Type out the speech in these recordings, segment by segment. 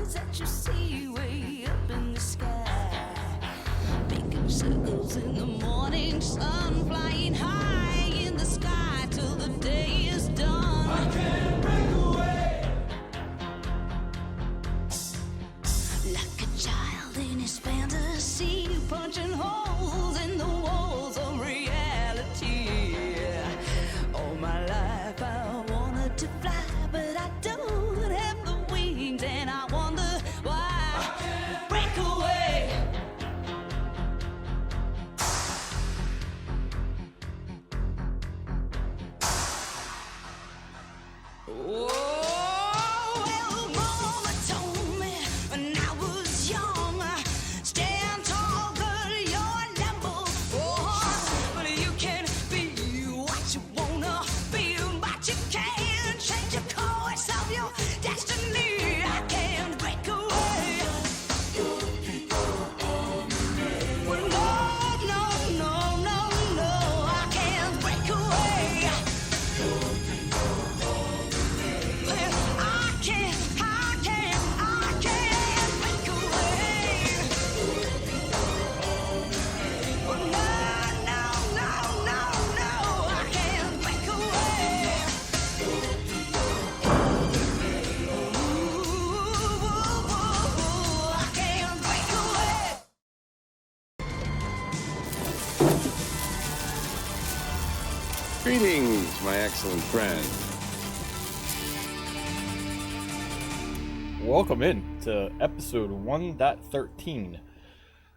stars that you see way up in the sky, making circles in the morning sun, flying high in the sky till the day is done. I can't break away. Like a child in his fantasy, punching holes in the walls of reality. All my life I wanted to fly, but I don't have the wings, and I wonder why I can't break away. Oh, well, Mama told me when I was young, stand tall, girl, you're number one. But you can be what you wanna be, but you can't change the course of your destiny. I can't break away. Well, no, I can't break away. I can't break away. No, I can't break away. Ooh, I can't break away. Greetings, my excellent friend. Welcome in to episode 1.13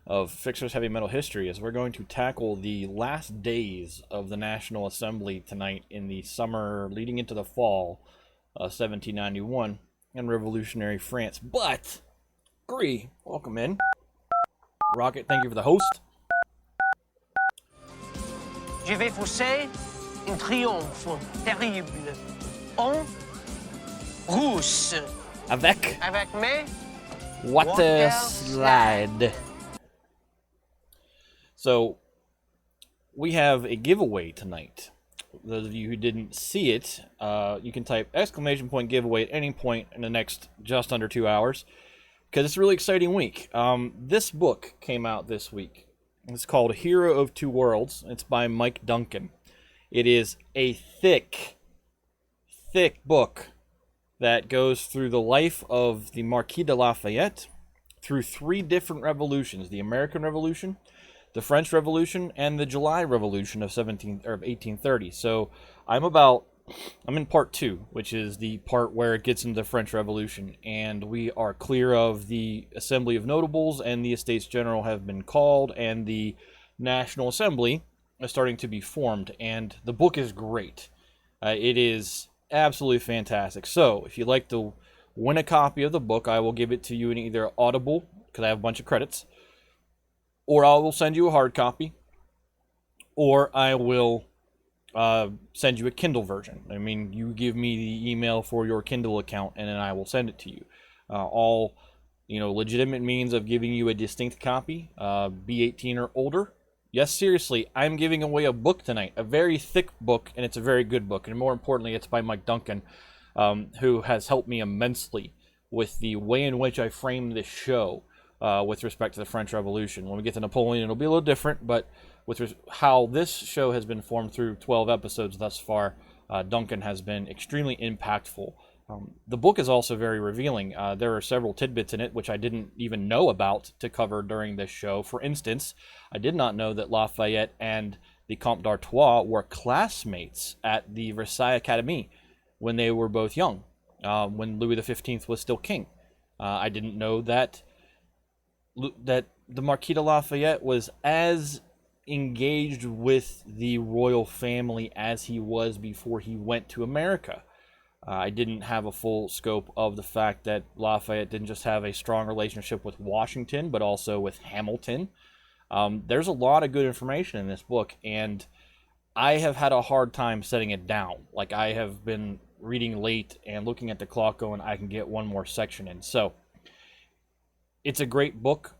of Fixer's Heavy Metal History, as we're going to tackle the last days of the National Assembly tonight in the summer leading into the fall of 1791 in revolutionary France. But, Gree, welcome in. Rocket, thank you for the host. Je vais fausser un triomphe terrible en rousse Avec avec mes water slide. So, we have a giveaway tonight. Those of you who didn't see it, you can type exclamation point giveaway at any point in the next just under 2 hours, because it's a really exciting week. This book came out this week. It's called Hero of Two Worlds. It's by Mike Duncan. It is a thick book that goes through the life of the Marquis de Lafayette through three different revolutions: the American Revolution, the French Revolution, and the July Revolution of 1830. So I'm in part 2, which is the part where it gets into the French Revolution, and we are clear of the Assembly of Notables, and the Estates General have been called, and the National Assembly is starting to be formed, and the book is great. It is absolutely fantastic. So if you'd like to win a copy of the book, I will give it to you in either Audible, because I have a bunch of credits, or I will send you a hard copy, or I will send you a Kindle version. I mean, you give me the email for your Kindle account, and then I will send it to you. All, legitimate means of giving you a distinct copy. Be 18 or older. Yes, seriously, I'm giving away a book tonight, a very thick book, and it's a very good book. And more importantly, it's by Mike Duncan, who has helped me immensely with the way in which I frame this show with respect to the French Revolution. When we get to Napoleon, it'll be a little different, but with how this show has been formed through 12 episodes thus far, Duncan has been extremely impactful. The book is also very revealing. There are several tidbits in it which I didn't even know about to cover during this show. For instance, I did not know that Lafayette and the Comte d'Artois were classmates at the Versailles Academy when they were both young, when Louis XV was still king. I didn't know that the Marquis de Lafayette was as engaged with the royal family as he was before he went to America. I didn't have a full scope of the fact that Lafayette didn't just have a strong relationship with Washington, but also with Hamilton. There's a lot of good information in this book, and I have had a hard time setting it down. Like, I have been reading late and looking at the clock going, I can get one more section in. So, it's a great book.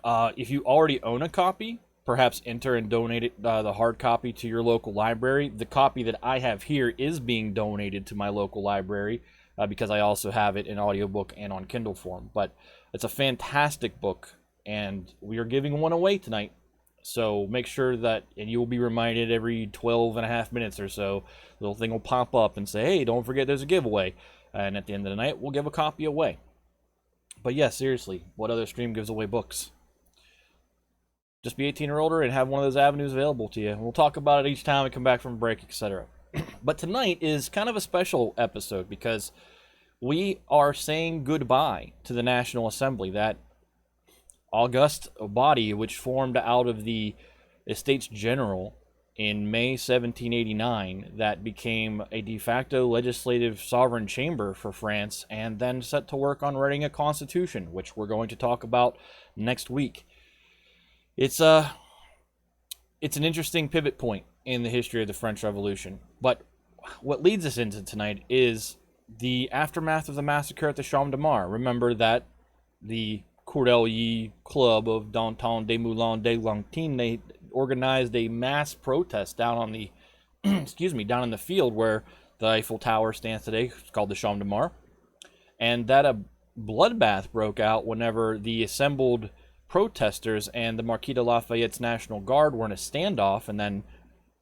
If you already own a copy, perhaps enter and donate it, the hard copy to your local library. The copy that I have here is being donated to my local library because I also have it in audiobook and on Kindle form. But it's a fantastic book, and we are giving one away tonight. So make sure that, and you will be reminded every 12 and a half minutes or so, the little thing will pop up and say, hey, don't forget there's a giveaway. And at the end of the night, we'll give a copy away. But yeah, seriously, what other stream gives away books? Just be 18 or older and have one of those avenues available to you. We'll talk about it each time we come back from break, etc. But tonight is kind of a special episode because we are saying goodbye to the National Assembly, that august body which formed out of the Estates General in May 1789 that became a de facto legislative sovereign chamber for France and then set to work on writing a constitution, which we're going to talk about next week. It's an interesting pivot point in the history of the French Revolution, but what leads us into tonight is the aftermath of the massacre at the Champ de Mars. Remember that the Cordelier Club of Danton des Moulins de Langtine, they organized a mass protest down on the down in the field where the Eiffel Tower stands today. It's called the Champ de Mars. And that a bloodbath broke out whenever the assembled protesters and the Marquis de Lafayette's National Guard were in a standoff, and then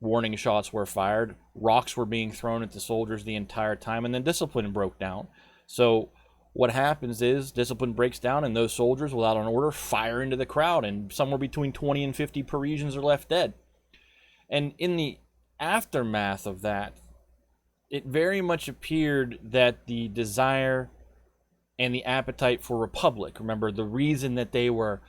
warning shots were fired, rocks were being thrown at the soldiers the entire time, and then discipline broke down. So what happens is discipline breaks down, and those soldiers, without an order, fire into the crowd, and somewhere between 20 and 50 Parisians are left dead. And in the aftermath of that, it very much appeared that the desire and the appetite for republic, remember, the reason that they were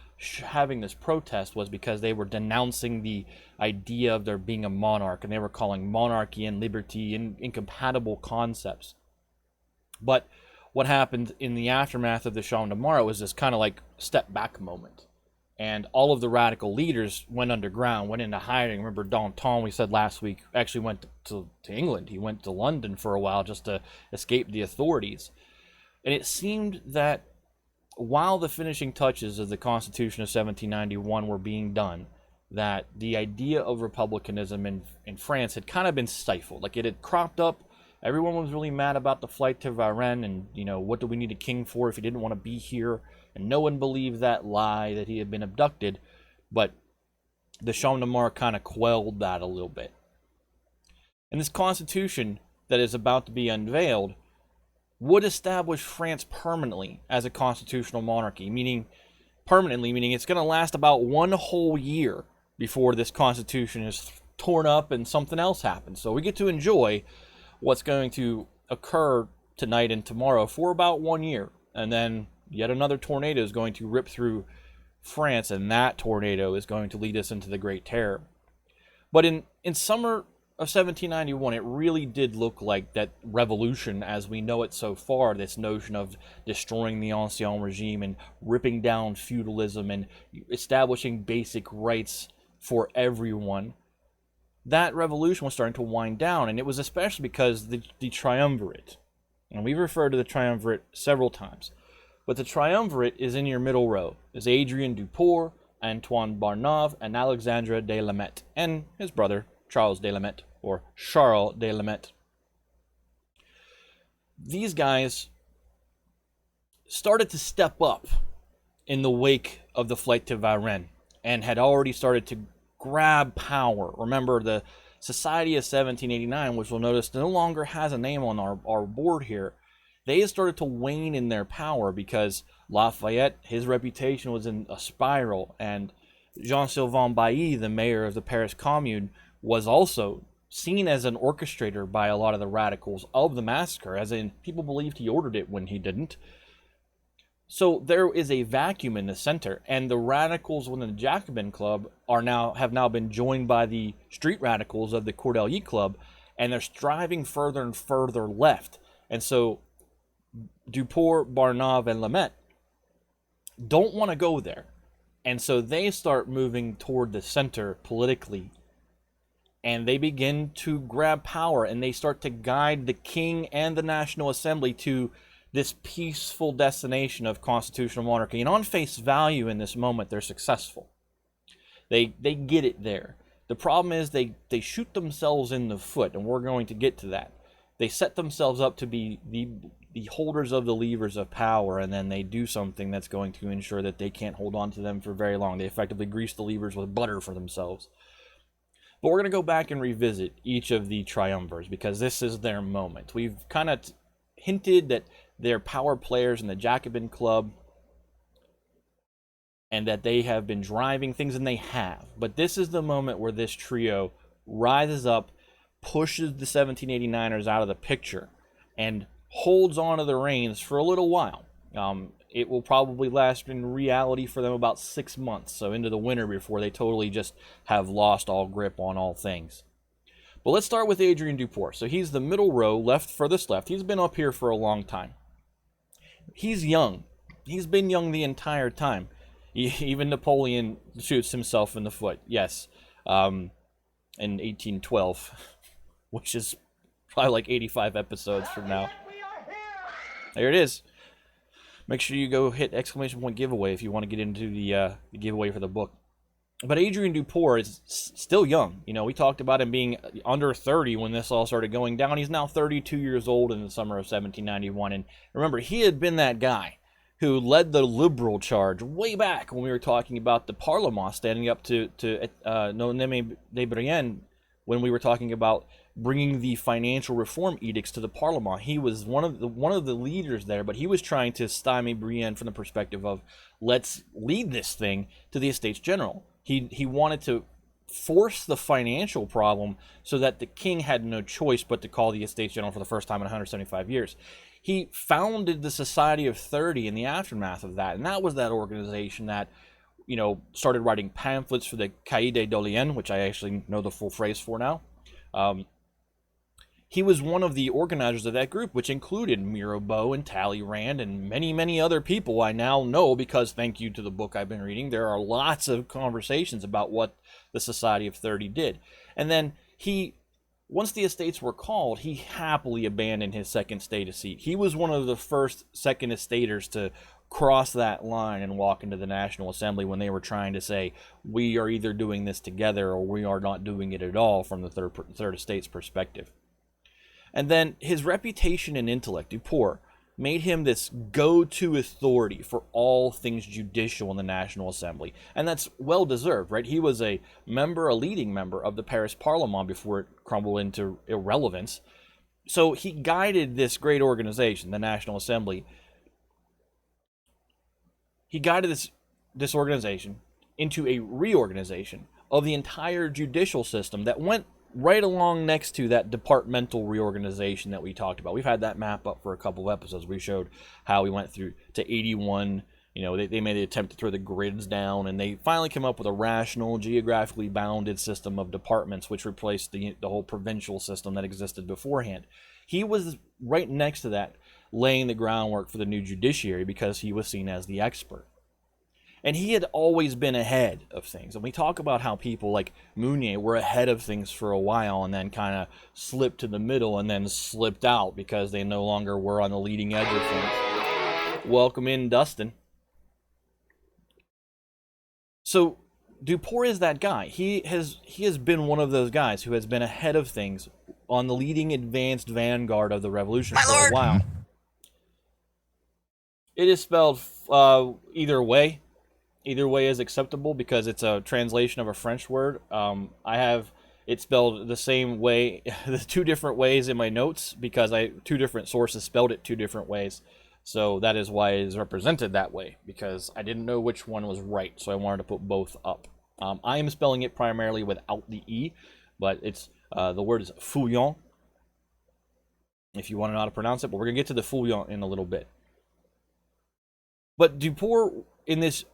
having this protest was because they were denouncing the idea of there being a monarch, and they were calling monarchy and liberty incompatible concepts. But what happened in the aftermath of the Champ de Mars was this kind of like step back moment. And all of the radical leaders went underground, went into hiding. Remember Danton, we said last week, actually went to England. He went to London for a while just to escape the authorities. And it seemed that while the finishing touches of the Constitution of 1791 were being done, that the idea of republicanism in France had kind of been stifled. Like, it had cropped up. Everyone was really mad about the flight to Varennes, and, what do we need a king for if he didn't want to be here? And no one believed that lie that he had been abducted. But the Champ de Mars kind of quelled that a little bit. And this constitution that is about to be unveiled would establish France permanently as a constitutional monarchy, meaning it's going to last about one whole year before this constitution is torn up and something else happens. So we get to enjoy what's going to occur tonight and tomorrow for about 1 year. And then yet another tornado is going to rip through France, and that tornado is going to lead us into the Great Terror. But in summer of 1791, it really did look like that revolution as we know it so far, this notion of destroying the Ancien regime and ripping down feudalism and establishing basic rights for everyone. That revolution was starting to wind down, and it was especially because the Triumvirate, and we've referred to the Triumvirate several times, but the Triumvirate is in your middle row, is Adrien Duport, Antoine Barnave, and Alexandre de Lameth, and his brother, Charles de Lameth, or Charles de Lameth. These guys started to step up in the wake of the flight to Varennes, and had already started to grab power. Remember, the Society of 1789, which we'll notice no longer has a name on our board here, they started to wane in their power because Lafayette, his reputation was in a spiral, and Jean-Sylvain Bailly, the mayor of the Paris Commune, was also seen as an orchestrator by a lot of the radicals of the massacre, as in people believed he ordered it when he didn't. So there is a vacuum in the center, and the radicals within the Jacobin Club have now been joined by the street radicals of the Cordelier Club, and they're striving further and further left. And so Duport, Barnave, and Lameth don't want to go there. And so they start moving toward the center politically, and they begin to grab power, and they start to guide the king and the National Assembly to this peaceful destination of constitutional monarchy. And on face value in this moment, they're successful. They get it there. The problem is they shoot themselves in the foot, and we're going to get to that. They set themselves up to be the holders of the levers of power, and then they do something that's going to ensure that they can't hold on to them for very long. They effectively grease the levers with butter for themselves. But we're going to go back and revisit each of the Triumvirs, because this is their moment. We've kind of hinted that they're power players in the Jacobin Club, and that they have been driving things, and they have. But this is the moment where this trio rises up, pushes the 1789ers out of the picture, and holds on to the reins for a little while. It will probably last in reality for them about 6 months, so into the winter, before they totally just have lost all grip on all things. But let's start with Adrien Duport. So he's the middle row, furthest left. He's been up here for a long time. He's young. He's been young the entire time. Even Napoleon shoots himself in the foot, yes, in 1812, which is probably like 85 episodes from now. There it is. Make sure you go hit exclamation point giveaway if you want to get into the giveaway for the book. But Adrien Duport is still young. You know, we talked about him being under 30 when this all started going down. He's now 32 years old in the summer of 1791. And remember, he had been that guy who led the liberal charge way back when we were talking about the Parlement standing up to Noneme de Brienne, when we were talking about bringing the financial reform edicts to the Parlement. He was one of the leaders there, but he was trying to stymie Brienne from the perspective of, let's lead this thing to the Estates General. He wanted to force the financial problem so that the king had no choice but to call the Estates General for the first time in 175 years. He founded the Society of 30 in the aftermath of that, and that was that organization that, you know, started writing pamphlets for the Cahiers des Doléens, which I actually know the full phrase for now. He was one of the organizers of that group, which included Mirabeau and Talleyrand and many, many other people I now know, because thank you to the book I've been reading, there are lots of conversations about what the Society of 30 did. And then once the estates were called, he happily abandoned his second state seat. He was one of the first second estaters to cross that line and walk into the National Assembly when they were trying to say, we are either doing this together or we are not doing it at all from the third estate's perspective. And then his reputation and intellect, Duport, made him this go-to authority for all things judicial in the National Assembly. And that's well-deserved, right? He was a leading member of the Paris Parlement before it crumbled into irrelevance. So he guided this great organization, the National Assembly. He guided this organization into a reorganization of the entire judicial system that went right along next to that departmental reorganization that we talked about. We've had that map up for a couple of episodes. We showed how we went through to 81. You know, they made the attempt to throw the grids down, and they finally came up with a rational, geographically bounded system of departments, which replaced the whole provincial system that existed beforehand. He was right next to that, laying the groundwork for the new judiciary because he was seen as the expert. And he had always been ahead of things. And we talk about how people like Mounier were ahead of things for a while and then kind of slipped to the middle and then slipped out because they no longer were on the leading edge of things. Welcome in, Dustin. So Duport is that guy. He has been one of those guys who has been ahead of things on the leading advanced vanguard of the revolution for a while. It is spelled either way. Either way is acceptable because it's a translation of a French word. I have it spelled the same way, the two different ways in my notes because two different sources spelled it two different ways. So that is why it is represented that way, because I didn't know which one was right, so I wanted to put both up. I am spelling it primarily without the E, but it's the word is fouillon, if you want to know how to pronounce it, but we're going to get to the fouillon in a little bit. But Duport, in this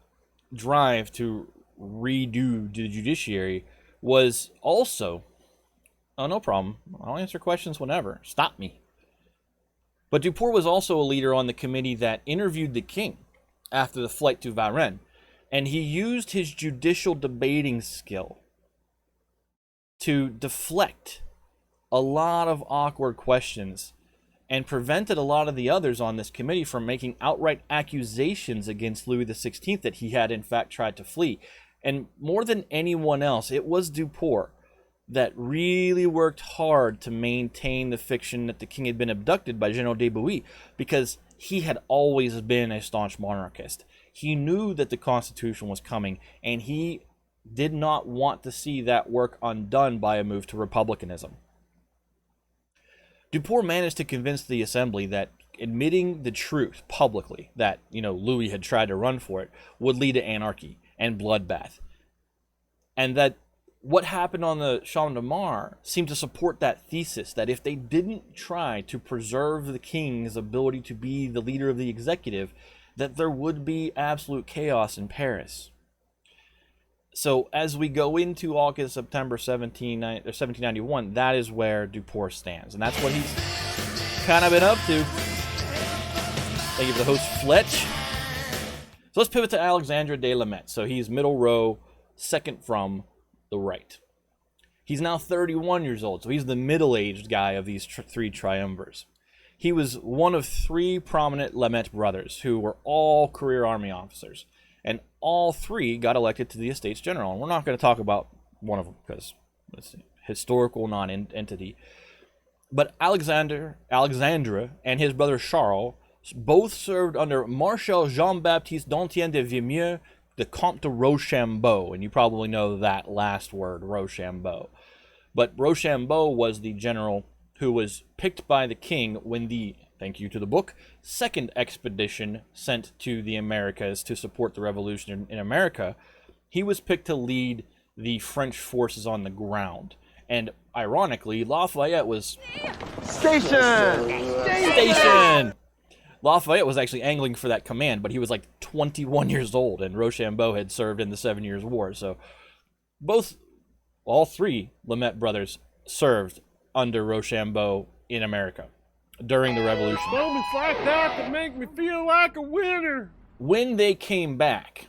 drive to redo the judiciary, was also, oh, no problem, I'll answer questions whenever, stop me. But Duport was also a leader on the committee that interviewed the king after the flight to Varennes, and he used his judicial debating skill to deflect a lot of awkward questions and prevented a lot of the others on this committee from making outright accusations against Louis XVI that he had in fact tried to flee. And more than anyone else, it was Duport that really worked hard to maintain the fiction that the king had been abducted by General de Bouilly, because he had always been a staunch monarchist. He knew that the Constitution was coming, and he did not want to see that work undone by a move to republicanism. Dupour managed to convince the assembly that admitting the truth publicly, that, Louis had tried to run for it, would lead to anarchy and bloodbath. And that what happened on the Champ de Mars seemed to support that thesis, that if they didn't try to preserve the king's ability to be the leader of the executive, that there would be absolute chaos in Paris. So as we go into August, September 1791, that is where Dupour stands. And that's what he's kind of been up to. Thank you for the host, Fletch. So let's pivot to Alexandre de la Mette. So he's middle row, second from the right. He's now 31 years old, so he's the middle-aged guy of these three triumvirs. He was one of three prominent La Mette brothers who were all career army officers. And all three got elected to the Estates General. And we're not going to talk about one of them because it's a historical non-entity. But Alexandre and his brother Charles both served under Marshal Jean-Baptiste d'Antienne de Vimieux, the Comte de Rochambeau. And you probably know that last word, Rochambeau. But Rochambeau was the general who was picked by the king when the, thank you to the book, second expedition sent to the Americas to support the revolution in America. He was picked to lead the French forces on the ground. And ironically, Lafayette was... Station! Lafayette was actually angling for that command, but he was like 21 years old, and Rochambeau had served in the 7 Years' War. So all three La Mette brothers served under Rochambeau in America during the Revolution. Moments like that that make me feel like a winner. When they came back,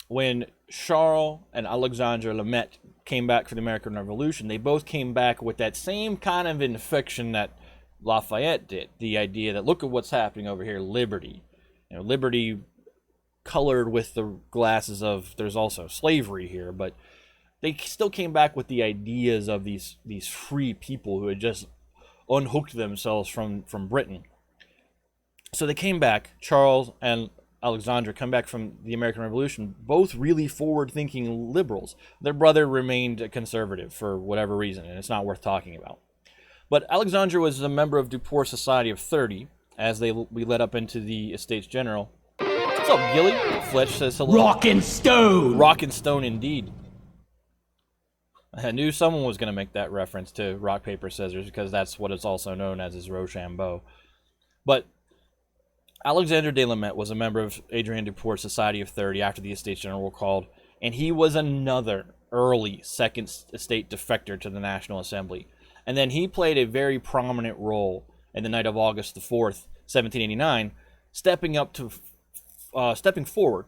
when Charles and Alexandre La Mette came back for the American Revolution, they both came back with that same kind of infection that Lafayette did. The idea that, look at what's happening over here, liberty. Liberty colored with the glasses of, there's also slavery here, but they still came back with the ideas of these free people who had just unhooked themselves from Britain. So they came back, Charles and Alexandre come back from the American Revolution, both really forward-thinking liberals. Their brother remained a conservative for whatever reason, and it's not worth talking about. But Alexandre was a member of Dupour's Society of 30, as we led up into the Estates General. What's up, Gilly? Fletch says hello. Rock and stone! Rock and stone, indeed. I knew someone was going to make that reference to rock, paper, scissors, because that's what it's also known as is Rochambeau. But Alexandre de la Mette was a member of Adrien Dupour's Society of 30 after the Estates General were called, and he was another early Second Estate defector to the National Assembly. And then he played a very prominent role in the night of August the 4th, 1789, stepping forward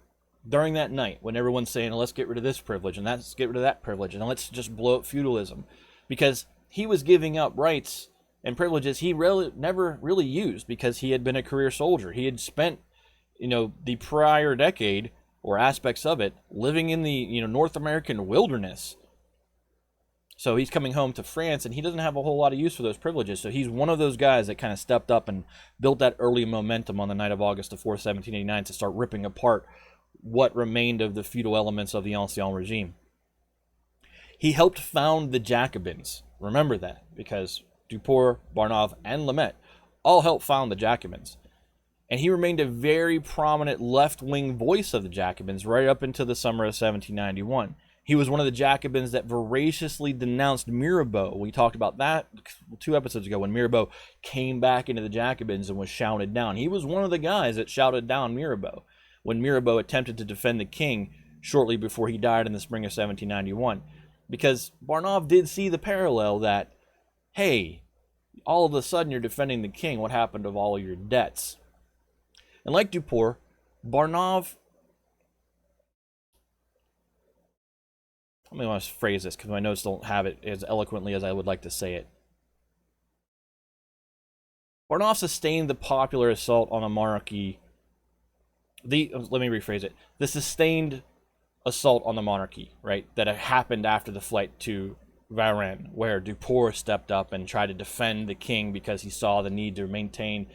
during that night when everyone's saying, let's get rid of this privilege and let's get rid of that privilege and let's just blow up feudalism, because he was giving up rights and privileges he never really used because he had been a career soldier. He had spent, the prior decade or aspects of it living in the, North American wilderness. So he's coming home to France and he doesn't have a whole lot of use for those privileges. So he's one of those guys that kind of stepped up and built that early momentum on the night of August the 4th, 1789 to start ripping apart what remained of the feudal elements of the Ancien regime. He helped found the Jacobins. Remember that, because Dupour, Barnave, and La Mette all helped found the Jacobins. And he remained a very prominent left-wing voice of the Jacobins right up into the summer of 1791. He was one of the Jacobins that voraciously denounced Mirabeau. We talked about that 2 episodes ago when Mirabeau came back into the Jacobins and was shouted down. He was one of the guys that shouted down Mirabeau when Mirabeau attempted to defend the king shortly before he died in the spring of 1791. Because Barnave did see the parallel that, hey, all of a sudden you're defending the king. What happened to all your debts? And like Dupour, Barnave... Let me want to phrase this because my notes don't have it as eloquently as I would like to say it. Barnave sustained the popular assault on a monarchy. Let me rephrase it. The sustained assault on the monarchy, right, that happened after the flight to Varennes, where Duport stepped up and tried to defend the king because he saw the need to maintain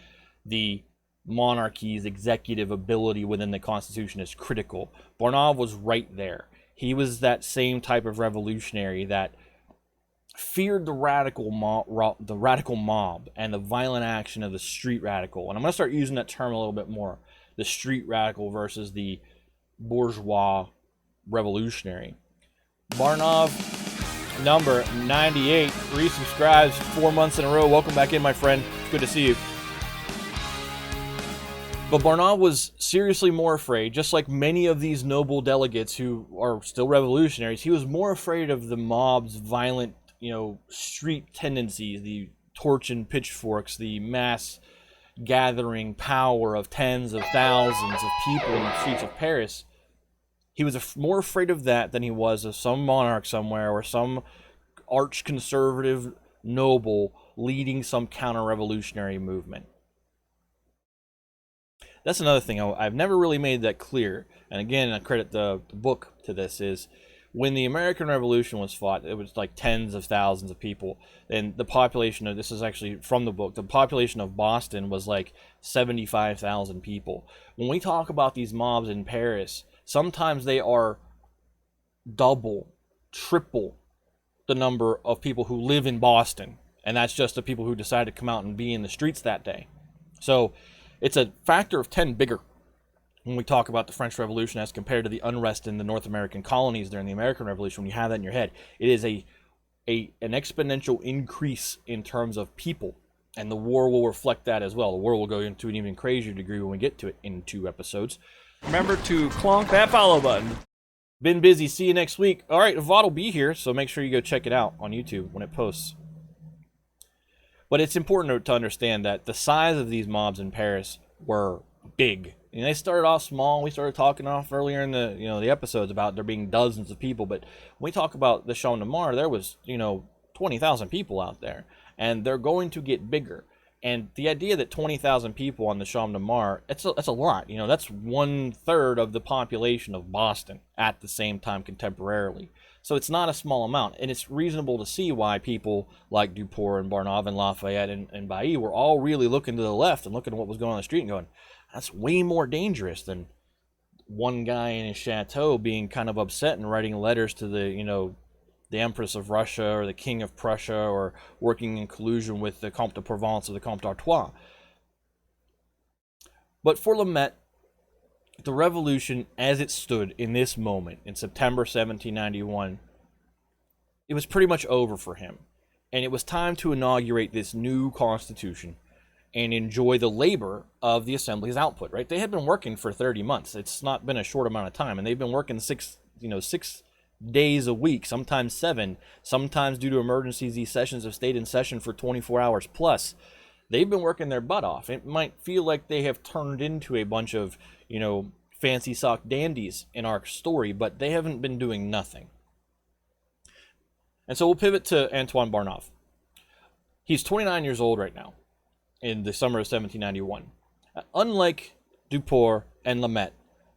the monarchy's executive ability within the constitution is critical. Barnave was right there. He was that same type of revolutionary that feared the radical mob and the violent action of the street radical. And I'm going to start using that term a little bit more. The street radical versus the bourgeois revolutionary. Barnave, number 98, resubscribes 4 months in a row. Welcome back in, my friend. It's good to see you. But Barnave was seriously more afraid, just like many of these noble delegates who are still revolutionaries, he was more afraid of the mob's violent, street tendencies, the torch and pitchforks, the mass gathering power of tens of thousands of people in the streets of Paris. He was more afraid of that than he was of some monarch somewhere or some arch-conservative noble leading some counter-revolutionary movement. That's another thing I've never really made that clear. And again, I credit the book to this, is when the American Revolution was fought, it was like tens of thousands of people. And the population of, this is actually from the book, the population of Boston was like 75,000 people. When we talk about these mobs in Paris, sometimes they are double, triple the number of people who live in Boston. And that's just the people who decide to come out and be in the streets that day. So it's a factor of 10 bigger when we talk about the French Revolution as compared to the unrest in the North American colonies during the American Revolution. When you have that in your head, it is an exponential increase in terms of people, and the war will reflect that as well. The war will go into an even crazier degree when we get to it in 2 episodes. Remember to clonk that follow button. Been busy. See you next week. All right, VOD will be here, so make sure you go check it out on YouTube when it posts. But it's important to understand that the size of these mobs in Paris were big. And they started off small. We started talking off earlier in the the episodes about there being dozens of people. But when we talk about the Champ de Mars, there was 20,000 people out there, and they're going to get bigger. And the idea that 20,000 people on the Champ de Mars, that's a lot. That's 1/3 of the population of Boston at the same time contemporarily. So it's not a small amount, and it's reasonable to see why people like Duport and Barnave and Lafayette and Bailly were all really looking to the left and looking at what was going on the street and going, that's way more dangerous than one guy in his chateau being kind of upset and writing letters to the Empress of Russia or the King of Prussia, or working in collusion with the Comte de Provence or the Comte d'Artois. But for Lamet, the revolution as it stood in this moment in September 1791, it was pretty much over for him. And it was time to inaugurate this new constitution and enjoy the labor of the assembly's output, right? They had been working for 30 months. It's not been a short amount of time, and they've been working 6 days a week, sometimes 7, sometimes due to emergencies, these sessions have stayed in session for 24 hours plus. They've been working their butt off. It might feel like they have turned into a bunch of, fancy sock dandies in our story, but they haven't been doing nothing. And so we'll pivot to Antoine Barnave. He's 29 years old right now in the summer of 1791. Unlike Duport and Lamet,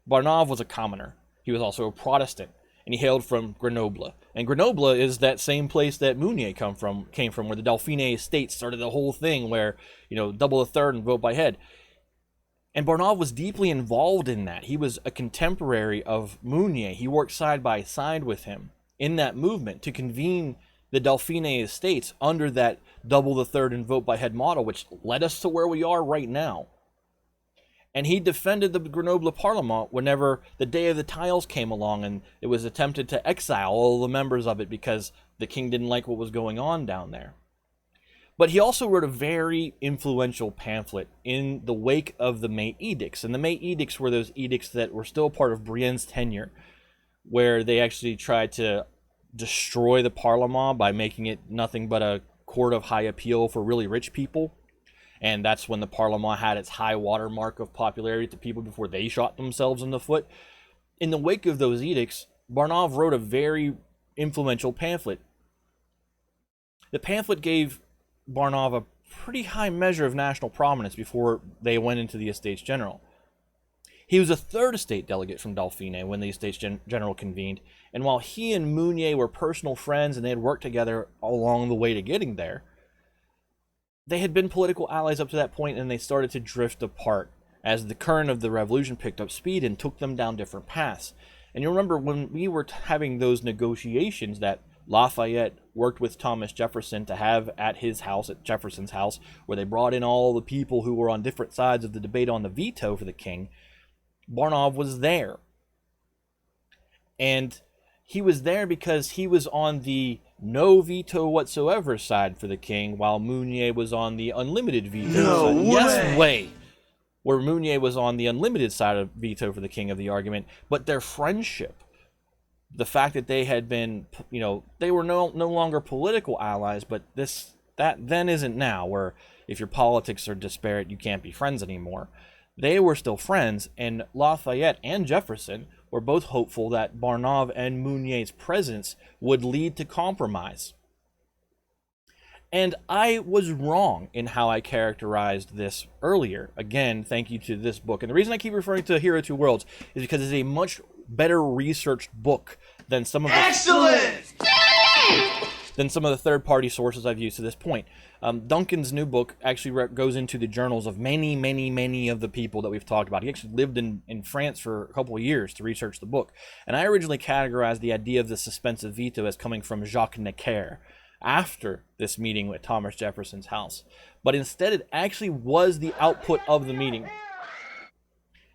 Barnave was a commoner. He was also a Protestant, and he hailed from Grenoble. And Grenoble is that same place that Mounier came from, where the Dauphiné estate started the whole thing, where, double the third and vote by head. And Barnave was deeply involved in that. He was a contemporary of Mounier. He worked side by side with him in that movement to convene the Dauphiné estates under that double the third and vote by head model, which led us to where we are right now. And he defended the Grenoble Parliament whenever the Day of the Tiles came along and it was attempted to exile all the members of it because the king didn't like what was going on down there. But he also wrote a very influential pamphlet in the wake of the May Edicts. And the May Edicts were those edicts that were still part of Brienne's tenure, where they actually tried to destroy the Parliament by making it nothing but a court of high appeal for really rich people. And that's when the Parliament had its high watermark of popularity to people before they shot themselves in the foot. In the wake of those edicts, Barnave wrote a very influential pamphlet. The pamphlet gave Barnave a pretty high measure of national prominence before they went into the Estates General. He was a third estate delegate from Dauphine when the Estates General convened, and while he and Mounier were personal friends and they had worked together along the way to getting there, they had been political allies up to that point, and they started to drift apart as the current of the revolution picked up speed and took them down different paths. And you remember when we were having those negotiations that Lafayette worked with Thomas Jefferson to have at his house, at Jefferson's house, where they brought in all the people who were on different sides of the debate on the veto for the king. Barnave was there. And he was there because he was on the no veto whatsoever side for the king, while Mounier was on the unlimited veto side. Yes way! Where Mounier was on the unlimited side of veto for the king of the argument. But their friendship, the fact that they had been, they were no longer political allies, but that then isn't now, where if your politics are disparate, you can't be friends anymore. They were still friends, and Lafayette and Jefferson were both hopeful that Barnave and Mounier's presence would lead to compromise. And I was wrong in how I characterized this earlier. Again, thank you to this book. And the reason I keep referring to Hero Two Worlds is because it's a much better researched book than some of the than some of the third-party sources I've used to this point. Duncan's new book actually goes into the journals of many of the people that we've talked about. He actually lived in France for a couple of years to research the book. And I originally categorized the idea of the suspensive veto as coming from Jacques Necker after this meeting at Thomas Jefferson's house. But instead, it actually was the output of the meeting.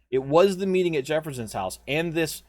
It was the meeting at Jefferson's house and this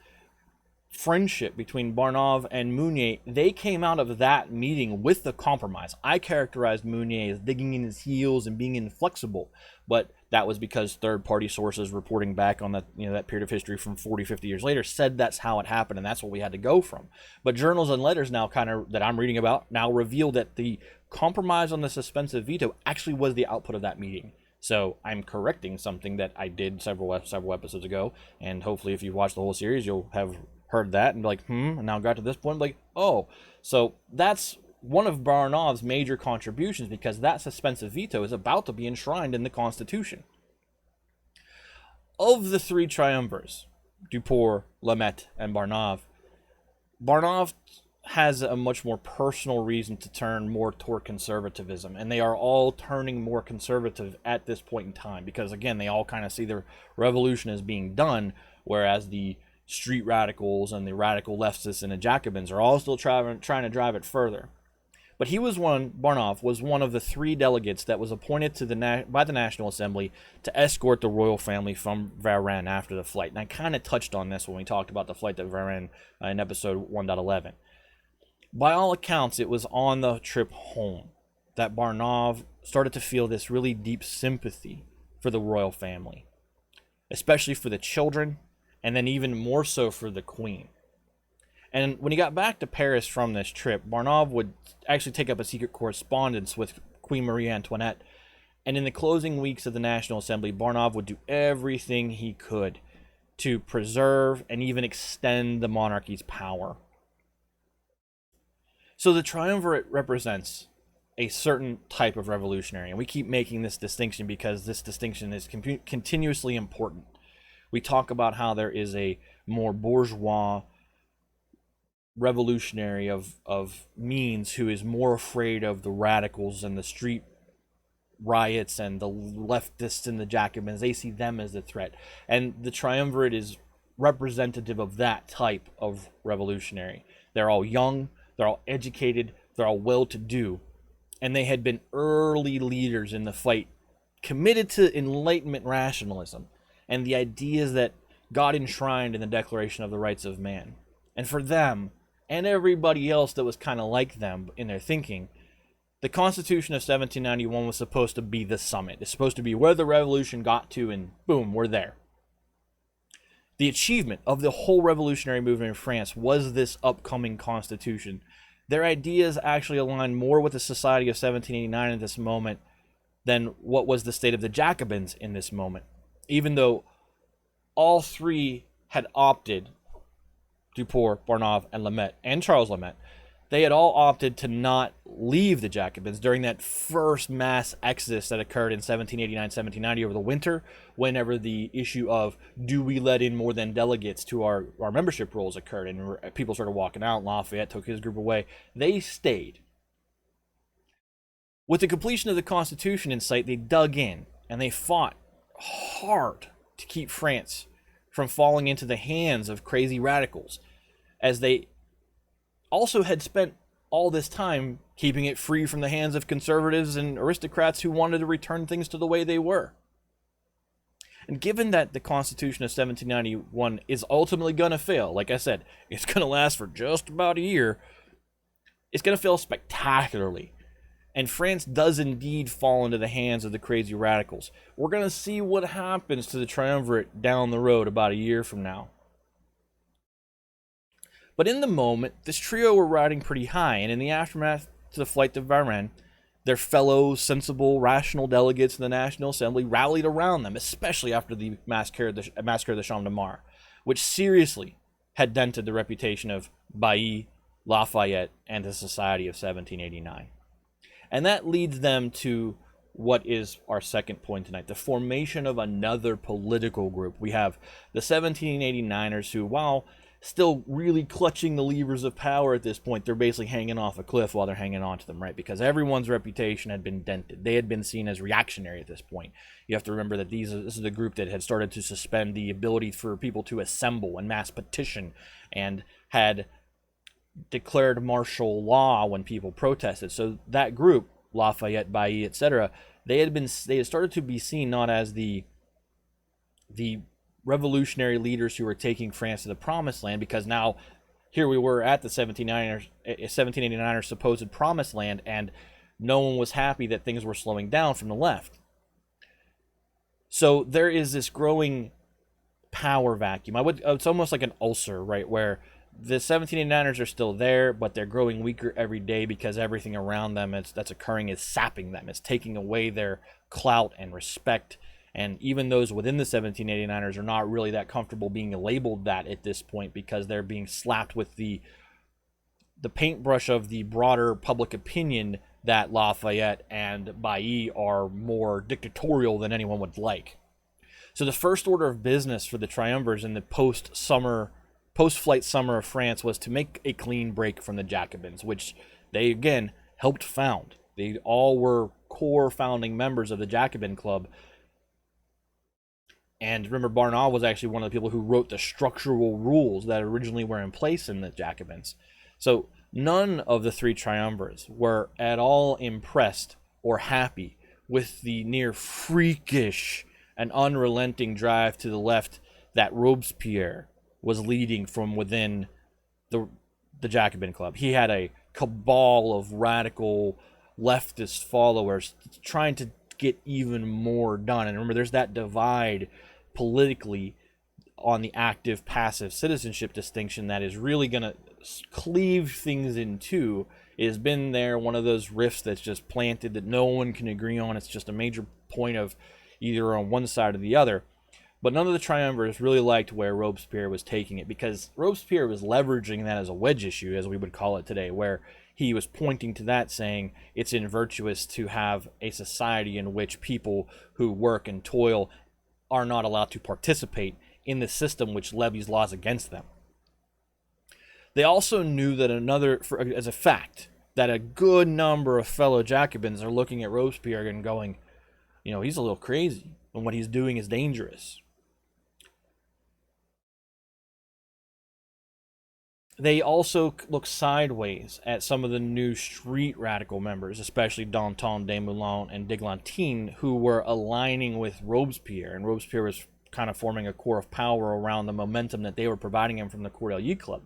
friendship between Barnave and Mounier. They came out of that meeting with the compromise. I characterized Mounier as digging in his heels and being inflexible, but that was because third-party sources reporting back on that, that period of history from 40, 50 years later said that's how it happened, and that's what we had to go from. But journals and letters now that I'm reading about now reveal that the compromise on the suspensive veto actually was the output of that meeting. So I'm correcting something that I did several episodes ago, and hopefully if you've watched the whole series, you'll have heard that and be like, and now got to this point, like, oh. So that's one of Barnave's major contributions, because that suspensive veto is about to be enshrined in the Constitution. Of the three triumvirs, Duport, Lameth, and Barnave has a much more personal reason to turn more toward conservatism, and they are all turning more conservative at this point in time, because again, they all kind of see the revolution as being done, whereas the street radicals and the radical leftists and the Jacobins are all still trying to drive it further. But Barnave was one of the three delegates that was appointed by the National Assembly to escort the royal family from Varennes after the flight. And I kind of touched on this when we talked about the flight to Varennes in episode 1.11. By all accounts, it was on the trip home that Barnave started to feel this really deep sympathy for the royal family, especially for the children, and then even more so for the Queen. And when he got back to Paris from this trip, Barnave would actually take up a secret correspondence with Queen Marie Antoinette, and in the closing weeks of the National Assembly, Barnave would do everything he could to preserve and even extend the monarchy's power. So the triumvirate represents a certain type of revolutionary, and we keep making this distinction because this distinction is continuously important. We talk about how there is a more bourgeois revolutionary of means who is more afraid of the radicals and the street riots and the leftists and the Jacobins. They see them as the threat. And the triumvirate is representative of that type of revolutionary. They're all young, they're all educated, they're all well-to-do, and they had been early leaders in the fight, committed to Enlightenment rationalism and the ideas that God enshrined in the Declaration of the Rights of Man. And for them, and everybody else that was kind of like them in their thinking, the Constitution of 1791 was supposed to be the summit. It's supposed to be where the revolution got to, and boom, we're there. The achievement of the whole revolutionary movement in France was this upcoming Constitution. Their ideas actually aligned more with the society of 1789 at this moment than what was the state of the Jacobins in this moment. Even though all three had opted, Duport, Barnave, and Lameth, and Charles Lameth, they had all opted to not leave the Jacobins during that first mass exodus that occurred in 1789-1790 over the winter, whenever the issue of do we let in more than delegates to our membership rolls occurred, and people started walking out. Lafayette took his group away. They stayed. With the completion of the Constitution in sight, they dug in, and they fought hard to keep France from falling into the hands of crazy radicals, as they also had spent all this time keeping it free from the hands of conservatives and aristocrats who wanted to return things to the way they were. And given that the Constitution of 1791 is ultimately going to fail, like I said, it's going to last for just about a year, it's going to fail spectacularly. And France does indeed fall into the hands of the crazy radicals. We're going to see what happens to the Triumvirate down the road about a year from now. But in the moment, this trio were riding pretty high, and in the aftermath to the flight to Varennes, their fellow sensible, rational delegates in the National Assembly rallied around them, especially after the massacre of the Champ de Mars, which seriously had dented the reputation of Bailly, Lafayette, and the Society of 1789. And that leads them to what is our second point tonight, the formation of another political group. We have the 1789ers who, while still really clutching the levers of power at this point, they're basically hanging off a cliff while they're hanging on to them, right? Because everyone's reputation had been dented. They had been seen as reactionary at this point. You have to remember that this is the group that had started to suspend the ability for people to assemble and mass petition, and had declared martial law when people protested. So that group, Lafayette, Bailly, etc., they had started to be seen not as the revolutionary leaders who were taking France to the promised land, because now here we were at the 1789ers supposed promised land, and no one was happy that things were slowing down from the left. So there is this growing power vacuum. It's almost like an ulcer, right, where the 1789ers are still there, but they're growing weaker every day because everything around them that's occurring is sapping them. It's taking away their clout and respect. And even those within the 1789ers are not really that comfortable being labeled that at this point, because they're being slapped with the paintbrush of the broader public opinion that Lafayette and Bailly are more dictatorial than anyone would like. So the first order of business for the Triumvirs in the post-flight summer of France was to make a clean break from the Jacobins, which they again helped found. They all were core founding members of the Jacobin Club. And remember, Barnave was actually one of the people who wrote the structural rules that originally were in place in the Jacobins. So none of the three Triumvirs were at all impressed or happy with the near freakish and unrelenting drive to the left that Robespierre was leading from within the Jacobin Club. He had a cabal of radical leftist followers trying to get even more done. And remember, there's that divide politically on the active passive citizenship distinction that is really going to cleave things in two. It has been there, one of those rifts that's just planted that no one can agree on. It's just a major point of either on one side or the other. But none of the Triumvirs really liked where Robespierre was taking it, because Robespierre was leveraging that as a wedge issue, as we would call it today, where he was pointing to that, saying it's invirtuous to have a society in which people who work and toil are not allowed to participate in the system which levies laws against them. They also knew that as a fact, that a good number of fellow Jacobins are looking at Robespierre and going, he's a little crazy, and what he's doing is dangerous. They also look sideways at some of the new street radical members, especially Danton, Desmoulins, and d'Eglantine, who were aligning with Robespierre, and Robespierre was kind of forming a core of power around the momentum that they were providing him from the Cordelier Club.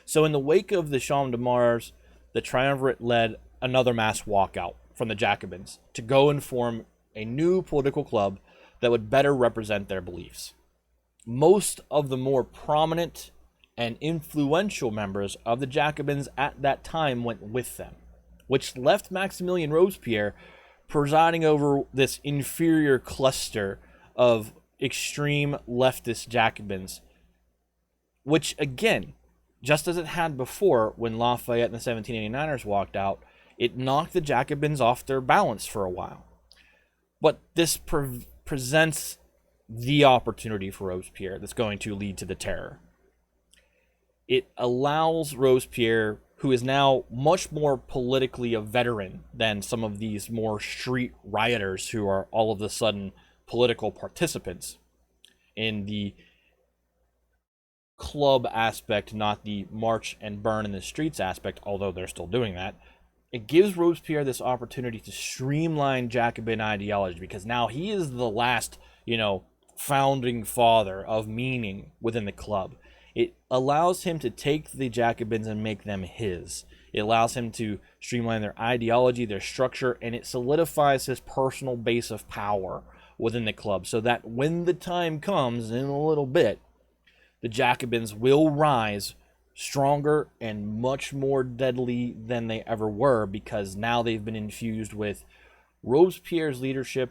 So in the wake of the Champ de Mars, the Triumvirate led another mass walkout from the Jacobins to go and form a new political club that would better represent their beliefs. Most of the more prominent and influential members of the Jacobins at that time went with them, which left Maximilien Robespierre presiding over this inferior cluster of extreme leftist Jacobins, which again just as it had before when Lafayette and the 1789ers walked out, it knocked the Jacobins off their balance for a while. But this presents the opportunity for Robespierre that's going to lead to the terror. It allows Robespierre, who is now much more politically a veteran than some of these more street rioters who are all of a sudden political participants in the club aspect, not the march and burn in the streets aspect, although they're still doing that. It gives Robespierre this opportunity to streamline Jacobin ideology, because now he is the last, founding father of meaning within the club. It allows him to take the Jacobins and make them his. It allows him to streamline their ideology, their structure, and it solidifies his personal base of power within the club, so that when the time comes in a little bit, the Jacobins will rise stronger and much more deadly than they ever were, because now they've been infused with Robespierre's leadership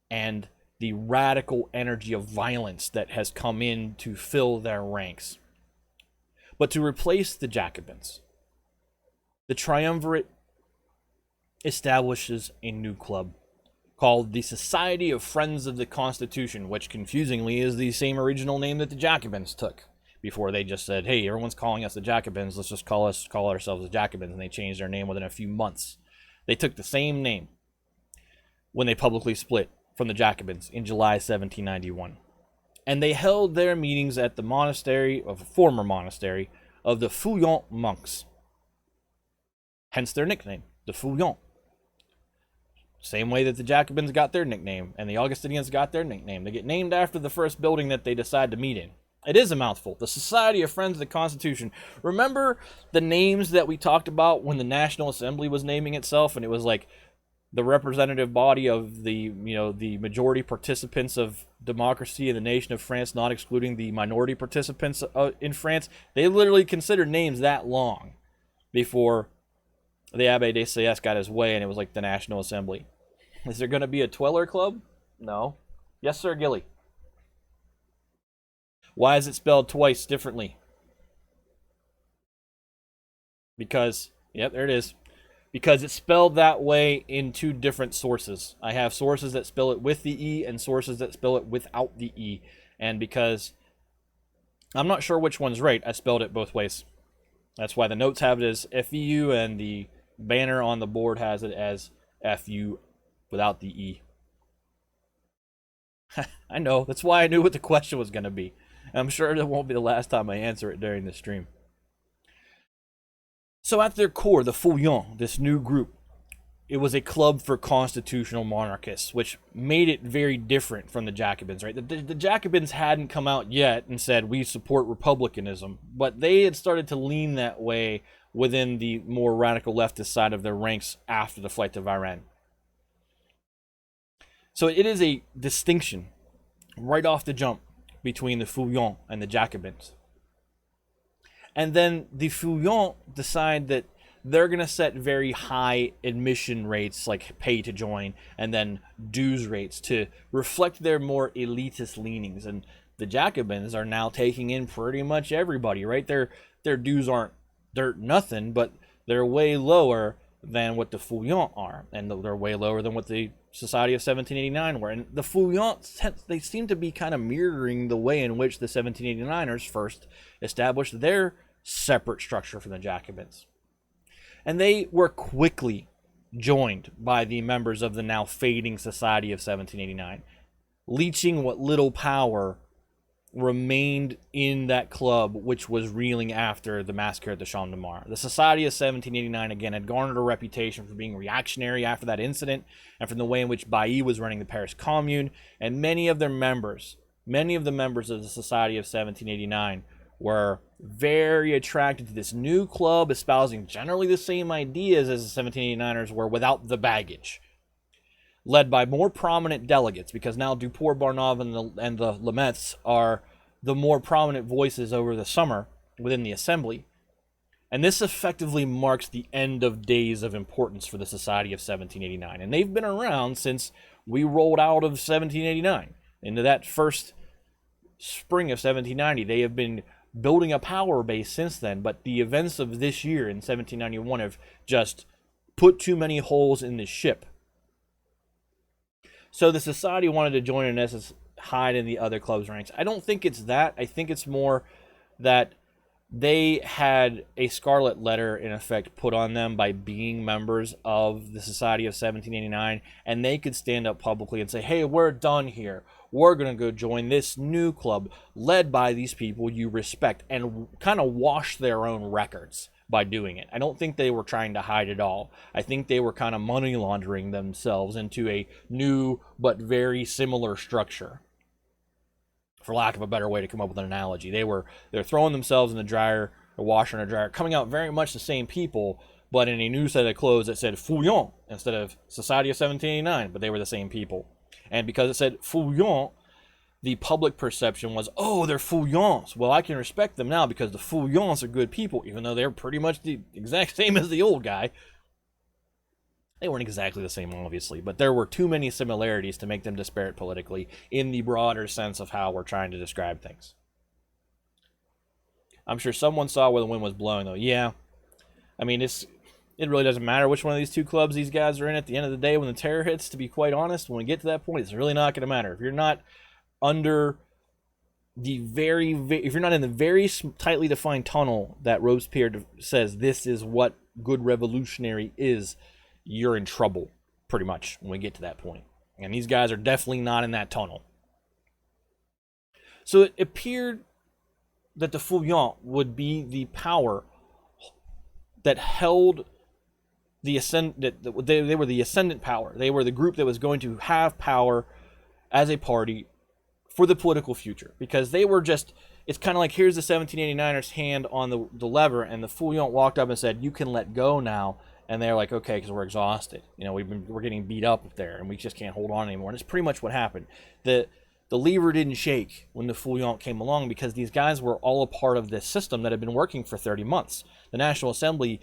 and the radical energy of violence that has come in to fill their ranks. But to replace the Jacobins, the Triumvirate establishes a new club called the Society of Friends of the Constitution, which confusingly is the same original name that the Jacobins took. Before they just said, hey, everyone's calling us the Jacobins, let's just call ourselves the Jacobins, and they changed their name within a few months. They took the same name when they publicly split from the Jacobins in July 1791. And they held their meetings at the former monastery of the Feuillants monks. Hence their nickname, the Feuillants. Same way that the Jacobins got their nickname and the Augustinians got their nickname. They get named after the first building that they decide to meet in. It is a mouthful. The Society of Friends of the Constitution. Remember the names that we talked about when the National Assembly was naming itself, and it was like the representative body of the majority participants of democracy in the nation of France, not excluding the minority participants in France? They literally considered names that long before the Abbé de Sieyès got his way, and it was like the National Assembly. Is there going to be a Tweller Club? No. Yes, sir, Gilly. Why is it spelled twice differently? Because, yep, there it is. Because it's spelled that way in two different sources. I have sources that spell it with the E and sources that spell it without the E. And because I'm not sure which one's right, I spelled it both ways. That's why the notes have it as FEU and the banner on the board has it as FU without the E. I know. That's why I knew what the question was going to be. I'm sure that won't be the last time I answer it during the stream. So at their core, the Feuillants, this new group, it was a club for constitutional monarchists, which made it very different from the Jacobins, right? The Jacobins hadn't come out yet and said, we support republicanism, but they had started to lean that way within the more radical leftist side of their ranks after the flight to Varennes. So it is a distinction right off the jump between the Feuillants and the Jacobins. And then the Feuillants decide that they're going to set very high admission rates, like pay to join, and then dues rates to reflect their more elitist leanings. And the Jacobins are now taking in pretty much everybody, right? Their dues aren't dirt nothing, but they're way lower than what the Feuillants are, and they're way lower than what the Society of 1789 were. And the Feuillants, they seem to be kind of mirroring the way in which the 1789ers first established their separate structure from the Jacobins. And they were quickly joined by the members of the now fading Society of 1789, leeching what little power remained in that club, which was reeling after the massacre at the Champ de Mars. The Society of 1789, again, had garnered a reputation for being reactionary after that incident, and from the way in which Bailly was running the Paris Commune, and many of the members of the Society of 1789 were very attracted to this new club, espousing generally the same ideas as the 1789ers were without the baggage, led by more prominent delegates, because now Duport, Barnave, and the Lemaitres are the more prominent voices over the summer within the assembly. And this effectively marks the end of days of importance for the Society of 1789. And they've been around since we rolled out of 1789. Into that first spring of 1790, they have been building a power base since then, but the events of this year in 1791 have just put too many holes in the ship. So the society wanted to join, in essence, hide in the other club's ranks. I don't think it's that. I think it's more that they had a scarlet letter, in effect, put on them by being members of the Society of 1789, and they could stand up publicly and say, hey, we're done here. We're going to go join this new club led by these people you respect, and kind of wash their own records by doing it. I don't think they were trying to hide it all. I think they were kind of money laundering themselves into a new but very similar structure, for lack of a better way to come up with an analogy. They're throwing themselves in the dryer, or washer in a dryer, coming out very much the same people, but in a new set of clothes that said Fouillon instead of Society of 1789, but they were the same people. And because it said Fouillon, the public perception was, oh, they're Fouillons. Well, I can respect them now because the Fouillons are good people, even though they're pretty much the exact same as the old guy. They weren't exactly the same, obviously, but there were too many similarities to make them disparate politically in the broader sense of how we're trying to describe things. I'm sure someone saw where the wind was blowing, though. Yeah, I mean, it really doesn't matter which one of these two clubs these guys are in at the end of the day when the terror hits, to be quite honest. When we get to that point, it's really not going to matter. If you're not under if you're not in the very tightly defined tunnel that Robespierre says this is what good revolutionary is, you're in trouble, pretty much, when we get to that point. And these guys are definitely not in that tunnel. So it appeared that the Fouillons would be the power that held the they were the ascendant power. They were the group that was going to have power as a party for the political future. Because they were just, it's kind of like, here's the 1789ers' hand on the lever, and the Fouillons walked up and said, you can let go now. And they're like, okay, because we're exhausted. You know, we're getting beat up there, and we just can't hold on anymore. And it's pretty much what happened. The lever didn't shake when the Fouillons came along, because these guys were all a part of this system that had been working for 30 months. The National Assembly,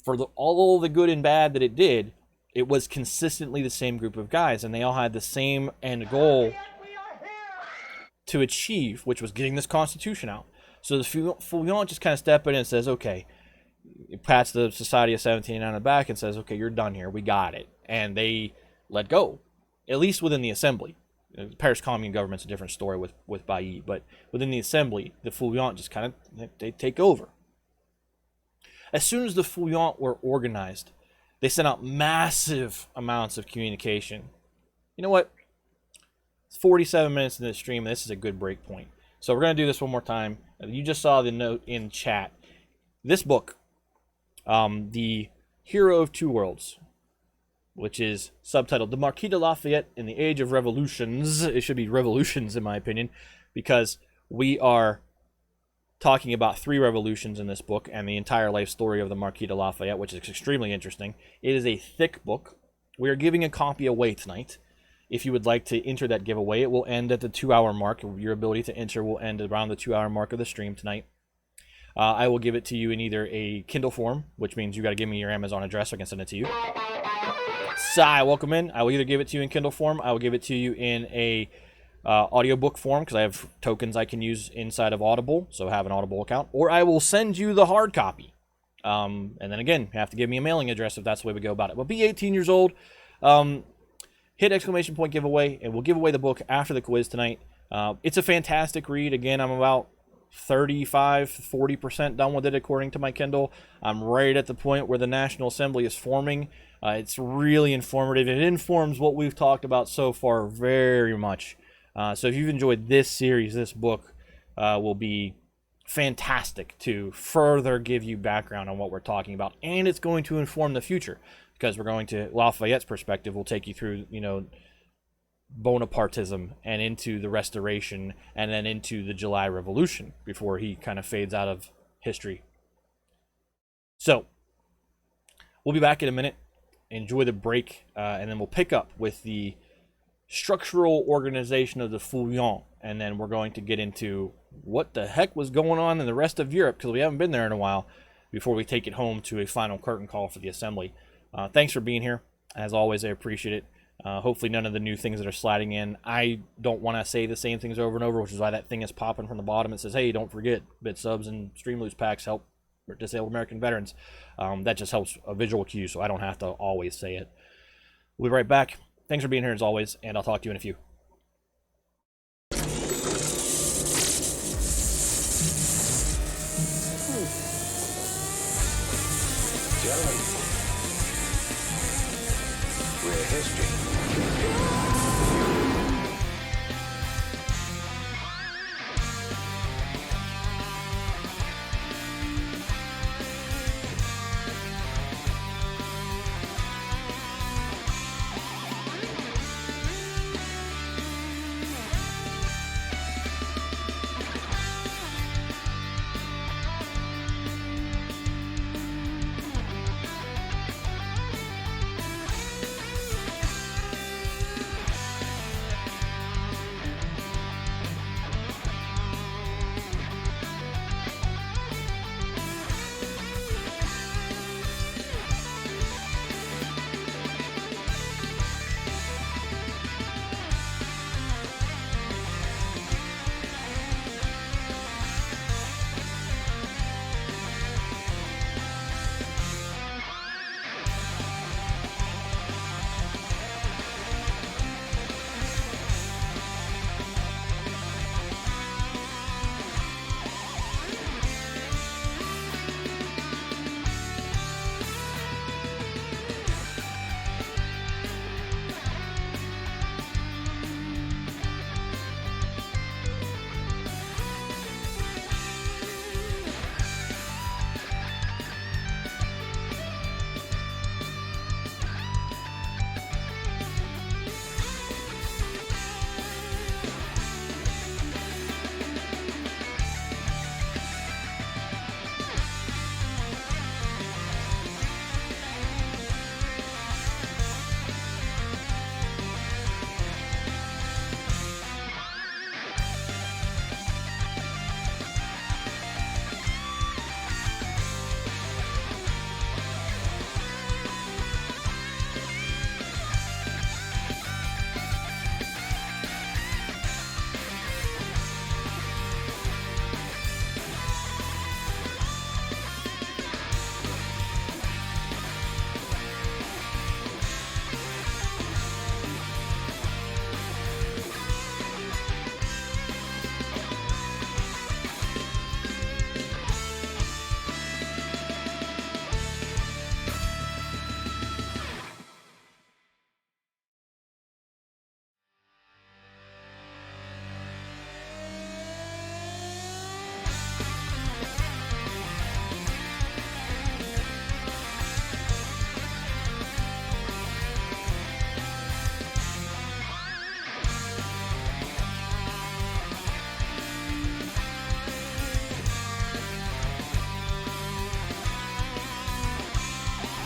for all the good and bad that it did, it was consistently the same group of guys, and they all had the same end goal to achieve, which was getting this Constitution out. So the Fouillons just kind of step in and says, okay, it pats the Society of 1789 on the back and says, okay, you're done here. We got it. And they let go, at least within the Assembly. The Paris Commune government's a different story with Bailly, but within the Assembly, the Fouillons just kind of, they take over. As soon as the Fouillons were organized, they sent out massive amounts of communication. You know what? It's 47 minutes in this stream, and this is a good break point. So we're going to do this one more time. You just saw the note in chat. This book, The Hero of Two Worlds, which is subtitled The Marquis de Lafayette in the Age of Revolutions. It should be Revolutions, in my opinion, because we are talking about 3 revolutions in this book and the entire life story of the Marquis de Lafayette, which is extremely interesting. It is a thick book. We are giving a copy away tonight. If you would like to enter that giveaway, it will end at the 2-hour mark. Your ability to enter will end around the 2-hour mark of the stream tonight. I will give it to you in either a Kindle form, which means you got to give me your Amazon address so I can send it to you. Sai, welcome in. I will either give it to you in Kindle form, I will give it to you in a audiobook form, because I have tokens I can use inside of Audible, so have an Audible account, or I will send you the hard copy. And then again, you have to give me a mailing address if that's the way we go about it. But be 18 years old. Hit exclamation point giveaway, and we'll give away the book after the quiz tonight. It's a fantastic read. Again, I'm about 35-40% done with it according to my Kindle. I'm right at the point where the National Assembly is forming. It's really informative. It informs what we've talked about so far very much. So if you've enjoyed this series, this book will be fantastic to further give you background on what we're talking about, and it's going to inform the future, because we're going to, Lafayette's perspective will take you through, Bonapartism and into the Restoration and then into the July Revolution before he kind of fades out of history. So we'll be back in a minute. Enjoy the break, and then we'll pick up with the structural organization of the Fouillons, and then we're going to get into what the heck was going on in the rest of Europe, because we haven't been there in a while, before we take it home to a final curtain call for the Assembly. Thanks for being here. As always, I appreciate it. Hopefully none of the new things that are sliding in. I don't want to say the same things over and over, which is why that thing is popping from the bottom. It says, hey, don't forget, bit subs and stream loose packs help disabled American veterans. That just helps a visual cue, so I don't have to always say it. We'll be right back. Thanks for being here as always, and I'll talk to you in a few. Gentlemen, we're history.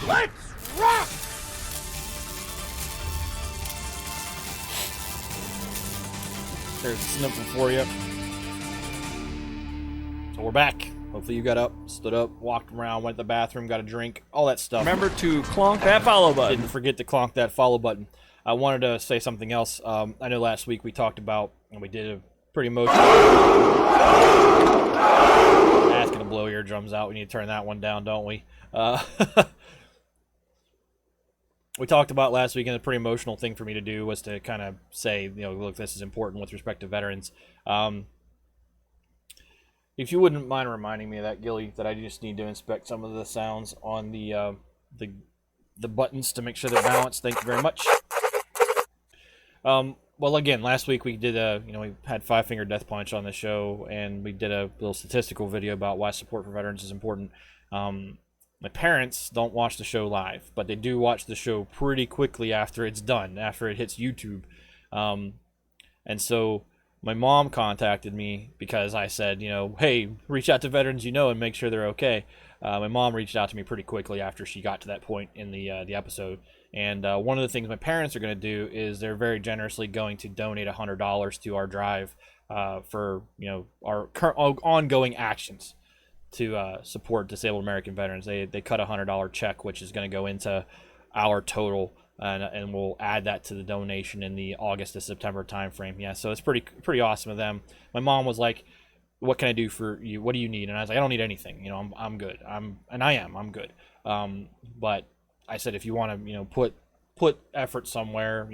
Let's rock! There's a sniffle for you. So we're back. Hopefully you got up, stood up, walked around, went to the bathroom, got a drink, all that stuff. Remember to clonk that follow button. Didn't forget to clonk that follow button. I wanted to say something else. I know last week we talked about, and we did a pretty emotional... Asking to blow eardrums out. We need to turn that one down, don't we? We talked about last week, and a pretty emotional thing for me to do was to kind of say, you know, look, this is important with respect to veterans. If you wouldn't mind reminding me of that, Gilly, that I just need to inspect some of the sounds on the buttons to make sure they're balanced. Thank you very much. Well, again, last week we did we had Five Finger Death Punch on the show, and we did a little statistical video about why support for veterans is important. My parents don't watch the show live, but they do watch the show pretty quickly after it's done, after it hits YouTube. And so my mom contacted me because I said, hey, reach out to veterans and make sure they're okay. My mom reached out to me pretty quickly after she got to that point in the episode. And one of the things my parents are going to do is they're very generously going to donate $100 to our drive for our current ongoing actions to support disabled American veterans. They cut a $100 check, which is going to go into our total and we'll add that to the donation in the August to September timeframe. Yeah, so it's pretty awesome of them. My mom was like, "What can I do for you? What do you need?" And I was like, "I don't need anything. I'm good. I'm good." But I said, if you want to, put effort somewhere,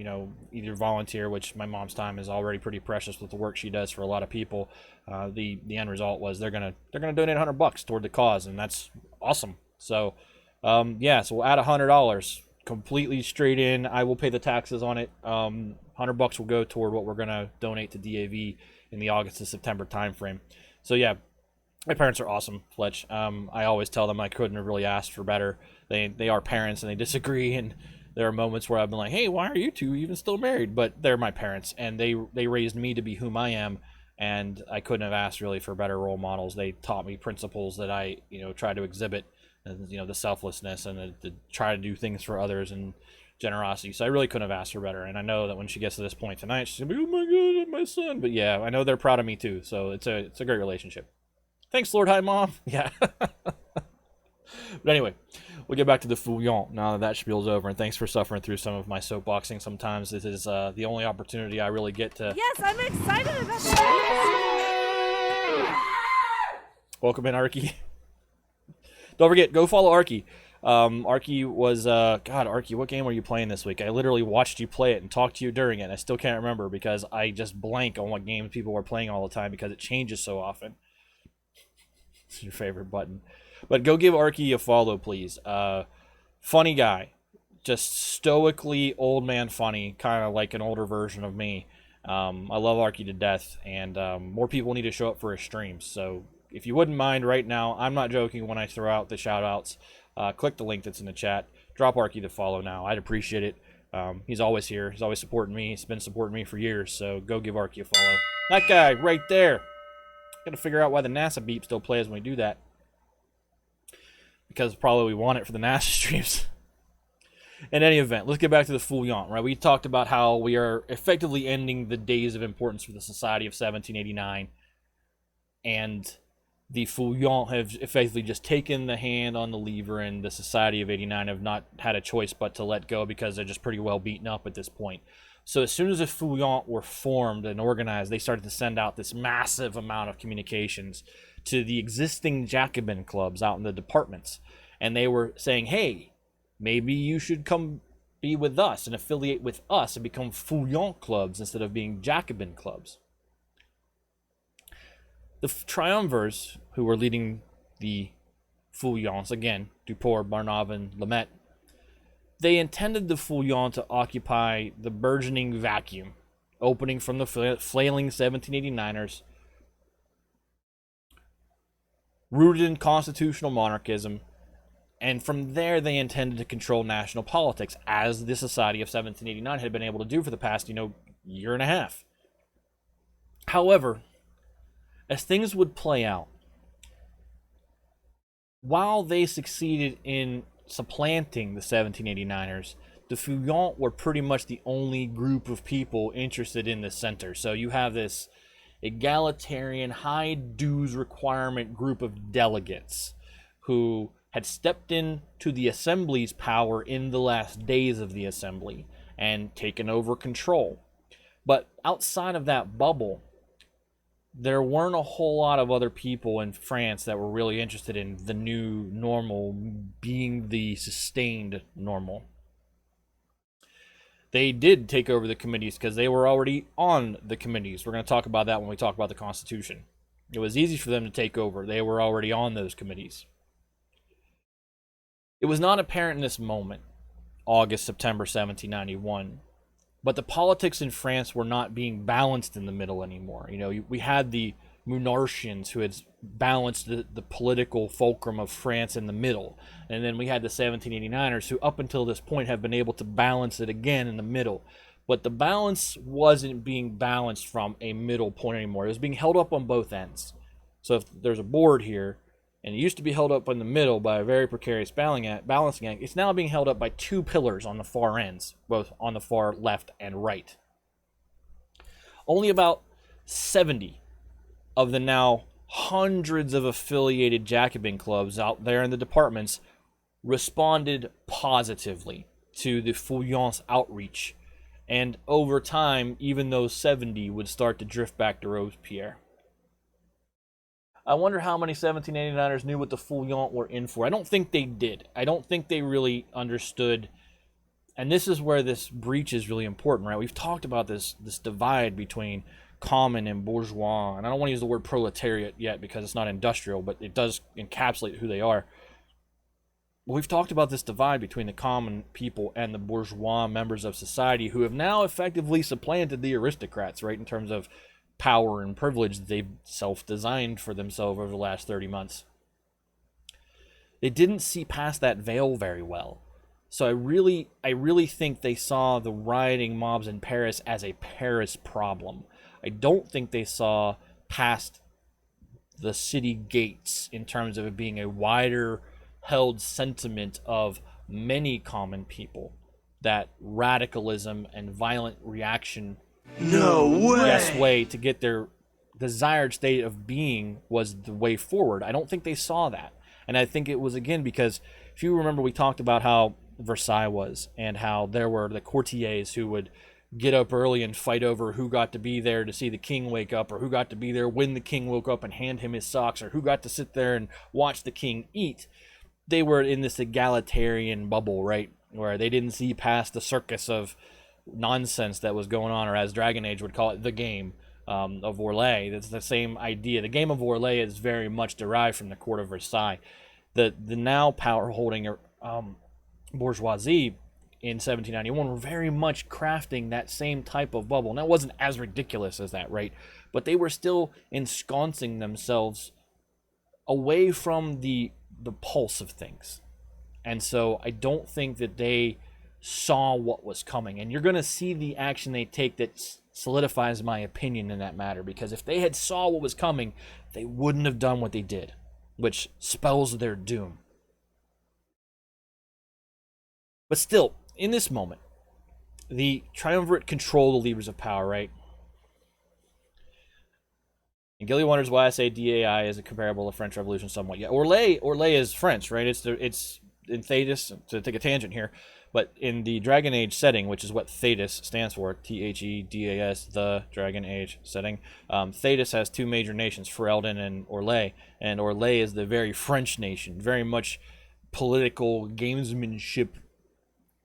either volunteer, which my mom's time is already pretty precious with the work she does for a lot of people. The end result was they're gonna donate $100 toward the cause, and that's awesome. So, so we'll add $100 completely straight in. I will pay the taxes on it. $100 will go toward what we're gonna donate to DAV in the August to September timeframe. So yeah, my parents are awesome, Fletch. I always tell them I couldn't have really asked for better. They are parents and they disagree, and there are moments where I've been like, hey, why are you two even still married? But they're my parents, and they raised me to be whom I am, and I couldn't have asked really for better role models. They taught me principles that I try to exhibit, and the selflessness and the try to do things for others and generosity. So I really couldn't have asked for better. And I know that when she gets to this point tonight, she's gonna be, oh my god, my son. But yeah, I know they're proud of me too. So it's a great relationship. Thanks, Lord High Mom. Yeah. But anyway, we'll get back to the Fouillon now that spiel's over. And thanks for suffering through some of my soapboxing. Sometimes this is the only opportunity I really get to. Yes, I'm excited about that. Welcome in, Arky. Don't forget, go follow Arky. Arky was, Arky, what game were you playing this week? I literally watched you play it and talked to you during it. And I still can't remember because I just blank on what games people were playing all the time because it changes so often. It's your favorite button. But go give Arky a follow, please. Funny guy. Just stoically old man funny, kind of like an older version of me. I love Arky to death, and more people need to show up for his streams. So if you wouldn't mind right now, I'm not joking when I throw out the shout-outs. Click the link that's in the chat. Drop Arky to follow now. I'd appreciate it. He's always here. He's always supporting me. He's been supporting me for years, so go give Arky a follow. That guy right there. Gotta figure out why the NASA beep still plays when we do that. Because probably we want it for the NASA streams. In any event, let's get back to the Fouillon, right? We talked about how we are effectively ending the days of importance for the Society of 1789. And the Fouillon have effectively just taken the hand on the lever, and the Society of 89 have not had a choice but to let go because they're just pretty well beaten up at this point. So as soon as the Fouillon were formed and organized, they started to send out this massive amount of communications to the existing Jacobin clubs out in the departments. And they were saying, hey, maybe you should come be with us and affiliate with us and become Fouillon clubs instead of being Jacobin clubs. The Triumvirs, who were leading the Fouillons, again, Duport, Barnave, and Lamette, they intended the Fouillon to occupy the burgeoning vacuum, opening from the flailing 1789ers, rooted in constitutional monarchism, and from there they intended to control national politics, as the Society of 1789 had been able to do for the past, year and a half. However, as things would play out, while they succeeded in supplanting the 1789ers, the Fouillon were pretty much the only group of people interested in the center. So you have this egalitarian, high dues requirement group of delegates who had stepped into the assembly's power in the last days of the assembly and taken over control. But outside of that bubble, there weren't a whole lot of other people in France that were really interested in the new normal being the sustained normal. They did take over the committees because they were already on the committees. We're going to talk about that when we talk about the Constitution. It was easy for them to take over. They were already on those committees. It was not apparent in this moment, August, September 1791, but the politics in France were not being balanced in the middle anymore. We had the Monarchians who had balanced the political fulcrum of France in the middle. And then we had the 1789ers who up until this point have been able to balance it again in the middle. But the balance wasn't being balanced from a middle point anymore. It was being held up on both ends. So if there's a board here, and it used to be held up in the middle by a very precarious balancing act, it's now being held up by two pillars on the far ends, both on the far left and right. Only about 70 of the now hundreds of affiliated Jacobin clubs out there in the departments responded positively to the Feuillant's outreach. And over time, even those 70 would start to drift back to Robespierre. I wonder how many 1789ers knew what the Feuillants were in for. I don't think they did. I don't think they really understood. And this is where this breach is really important, right? We've talked about this divide between common and bourgeois. And I don't want to use the word proletariat yet because it's not industrial, but it does encapsulate who they are. We've talked about this divide between the common people and the bourgeois members of society who have now effectively supplanted the aristocrats, right, in terms of power and privilege that they've self-designed for themselves over the last 30 months. They didn't see past that veil very well. So I really think they saw the rioting mobs in Paris as a Paris problem. I don't think they saw past the city gates in terms of it being a wider held sentiment of many common people that radicalism and violent reaction, best way to get their desired state of being was the way forward. I don't think they saw that. And I think it was, again, because if you remember, we talked about how Versailles was and how there were the courtiers who would get up early and fight over who got to be there to see the king wake up, or who got to be there when the king woke up and hand him his socks, or who got to sit there and watch the king eat. They were in this egalitarian bubble, right, where they didn't see past the circus of nonsense that was going on, or as Dragon Age would call it, the game of Orlais. That's the same idea. The game of Orlais is very much derived from the court of Versailles. The now power-holding bourgeoisie in 1791 were very much crafting that same type of bubble. Now, it wasn't as ridiculous as that, right? But they were still ensconcing themselves away from the pulse of things. And so I don't think that they saw what was coming. And you're going to see the action they take that solidifies my opinion in that matter. Because if they had saw what was coming, they wouldn't have done what they did, which spells their doom. But still, in this moment, the triumvirate control the levers of power, right? And Gilly wonders why I say DAI is a comparable to French Revolution somewhat. Yeah, Orlais is French, right? It's in Thetis, to take a tangent here, but in the Dragon Age setting, which is what Thetis stands for, Thedas, the Dragon Age setting, Thetis has two major nations, Ferelden and Orlais is the very French nation, very much political gamesmanship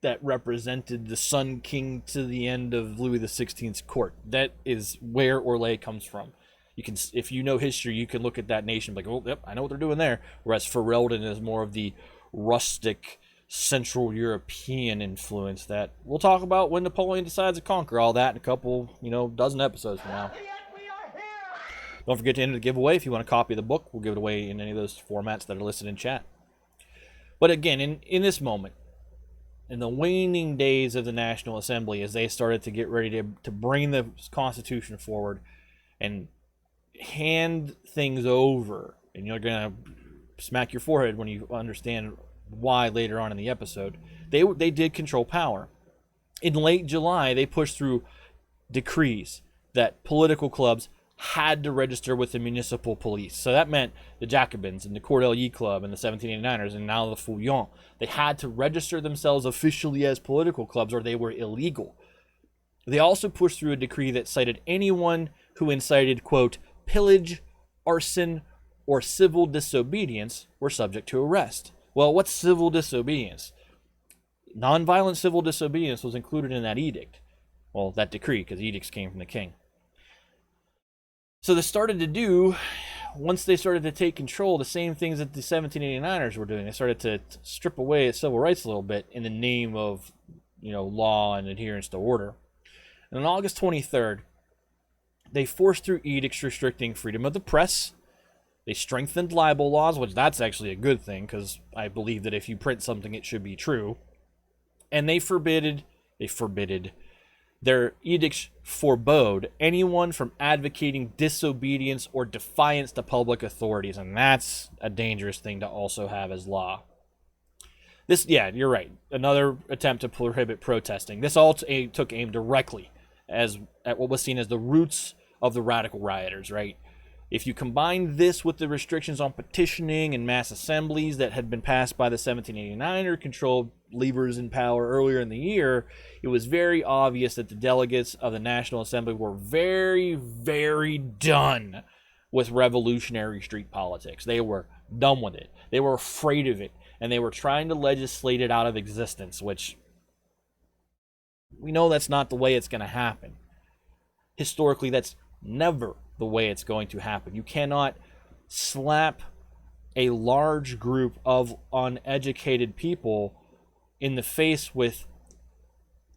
that represented the Sun King to the end of Louis XVI's court. That is where Orlais comes from. You can, if you know history, you can look at that nation like, oh, yep, I know what they're doing there. Whereas Ferelden is more of the rustic Central European influence that we'll talk about when Napoleon decides to conquer all that in a couple, dozen episodes from now. Don't forget to enter the giveaway. If you want a copy of the book, we'll give it away in any of those formats that are listed in chat. But again, in this moment, in the waning days of the National Assembly, as they started to get ready to bring the Constitution forward and hand things over, and you're going to smack your forehead when you understand why later on in the episode, they did control power. In late July, they pushed through decrees that political clubs had to register with the municipal police. So that meant the Jacobins and the Cordelier Club and the 1789ers and now the Feuillants. They had to register themselves officially as political clubs or they were illegal. They also pushed through a decree that cited anyone who incited, quote, pillage, arson, or civil disobedience were subject to arrest. Well, what's civil disobedience? Nonviolent civil disobedience was included in that edict. Well, that decree, because edicts came from the king. So they started to do, once they started to take control, the same things that the 1789ers were doing. They started to strip away at civil rights a little bit in the name of, law and adherence to order. And on August 23rd, they forced through edicts restricting freedom of the press. They strengthened libel laws, which that's actually a good thing, because I believe that if you print something, it should be true. And they forbid, their edicts forbode anyone from advocating disobedience or defiance to public authorities, and that's a dangerous thing to also have as law. This, yeah, you're right. Another attempt to prohibit protesting. This all took aim directly at what was seen as the roots of the radical rioters, right? If you combine this with the restrictions on petitioning and mass assemblies that had been passed by the 1789 controlled levers in power earlier in the year, it was very obvious that the delegates of the National Assembly were very, very done with revolutionary street politics. They were done with it. They were afraid of it, and they were trying to legislate it out of existence, which we know that's not the way it's going to happen. Historically, that's never the way it's going to happen. You cannot slap a large group of uneducated people in the face with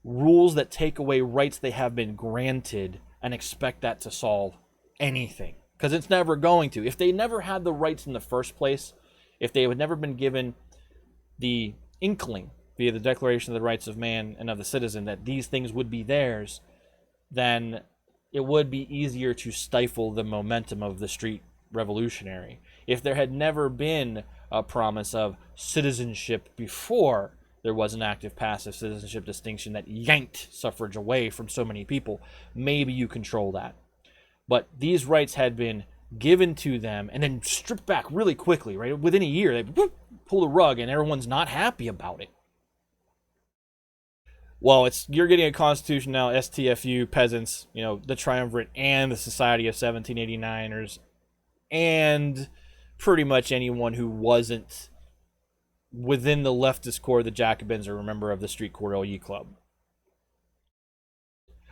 rules that take away rights they have been granted and expect that to solve anything. Because it's never going to. If they never had the rights in the first place, if they had never been given the inkling via the Declaration of the Rights of Man and of the Citizen that these things would be theirs, then it would be easier to stifle the momentum of the street revolutionary. If there had never been a promise of citizenship before there was an active-passive citizenship distinction that yanked suffrage away from so many people, maybe you control that. But these rights had been given to them and then stripped back really quickly, right? Within a year, they pull the rug and everyone's not happy about it. Well, you're getting a constitution now, STFU, peasants, the Triumvirate, and the Society of 1789ers, and pretty much anyone who wasn't within the leftist core of the Jacobins or a member of the Street Cordelier Club.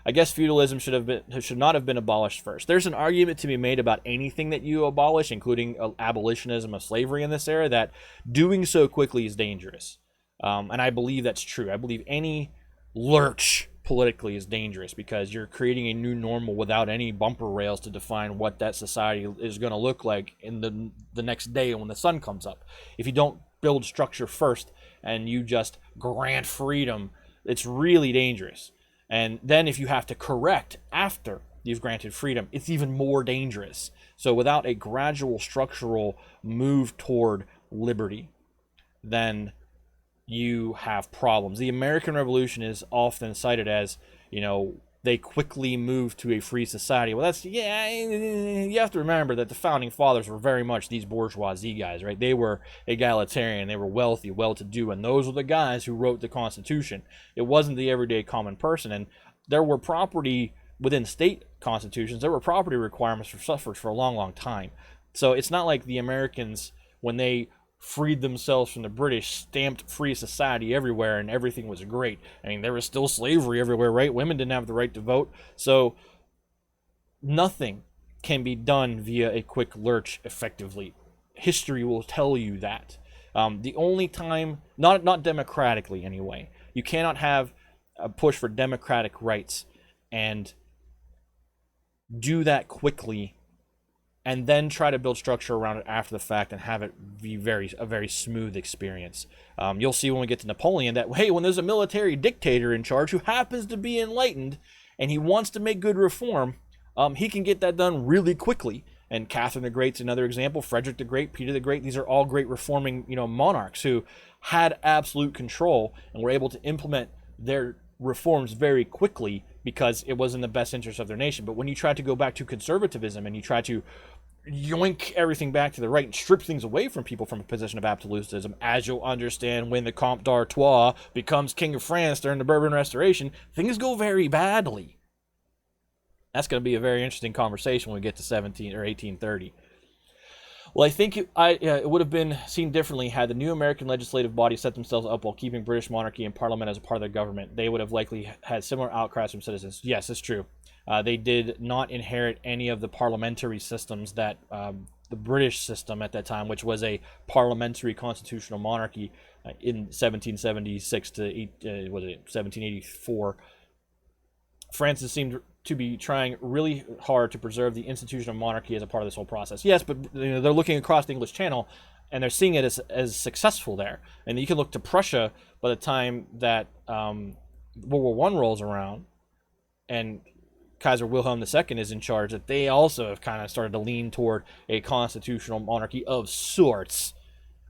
I guess feudalism should not have been abolished first. There's an argument to be made about anything that you abolish, including abolitionism of slavery in this era, that doing so quickly is dangerous. And I believe that's true. I believe any lurch politically is dangerous because you're creating a new normal without any bumper rails to define what that society is going to look like in the next day when the sun comes up. If you don't build structure first and you just grant freedom, it's really dangerous. And then if you have to correct after you've granted freedom, it's even more dangerous. So without a gradual structural move toward liberty, then you have problems. The American Revolution is often cited as, they quickly moved to a free society. Well, you have to remember that the founding fathers were very much these bourgeoisie guys, right? They were egalitarian, they were wealthy, well-to-do, and those were the guys who wrote the Constitution. It wasn't the everyday common person, and there were property within state constitutions, there were property requirements for suffrage for a long, long time. So it's not like the Americans, when they freed themselves from the British, stamped free society everywhere and everything was great. I mean, there was still slavery everywhere, right? Women didn't have the right to vote. So nothing can be done via a quick lurch effectively. History will tell you that. The only time, not democratically anyway, you cannot have a push for democratic rights and do that quickly and then try to build structure around it after the fact and have it be a very smooth experience. You'll see when we get to Napoleon that, hey, when there's a military dictator in charge who happens to be enlightened and he wants to make good reform, he can get that done really quickly. And Catherine the Great's another example, Frederick the Great, Peter the Great. These are all great reforming, monarchs who had absolute control and were able to implement their reforms very quickly because it was in the best interest of their nation. But when you try to go back to conservatism and you try to yoink everything back to the right and strip things away from people from a position of absolutism, as you'll understand when the Comte d'Artois becomes King of France during the Bourbon Restoration, things go very badly. That's going to be a very interesting conversation when we get to 1830. Well, I think it would have been seen differently had the new American legislative body set themselves up while keeping British monarchy and parliament as a part of their government. They would have likely had similar outcries from citizens. Yes, it's true. They did not inherit any of the parliamentary systems that the British system at that time, which was a parliamentary constitutional monarchy in 1776 to 1784. Francis seemed to be trying really hard to preserve the institution of monarchy as a part of this whole process. Yes, but they're looking across the English Channel and they're seeing it as successful there. And you can look to Prussia by the time that World War I rolls around and Kaiser Wilhelm II is in charge, that they also have kind of started to lean toward a constitutional monarchy of sorts,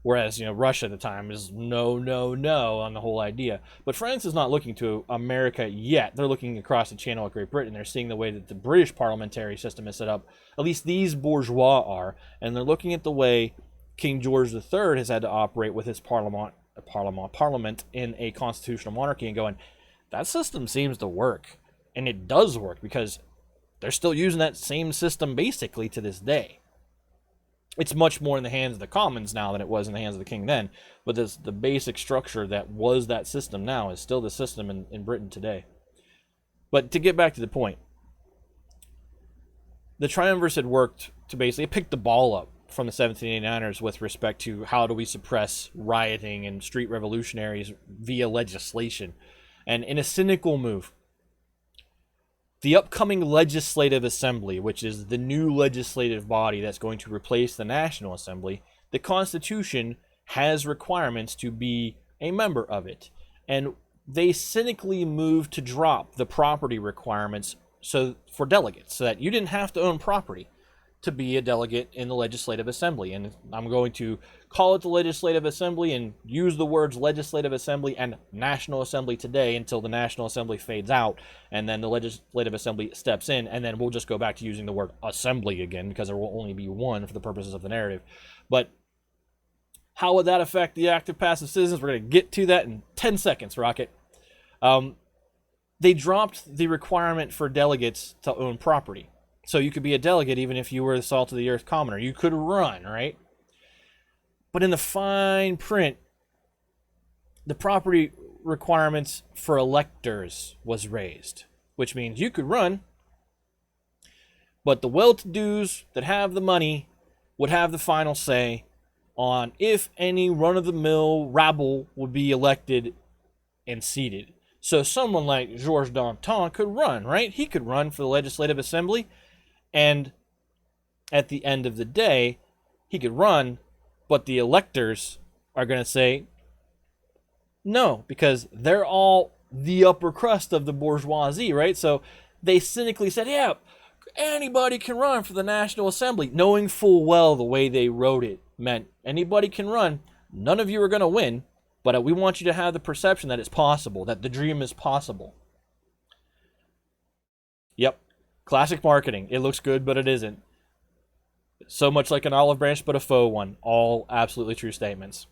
Whereas, Russia at the time is no, no, no on the whole idea. But France is not looking to America yet. They're looking across the channel at Great Britain. They're seeing the way that the British parliamentary system is set up. At least these bourgeois are. And they're looking at the way King George III has had to operate with his parliament in a constitutional monarchy and going, that system seems to work. And it does work because they're still using that same system basically to this day. It's much more in the hands of the commons now than it was in the hands of the king then. But the basic structure that was that system now is still the system in Britain today. But to get back to the point, the Triumvirs had worked to basically pick the ball up from the 1789ers with respect to how do we suppress rioting and street revolutionaries via legislation. And in a cynical move, the upcoming Legislative Assembly, which is the new legislative body that's going to replace the National Assembly, the Constitution has requirements to be a member of it. And they cynically moved to drop the property requirements for delegates, so that you didn't have to own property to be a delegate in the Legislative Assembly. And I'm going to call it the Legislative Assembly and use the words Legislative Assembly and National Assembly today until the National Assembly fades out and then the Legislative Assembly steps in, and then we'll just go back to using the word Assembly again because there will only be one for the purposes of the narrative. But how would that affect the active passive citizens? We're going to get to that in 10 seconds, Rocket. They dropped the requirement for delegates to own property. So you could be a delegate even if you were the salt of the earth commoner. You could run, right? But in the fine print, the property requirements for electors was raised, which means you could run, but the well-to-dos that have the money would have the final say on if any run-of-the-mill rabble would be elected and seated. So someone like Georges Danton could run, right? He could run for the Legislative Assembly. And at the end of the day, he could run, but the electors are going to say no, because they're all the upper crust of the bourgeoisie, right? So they cynically said, yeah, anybody can run for the National Assembly, knowing full well the way they wrote it meant anybody can run. None of you are going to win, but we want you to have the perception that it's possible, that the dream is possible. Yep. Classic marketing. It looks good, but it isn't. So much like an olive branch, but a faux one. All absolutely true statements.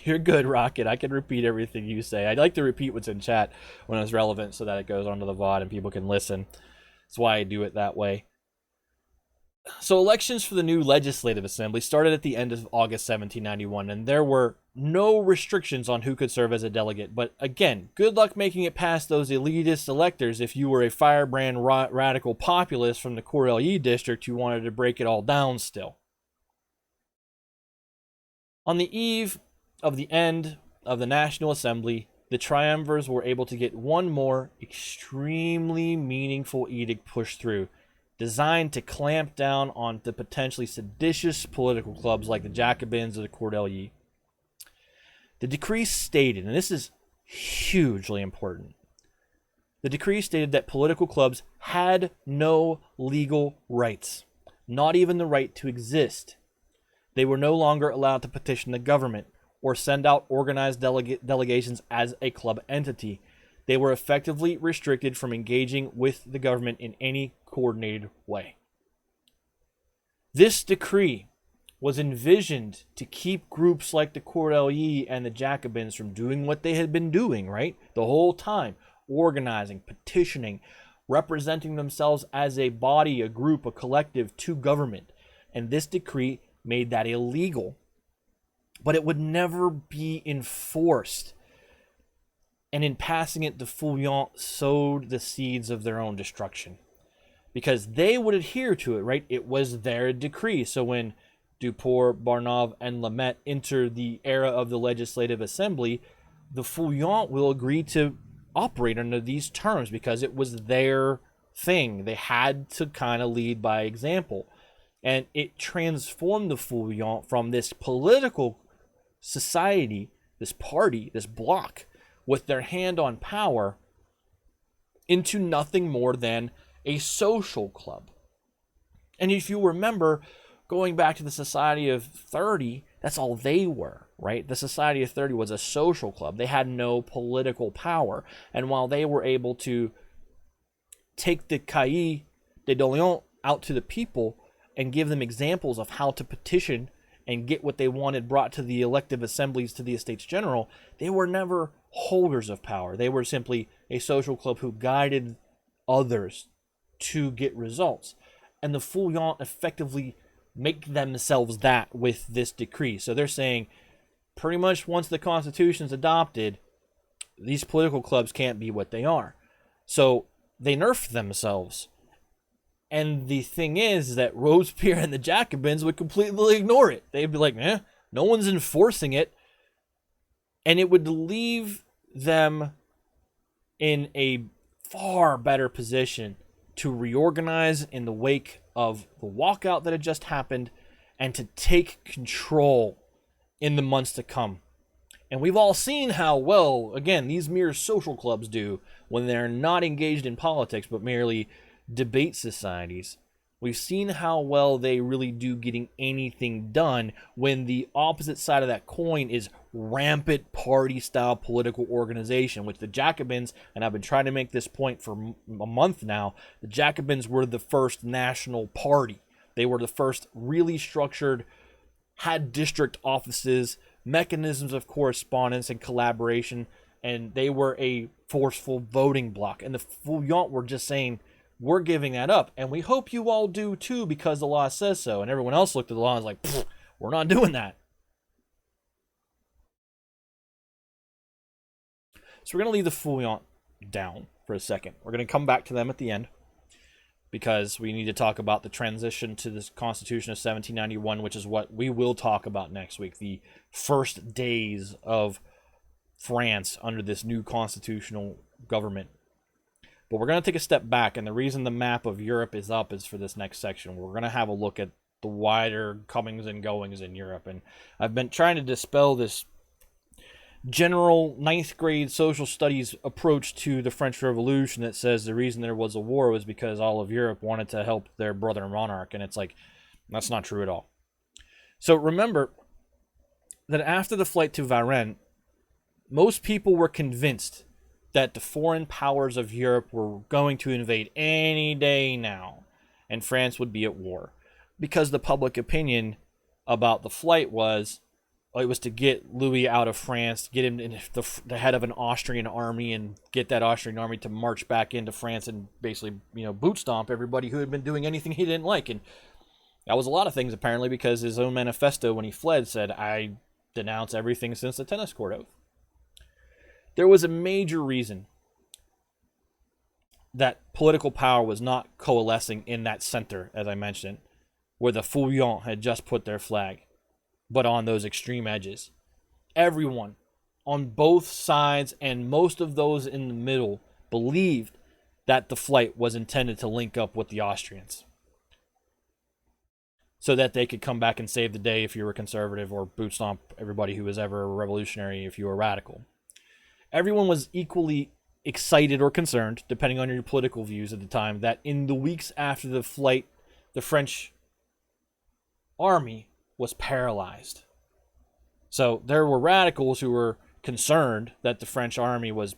You're good, Rocket. I can repeat everything you say. I like to repeat what's in chat when it's relevant so that it goes onto the VOD and people can listen. That's why I do it that way. So elections for the new Legislative Assembly started at the end of August 1791, and there were no restrictions on who could serve as a delegate. But again, good luck making it past those elitist electors if you were a firebrand radical populist from the Courtellier district who wanted to break it all down still. On the eve of the end of the National Assembly, the Triumvirs were able to get one more extremely meaningful edict pushed through, designed to clamp down on the potentially seditious political clubs like the Jacobins or the Cordeliers. The decree stated, and this is hugely important, the decree stated that political clubs had no legal rights, not even the right to exist. They were no longer allowed to petition the government or send out organized delegations as a club entity. They were effectively restricted from engaging with the government in any coordinated way. This decree was envisioned to keep groups like the Cordeliers and the Jacobins from doing what they had been doing, right? The whole time, organizing, petitioning, representing themselves as a body, a group, a collective to government. And this decree made that illegal. But it would never be enforced. And in passing it, the Feuillants sowed the seeds of their own destruction. Because they would adhere to it, right? It was their decree. So when Duport, Barnave, and Lamet enter the era of the Legislative Assembly, the Feuillants will agree to operate under these terms because it was their thing. They had to kind of lead by example. And it transformed the Feuillants from this political society, this party, this bloc, with their hand on power, into nothing more than a social club. And if you remember, going back to the Society of 30, That's all they were, right? The Society of 30 was a social club. They had no political power. And while they were able to take the cahiers de doléances out to the people and give them examples of how to petition and get what they wanted brought to the elective assemblies to the Estates General, they were never holders of power. They were simply a social club who guided others to get results. And the Feuillants effectively make themselves that with this decree. So they're saying pretty much once the Constitution's adopted, these political clubs can't be what they are. So they nerf themselves. And the thing is that Robespierre and the Jacobins would completely ignore it. They'd be like, no one's enforcing it. And it would leave them in a far better position to reorganize in the wake of the walkout that had just happened and to take control in the months to come. And we've all seen how well, again, these mere social clubs do when they're not engaged in politics but merely debate societies. We've seen how well they really do getting anything done when the opposite side of that coin is rampant party-style political organization, which the Jacobins, and I've been trying to make this point for a month now, the Jacobins were the first national party. They were the first really structured, had district offices, mechanisms of correspondence and collaboration, and they were a forceful voting bloc. And the Feuillants were just saying, we're giving that up, and we hope you all do too because the law says so. And everyone else looked at the law and was like, we're not doing that. So we're going to leave the Feuillants down for a second. We're going to come back to them at the end because we need to talk about the transition to this Constitution of 1791, which is what we will talk about next week, the first days of France under this new constitutional government. But we're going to take a step back, and the reason the map of Europe is up is for this next section. We're going to have a look at the wider comings and goings in Europe. And I've been trying to dispel this general ninth grade social studies approach to the French Revolution that says the reason there was a war was because all of Europe wanted to help their brother monarch. And it's like, that's not true at all. So remember that after the flight to Varennes, most people were convinced that the foreign powers of Europe were going to invade any day now, and France would be at war. Because the public opinion about the flight was, it was to get Louis out of France, get him in the head of an Austrian army, and get that Austrian army to march back into France and basically, boot stomp everybody who had been doing anything he didn't like. And that was a lot of things, apparently, because his own manifesto, when he fled, said, I denounce everything since the tennis court oath. There was a major reason that political power was not coalescing in that center, as I mentioned, where the Feuillants had just put their flag, but on those extreme edges. Everyone on both sides and most of those in the middle believed that the flight was intended to link up with the Austrians so that they could come back and save the day if you were conservative, or boot stomp everybody who was ever a revolutionary if you were radical. Everyone was equally excited or concerned, depending on your political views at the time, that in the weeks after the flight, the French army was paralyzed. So there were radicals who were concerned that the French army was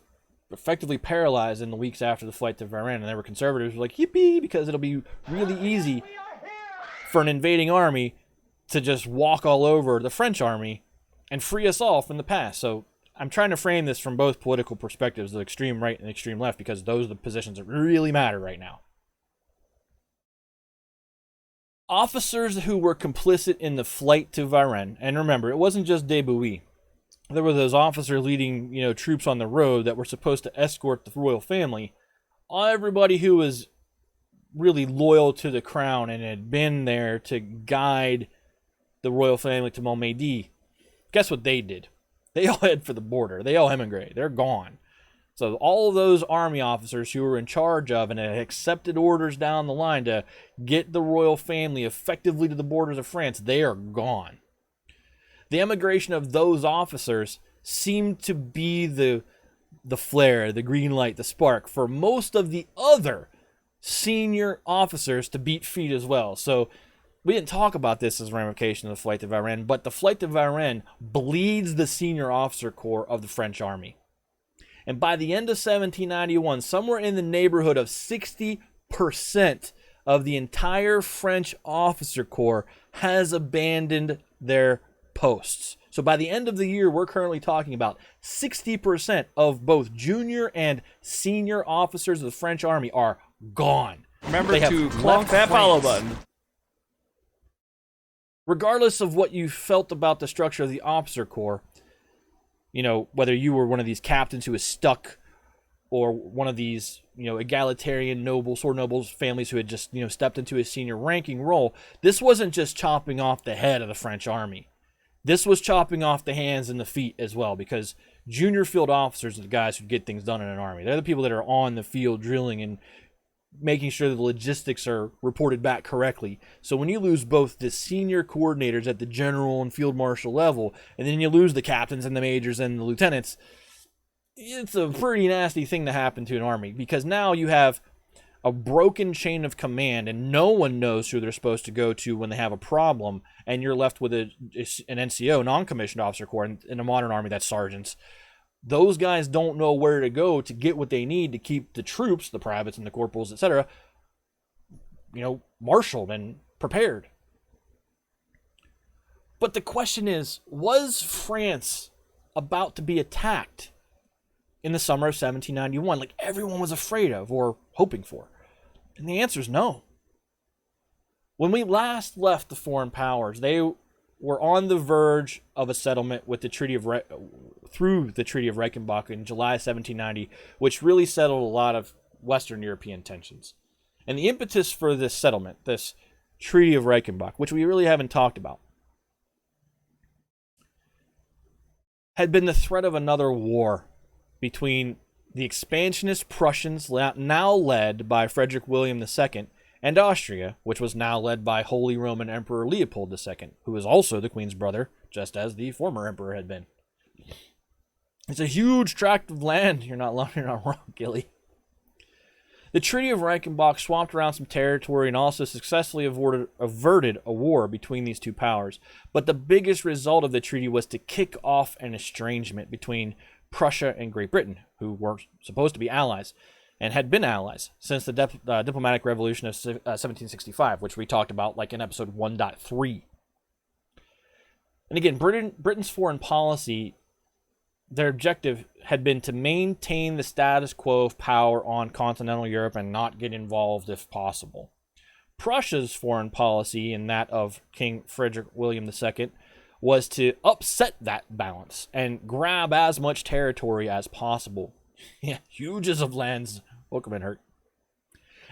effectively paralyzed in the weeks after the flight to Varennes, and there were conservatives who were like, yippee, because it'll be really easy for an invading army to just walk all over the French army and free us all from the past. So I'm trying to frame this from both political perspectives, the extreme right and the extreme left, because those are the positions that really matter right now. Officers who were complicit in the flight to Varennes, and remember, it wasn't just Debouy. There were those officers leading, troops on the road that were supposed to escort the royal family. Everybody who was really loyal to the crown and had been there to guide the royal family to Montmédy, guess what they did? They all head for the border. They all emigrate. They're gone. So all of those army officers who were in charge of and had accepted orders down the line to get the royal family effectively to the borders of France, they are gone. The emigration of those officers seemed to be the flare, the green light, the spark for most of the other senior officers to beat feet as well. So we didn't talk about this as a ramification of the Flight de Varenne, but the Flight de Varenne bleeds the senior officer corps of the French army. And by the end of 1791, somewhere in the neighborhood of 60% of the entire French officer corps has abandoned their posts. So by the end of the year, we're currently talking about 60% of both junior and senior officers of the French army are gone. Remember to clunk that follow button. Regardless of what you felt about the structure of the officer corps, you know, whether you were one of these captains who was stuck or one of these, you know, egalitarian nobles, sword nobles families who had just, you know, stepped into a senior ranking role, this wasn't just chopping off the head of the French army. This was chopping off the hands and the feet as well, because junior field officers are the guys who get things done in an army. They're the people that are on the field drilling and making sure the logistics are reported back correctly. So when you lose both the senior coordinators at the general and field marshal level, and then you lose the captains and the majors and the lieutenants, it's a pretty nasty thing to happen to an army, because now you have a broken chain of command and no one knows who they're supposed to go to when they have a problem, and you're left with an NCO, non-commissioned officer corps. In a modern army, that's sergeants. Those guys don't know where to go to get what they need to keep the troops, the privates and the corporals, etc., you know, marshaled and prepared. But the question is, was France about to be attacked in the summer of 1791, like everyone was afraid of or hoping for? And the answer is no. When we last left the foreign powers, they were on the verge of a settlement with the through the Treaty of Reichenbach in July 1790, which really settled a lot of Western European tensions. And the impetus for this settlement, this Treaty of Reichenbach, which we really haven't talked about, had been the threat of another war between the expansionist Prussians, now led by Frederick William II, and Austria, which was now led by Holy Roman Emperor Leopold II, who was also the Queen's brother, just as the former emperor had been. It's a huge tract of land. You're not wrong, Gilly. The Treaty of Reichenbach swapped around some territory and also successfully averted a war between these two powers. But the biggest result of the treaty was to kick off an estrangement between Prussia and Great Britain, who were supposed to be allies and had been allies since the diplomatic revolution of 1765, which we talked about like in episode 1.3. And again, Britain's foreign policy, their objective had been to maintain the status quo of power on continental Europe and not get involved if possible. Prussia's foreign policy, and that of King Frederick William II, was to upset that balance and grab as much territory as possible. Yeah, huges of lands. Welcome in, Hurt.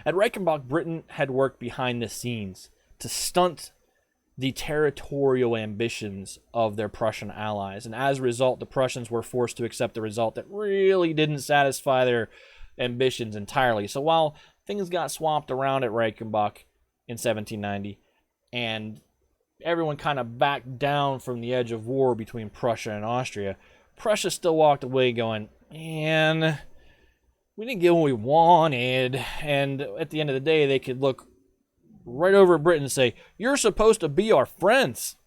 At Reichenbach, Britain had worked behind the scenes to stunt the territorial ambitions of their Prussian allies, and as a result, the Prussians were forced to accept a result that really didn't satisfy their ambitions entirely. So while things got swapped around at Reichenbach in 1790, and everyone kind of backed down from the edge of war between Prussia and Austria, Prussia still walked away going, man, we didn't get what we wanted. And at the end of the day, they could look right over at Britain and say, you're supposed to be our friends.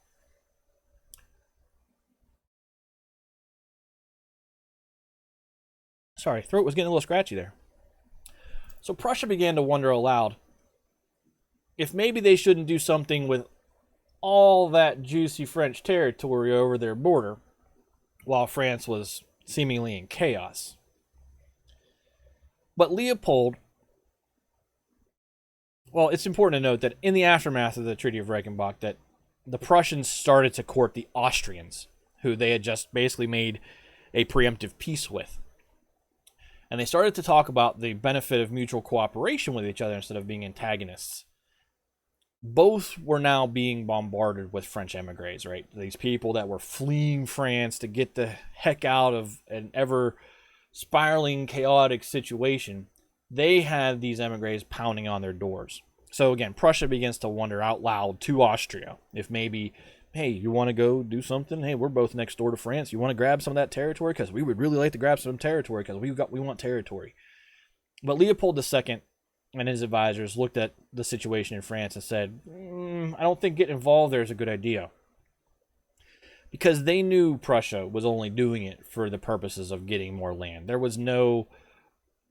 Sorry, throat was getting a little scratchy there. So Prussia began to wonder aloud if maybe they shouldn't do something with all that juicy French territory over their border while France was seemingly in chaos. But Leopold, well, it's important to note that in the aftermath of the Treaty of Reichenbach, that the Prussians started to court the Austrians, who they had just basically made a preemptive peace with. And they started to talk about the benefit of mutual cooperation with each other instead of being antagonists. Both were now being bombarded with French emigres, right? These people that were fleeing France to get the heck out of an ever spiraling, chaotic situation. They had these emigres pounding on their doors. So again, Prussia begins to wonder out loud to Austria if maybe, hey, you want to go do something? Hey, we're both next door to France. You want to grab some of that territory? Because we would really like to grab some territory because we want territory. But Leopold II and his advisors looked at the situation in France and said, I don't think getting involved there is a good idea. Because they knew Prussia was only doing it for the purposes of getting more land. There was no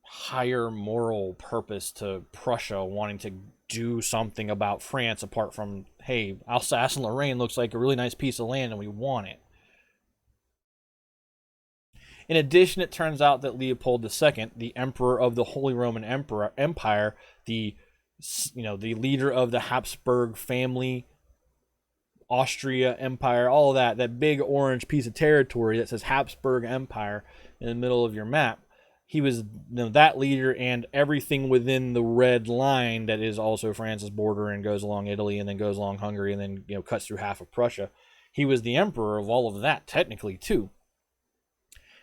higher moral purpose to Prussia wanting to do something about France apart from, hey, Alsace and Lorraine looks like a really nice piece of land and we want it. In addition, it turns out that Leopold II, the Emperor of the Holy Roman Empire, the leader of the Habsburg family, Austria Empire, all of that big orange piece of territory that says Habsburg Empire in the middle of your map, he was that leader, and everything within the red line that is also France's border and goes along Italy and then goes along Hungary and then cuts through half of Prussia. He was the emperor of all of that, technically, too.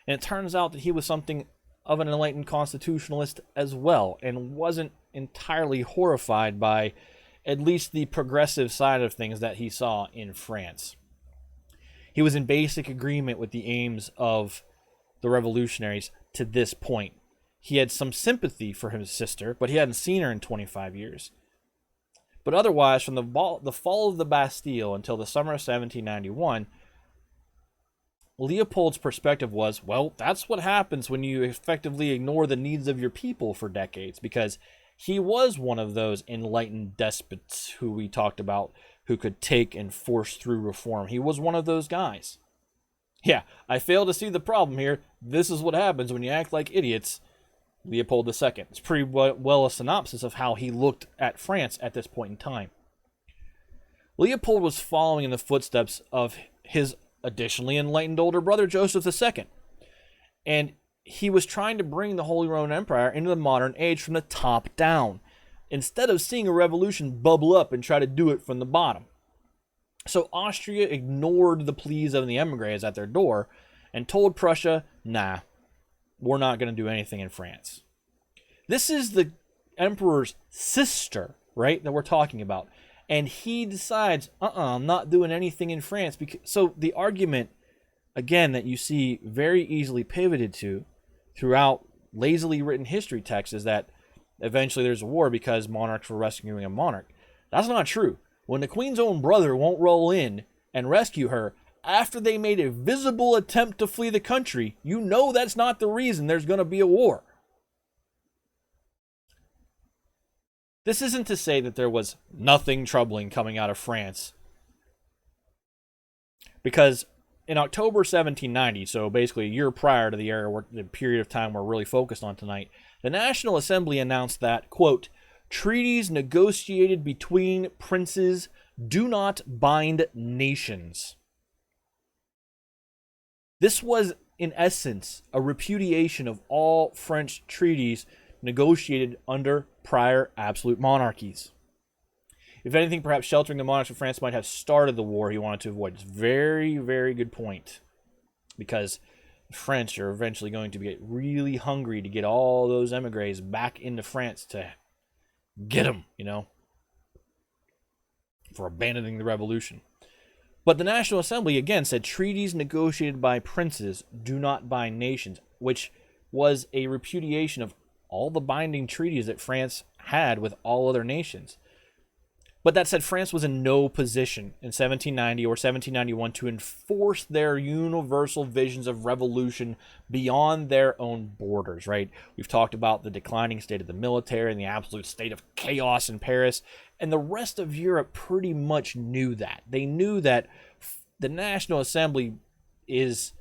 And it turns out that he was something of an enlightened constitutionalist as well, and wasn't entirely horrified by at least the progressive side of things that he saw in France. He was in basic agreement with the aims of the revolutionaries to this point. He had some sympathy for his sister, but he hadn't seen her in 25 years. But otherwise, from the fall of the Bastille until the summer of 1791, Leopold's perspective was, well, that's what happens when you effectively ignore the needs of your people for decades, because he was one of those enlightened despots who we talked about, who could take and force through reform. He was one of those guys. Yeah, I fail to see the problem here. This is what happens when you act like idiots. Leopold II. It's pretty well a synopsis of how he looked at France at this point in time. Leopold was following in the footsteps of his additionally enlightened older brother, Joseph II. And he was trying to bring the Holy Roman Empire into the modern age from the top down, instead of seeing a revolution bubble up and try to do it from the bottom. So Austria ignored the pleas of the emigres at their door and told Prussia, nah, we're not going to do anything in France. This is the emperor's sister, right, that we're talking about. And he decides, I'm not doing anything in France. So the argument, again, that you see very easily pivoted to throughout lazily written history texts is that eventually there's a war because monarchs were rescuing a monarch. That's not true. When the queen's own brother won't roll in and rescue her after they made a visible attempt to flee the country, you know that's not the reason there's going to be a war. This isn't to say that there was nothing troubling coming out of France, because in October 1790, so basically a year prior to the period of time we're really focused on tonight, the National Assembly announced that, quote, treaties negotiated between princes do not bind nations. This was, in essence, a repudiation of all French treaties negotiated under prior absolute monarchies. If anything, perhaps sheltering the monarchs of France might have started the war he wanted to avoid. It's a very, very good point. Because the French are eventually going to get really hungry to get all those emigres back into France to get them, for abandoning the revolution. But the National Assembly, again, said treaties negotiated by princes do not bind nations, which was a repudiation of all the binding treaties that France had with all other nations. But that said, France was in no position in 1790 or 1791 to enforce their universal visions of revolution beyond their own borders, right? We've talked about the declining state of the military and the absolute state of chaos in Paris, and the rest of Europe pretty much knew that. They knew that the National Assembly is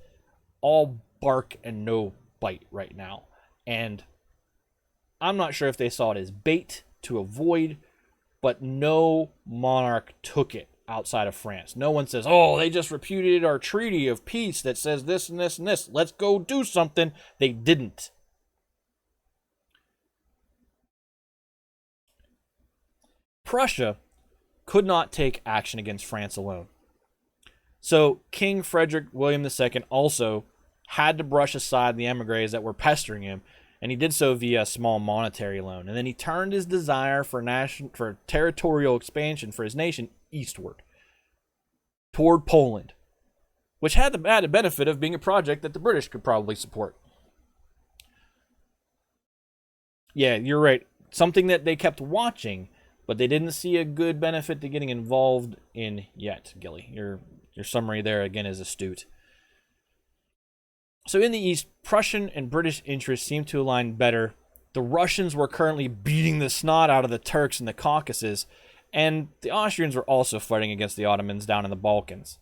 all bark and no bite right now. And I'm not sure if they saw it as bait to avoid, but no monarch took it outside of France. No one says, oh, they just repudiated our treaty of peace that says this and this and this. Let's go do something. They didn't. Prussia could not take action against France alone. So King Frederick William II also had to brush aside the emigres that were pestering him, and he did so via a small monetary loan. And then he turned his desire for territorial expansion for his nation eastward, toward Poland, which had the added benefit of being a project that the British could probably support. Yeah, you're right. something that they kept watching, but they didn't see a good benefit to getting involved in yet. Gilly, your summary there again is astute. So in the East, Prussian and British interests seemed to align better. The Russians were currently beating the snot out of the Turks in the Caucasus, and the Austrians were also fighting against the Ottomans down in the Balkans.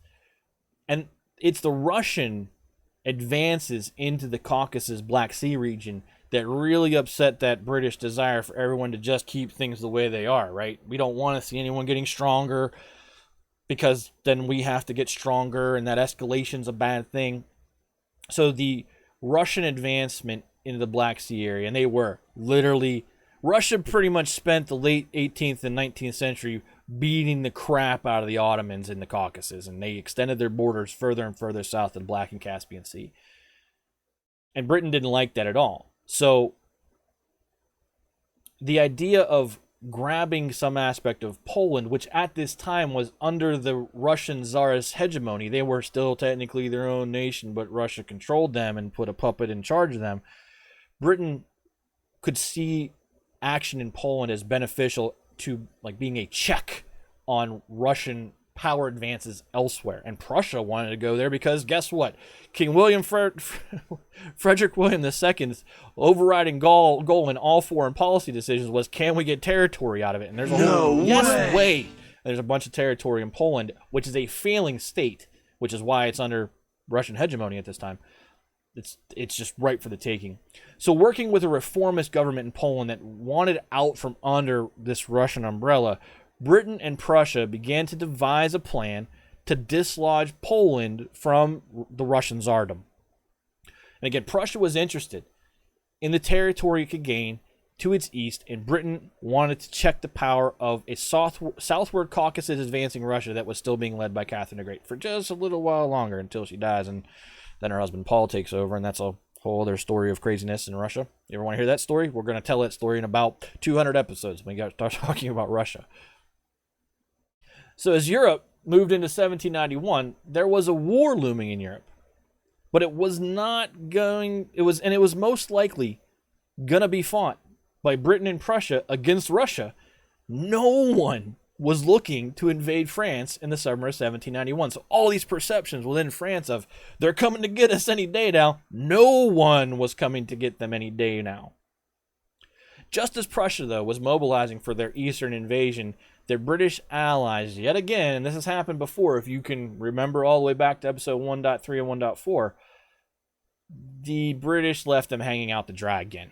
And it's the Russian advances into the Caucasus Black Sea region that really upset that British desire for everyone to just keep things the way they are, right? We don't want to see anyone getting stronger because then we have to get stronger, and that escalation's a bad thing. So the Russian advancement into the Black Sea area, and they were literally, Russia pretty much spent the late 18th and 19th century beating the crap out of the Ottomans in the Caucasus, and they extended their borders further and further south to the Black and Caspian Sea. And Britain didn't like that at all. So the idea of grabbing some aspect of Poland, which at this time was under the Russian Tsarist hegemony, they were still technically their own nation, but Russia controlled them and put a puppet in charge of them. Britain could see action in Poland as beneficial to like being a check on Russian power advances elsewhere. And Prussia wanted to go there because guess what? King William Frederick William II's overriding goal in all foreign policy decisions was, can we get territory out of it? And there's a whole yes way. There's a bunch of territory in Poland, which is a failing state, which is why it's under Russian hegemony at this time. It's just ripe for the taking. So working with a reformist government in Poland that wanted out from under this Russian umbrella, Britain and Prussia began to devise a plan to dislodge Poland from the Russian Tsardom. And again, Prussia was interested in the territory it could gain to its east, and Britain wanted to check the power of a southward Caucasus advancing Russia that was still being led by Catherine the Great for just a little while longer until she dies, and then her husband Paul takes over, and that's a whole other story of craziness in Russia. You ever want to hear that story? We're going to tell that story in about 200 episodes when we start talking about Russia. So as Europe moved into 1791, there was a war looming in Europe. But it was most likely going to be fought by Britain and Prussia against Russia. No one was looking to invade France in the summer of 1791. So all these perceptions within France of, they're coming to get us any day now. No one was coming to get them any day now. Just as Prussia, though, was mobilizing for their eastern invasion, their British allies, yet again, and this has happened before, if you can remember all the way back to episode 1.3 and 1.4, the British left them hanging out to dry again.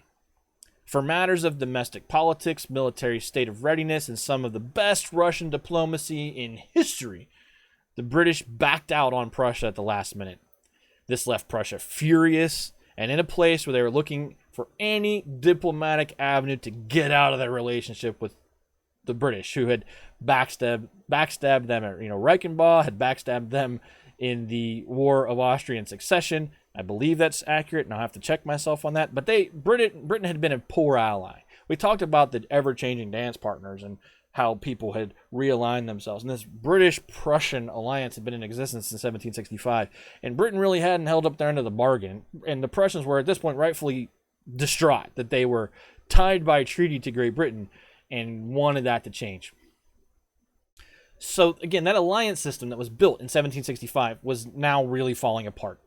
For matters of domestic politics, military state of readiness, and some of the best Russian diplomacy in history, the British backed out on Prussia at the last minute. This left Prussia furious and in a place where they were looking for any diplomatic avenue to get out of their relationship with the British, who had backstabbed them at Reichenbach, had backstabbed them in the War of Austrian Succession. I believe that's accurate, and I'll have to check myself on that. But Britain had been a poor ally. We talked about the ever-changing dance partners and how people had realigned themselves. And this British-Prussian alliance had been in existence since 1765. And Britain really hadn't held up their end of the bargain. And the Prussians were, at this point, rightfully distraught that they were tied by treaty to Great Britain and wanted that to change. So, again, that alliance system that was built in 1765 was now really falling apart.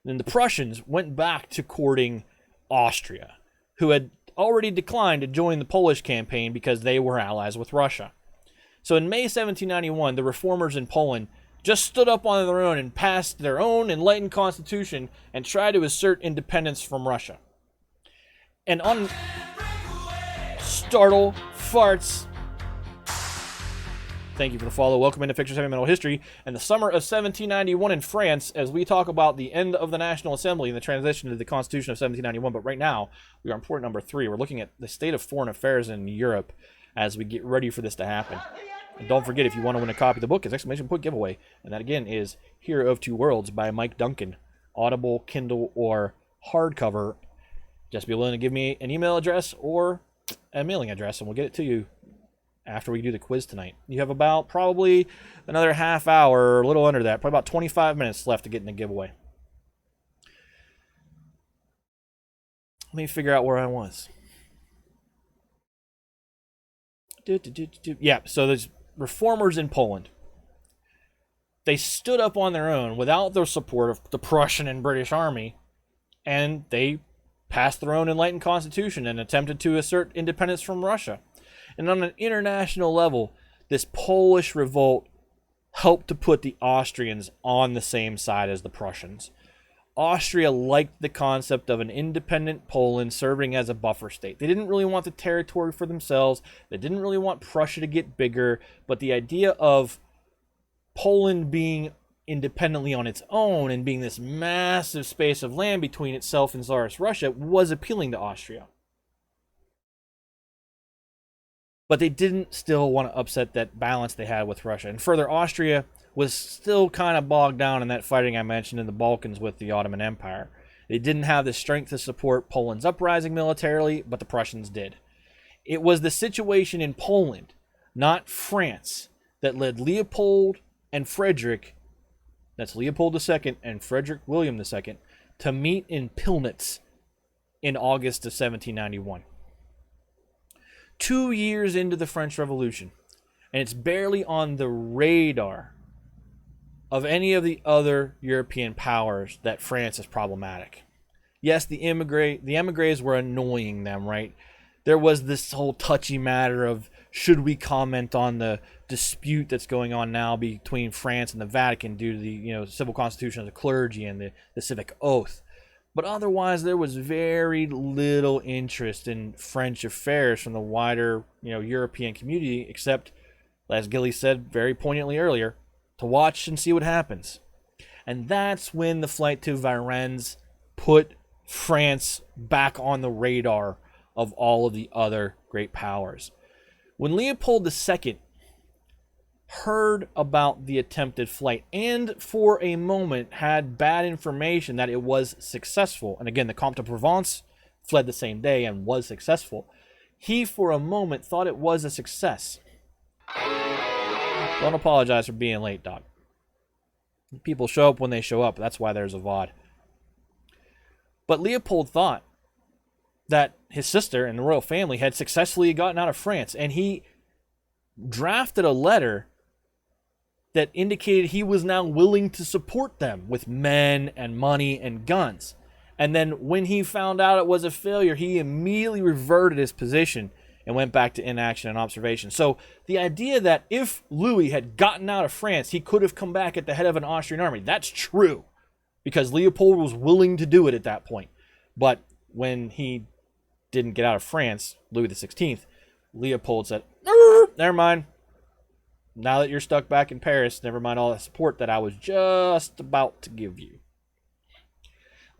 Then the Prussians went back to courting Austria, who had already declined to join the Polish campaign because they were allies with Russia. So in May 1791, the reformers in Poland just stood up on their own and passed their own enlightened constitution and tried to assert independence from Russia. And on Startle Farts, thank you for the follow. Welcome into Fiction's Heavy Metal History and the summer of 1791 in France, as we talk about the end of the National Assembly and the transition to the Constitution of 1791. But right now, we are on point number 3. We're looking at the state of foreign affairs in Europe as we get ready for this to happen. And don't forget, if you want to win a copy of the book, it's exclamation point giveaway. And that, again, is Hero of Two Worlds by Mike Duncan. Audible, Kindle, or hardcover. Just be willing to give me an email address or a mailing address, and we'll get it to you after we do the quiz tonight. You have about probably another half hour, or a little under that, probably about 25 minutes left to get in the giveaway. Let me figure out where I was. Yeah, so there's reformers in Poland. They stood up on their own without the support of the Prussian and British army, and they passed their own enlightened constitution and attempted to assert independence from Russia. And on an international level, this Polish revolt helped to put the Austrians on the same side as the Prussians. Austria liked the concept of an independent Poland serving as a buffer state. They didn't really want the territory for themselves. They didn't really want Prussia to get bigger. But the idea of Poland being independently on its own and being this massive space of land between itself and Tsarist Russia was appealing to Austria. But they didn't still want to upset that balance they had with Russia. And further, Austria was still kind of bogged down in that fighting I mentioned in the Balkans with the Ottoman Empire. They didn't have the strength to support Poland's uprising militarily, but the Prussians did. It was the situation in Poland, not France, that led Leopold and Frederick, that's Leopold II and Frederick William II, to meet in Pilnitz in August of 1791. 2 years into the French Revolution, and it's barely on the radar of any of the other European powers that France is problematic. Yes, the emigres were annoying them, right? There was this whole touchy matter of should we comment on the dispute that's going on now between France and the Vatican due to the civil constitution of the clergy and the civic oath. But otherwise, there was very little interest in French affairs from the wider, European community, except, as Gilly said very poignantly earlier, to watch and see what happens. And that's when the flight to Varennes put France back on the radar of all of the other great powers. When Leopold II heard about the attempted flight and for a moment had bad information that it was successful, and again, the Comte de Provence fled the same day and was successful, he for a moment thought it was a success. Don't apologize for being late, Doc. People show up when they show up. That's why there's a VOD. But Leopold thought that his sister and the royal family had successfully gotten out of France, and he drafted a letter that indicated he was now willing to support them with men and money and guns. And then when he found out it was a failure, he immediately reverted his position and went back to inaction and observation. So the idea that if Louis had gotten out of France, he could have come back at the head of an Austrian army, that's true, because Leopold was willing to do it at that point. But when he didn't get out of France, Louis XVI, Leopold said, never mind. Now that you're stuck back in Paris, never mind all the support that I was just about to give you.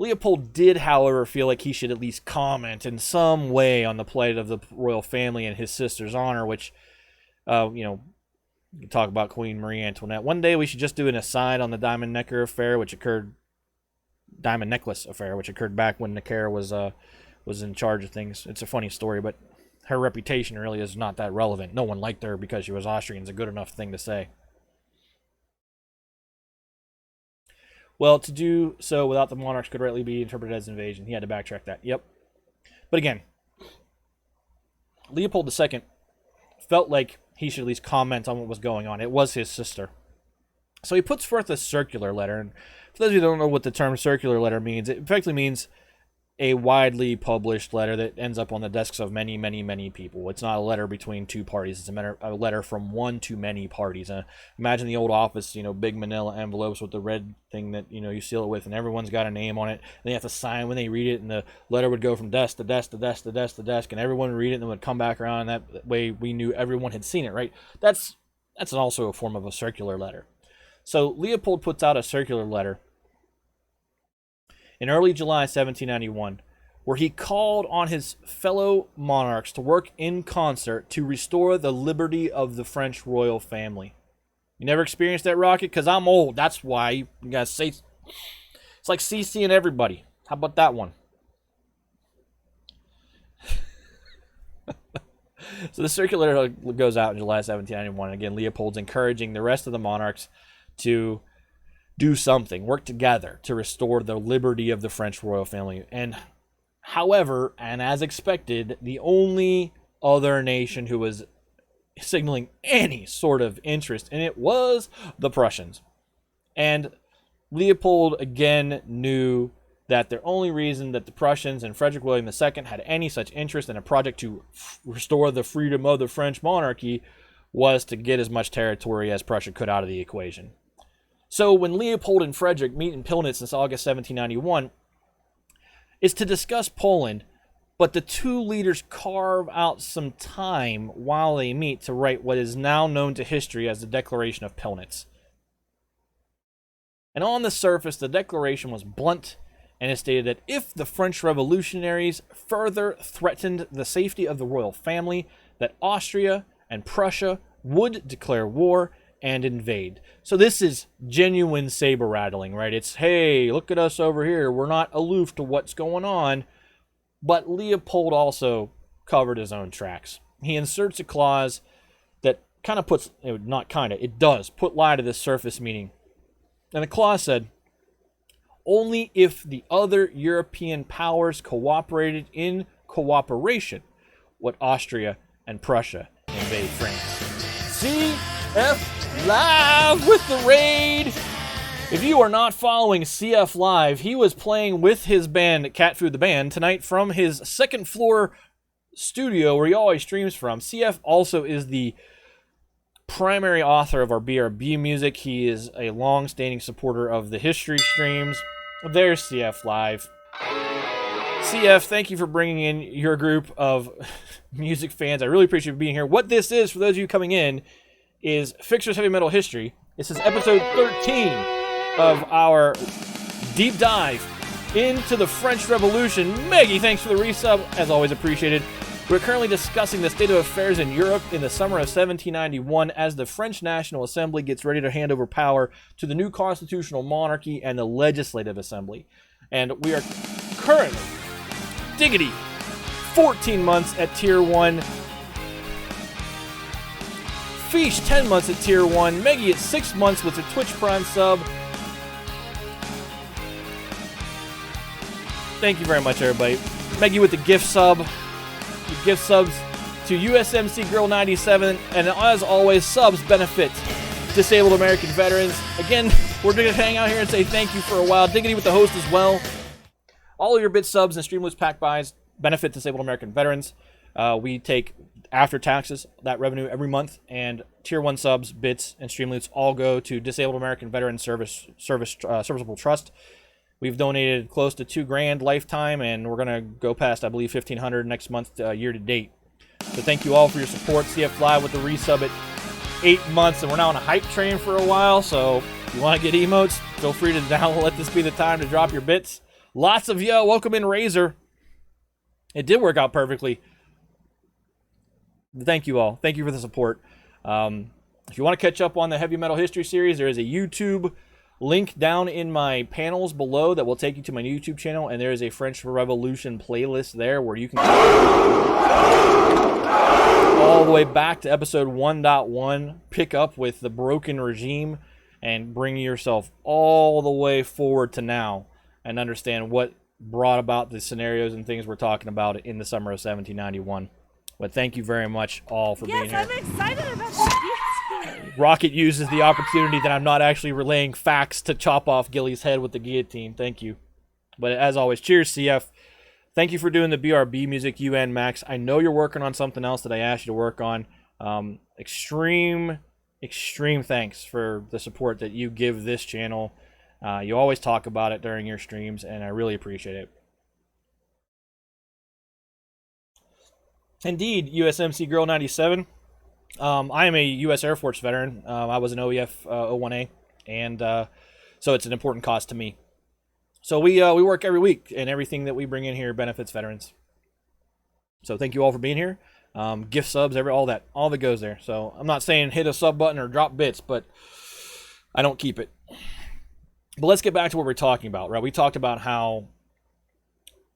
Leopold did, however, feel like he should at least comment in some way on the plight of the royal family and his sister's honor, which, you can talk about Queen Marie Antoinette. One day we should just do an aside on the Diamond Necklace affair, which occurred back when Necker was in charge of things. It's a funny story, but her reputation really is not that relevant. No one liked her because she was Austrian. It's a good enough thing to say. Well, to do so without the monarchs could rightly be interpreted as invasion. He had to backtrack that. Yep. But again, Leopold II felt like he should at least comment on what was going on. It was his sister. So he puts forth a circular letter. And for those of you who don't know what the term circular letter means, it effectively means a widely published letter that ends up on the desks of many, many, many people. It's not a letter between two parties. It's a letter from one to many parties. Imagine the old office, big manila envelopes with the red thing that, you seal it with, and everyone's got a name on it. And they have to sign when they read it, and the letter would go from desk to desk to desk to desk to desk, and everyone would read it, and then would come back around, and that way we knew everyone had seen it, right? That's also a form of a circular letter. So Leopold puts out a circular letter in early July 1791, where he called on his fellow monarchs to work in concert to restore the liberty of the French royal family. You never experienced that, Rocket? Because I'm old. That's why. You guys say it's like CC and everybody. How about that one? So the circular goes out in July 1791. Again, Leopold's encouraging the rest of the monarchs to do something, work together to restore the liberty of the French royal family. And however, and as expected, the only other nation who was signaling any sort of interest, and it was the Prussians. And Leopold again knew that the only reason that the Prussians and Frederick William II had any such interest in a project to restore the freedom of the French monarchy was to get as much territory as Prussia could out of the equation. So when Leopold and Frederick meet in Pillnitz in August 1791, it's to discuss Poland, but the two leaders carve out some time while they meet to write what is now known to history as the Declaration of Pillnitz. And on the surface, the declaration was blunt, and it stated that if the French revolutionaries further threatened the safety of the royal family, that Austria and Prussia would declare war and invade. So this is genuine saber rattling, right? It's, hey, look at us over here. We're not aloof to what's going on. But Leopold also covered his own tracks. He inserts a clause that kind of puts, not kind of, it does put lie to this surface meaning. And the clause said, only if the other European powers cooperated in cooperation would Austria and Prussia invade France. CF Live with the raid! If you are not following CF Live, he was playing with his band, Cat Food the Band, tonight from his second floor studio where he always streams from. CF also is the primary author of our BRB music. He is a long-standing supporter of the history streams. There's CF Live. CF, thank you for bringing in your group of music fans. I really appreciate you being here. What this is, for those of you coming in, is Fixer's Heavy Metal History. This is episode 13 of our deep dive into the French Revolution. Maggie, thanks for the resub. As always, appreciated. We're currently discussing the state of affairs in Europe in the summer of 1791 as the French National Assembly gets ready to hand over power to the new constitutional monarchy and the Legislative Assembly. And we are currently, diggity, 14 months at Tier 1. Fish, 10 months at Tier 1. Meggie at 6 months with a Twitch Prime sub. Thank you very much, everybody. Meggie with the gift sub. The gift subs to USMC Girl 97. And as always, subs benefit disabled American veterans. Again, we're going to hang out here and say thank you for a while. Diggity with the host as well. All of your bit subs and Streamloots pack buys benefit disabled American veterans. We take, after taxes, that revenue every month, and Tier 1 subs, bits, and Streamloots all go to Disabled American Veterans Serviceable Trust. We've donated close to $2,000 lifetime, and we're going to go past, I believe, $1,500 next month, year to date. So thank you all for your support. CF Live with the resub at 8 months, and we're now on a hype train for a while, so if you want to get emotes, feel free to download. Let this be the time to drop your bits. Lots of yo. Welcome in, Razor. It did work out perfectly. Thank you all. Thank you for the support. If you want to catch up on the Heavy Metal History series, there is a YouTube link down in my panels below that will take you to my YouTube channel, and there is a French Revolution playlist there where you can all the way back to episode 1.1, pick up with the broken regime, and bring yourself all the way forward to now and understand what brought about the scenarios and things we're talking about in the summer of 1791. But thank you very much all for being here. Yes, I'm excited about the Rocket uses the opportunity that I'm not actually relaying facts to chop off Gilly's head with the guillotine. Thank you. But as always, cheers, CF. Thank you for doing the BRB music, you and Max. I know you're working on something else that I asked you to work on. Extreme thanks for the support that you give this channel. You always talk about it during your streams, and I really appreciate it. Indeed, USMC Girl 97. I am a U.S. Air Force veteran. I was an OEF 01A, and so it's an important cause to me. So we work every week, and everything that we bring in here benefits veterans. So thank you all for being here. Gift subs, all that goes there. So I'm not saying hit a sub button or drop bits, but I don't keep it. But let's get back to what we're talking about, right? We talked about how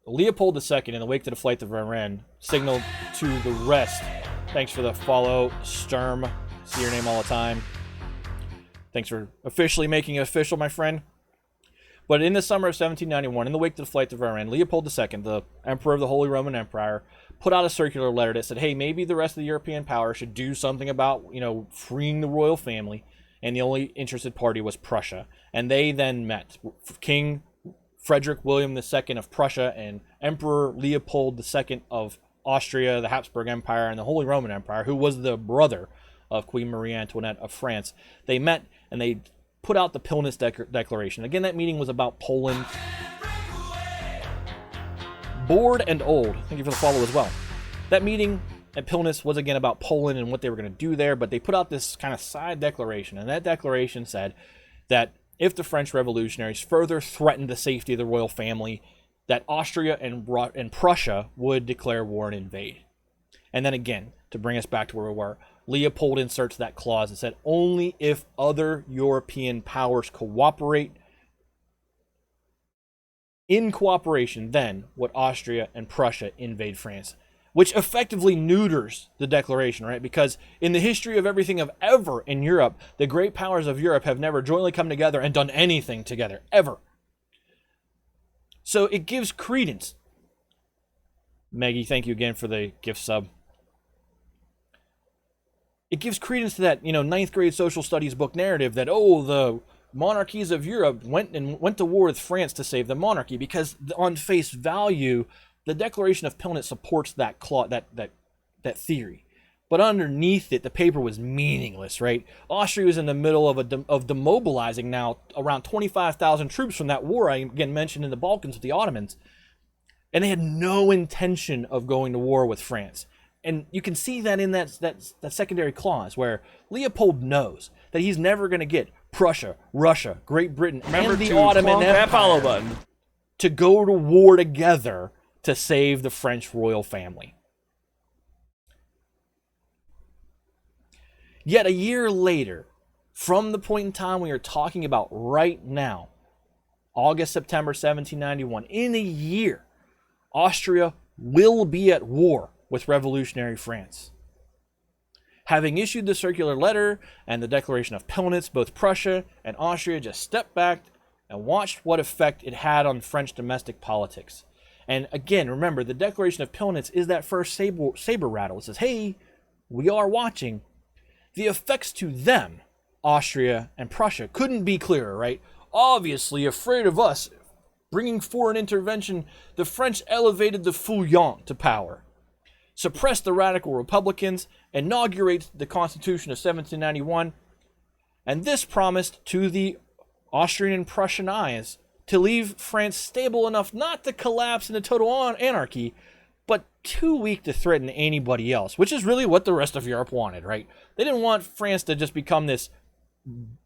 Leopold II, in the wake of the flight of Varennes, signaled to the rest. Thanks for the follow, Sturm. See your name all the time. Thanks for officially making it official, my friend. But in the summer of 1791, in the wake of the flight of Iran, Leopold II, the Emperor of the Holy Roman Empire, put out a circular letter that said, hey, maybe the rest of the European powers should do something about, freeing the royal family. And the only interested party was Prussia. And they then met King Frederick William II of Prussia and Emperor Leopold II of Austria, the Habsburg Empire, and the Holy Roman Empire, who was the brother of Queen Marie Antoinette of France. They met and they put out the Pillnitz Declaration. Again, that meeting was about Poland. Bored and old. Thank you for the follow as well. That meeting at Pillnitz was again about Poland and what they were going to do there, but they put out this kind of side declaration, and that declaration said that if the French revolutionaries further threatened the safety of the royal family, that Austria and Prussia would declare war and invade. And then again, to bring us back to where we were, Leopold inserts that clause and said only if other European powers cooperate, in cooperation, then would Austria and Prussia invade France, which effectively neuters the declaration, right? Because in the history of everything of ever in Europe, the great powers of Europe have never jointly come together and done anything together, ever. So it gives credence. Maggie, thank you again for the gift sub. It gives credence to that, ninth grade social studies book narrative that, the monarchies of Europe went to war with France to save the monarchy, because on face value, the Declaration of Pillnitz supports that that theory. But underneath it, the paper was meaningless, right? Austria was in the middle of demobilizing now around 25,000 troops from that war I again mentioned in the Balkans with the Ottomans. And they had no intention of going to war with France. And you can see that in that secondary clause where Leopold knows that he's never going to get Prussia, Russia, Great Britain, and the Ottoman Empire to go to war together to save the French royal family. Yet a year later, from the point in time we are talking about right now, August, September 1791, in a year, Austria will be at war with revolutionary France. Having issued the circular letter and the Declaration of Pillnitz, both Prussia and Austria just stepped back and watched what effect it had on French domestic politics. And again, remember, the Declaration of Pillnitz is that first saber rattle. It says, hey, we are watching. The effects to them, Austria and Prussia, couldn't be clearer, right? Obviously, afraid of us bringing foreign intervention, the French elevated the Feuillants to power, suppressed the radical Republicans, inaugurated the Constitution of 1791, and this promised to the Austrian and Prussian eyes to leave France stable enough not to collapse into total anarchy, but too weak to threaten anybody else, which is really what the rest of Europe wanted, right? They didn't want France to just become this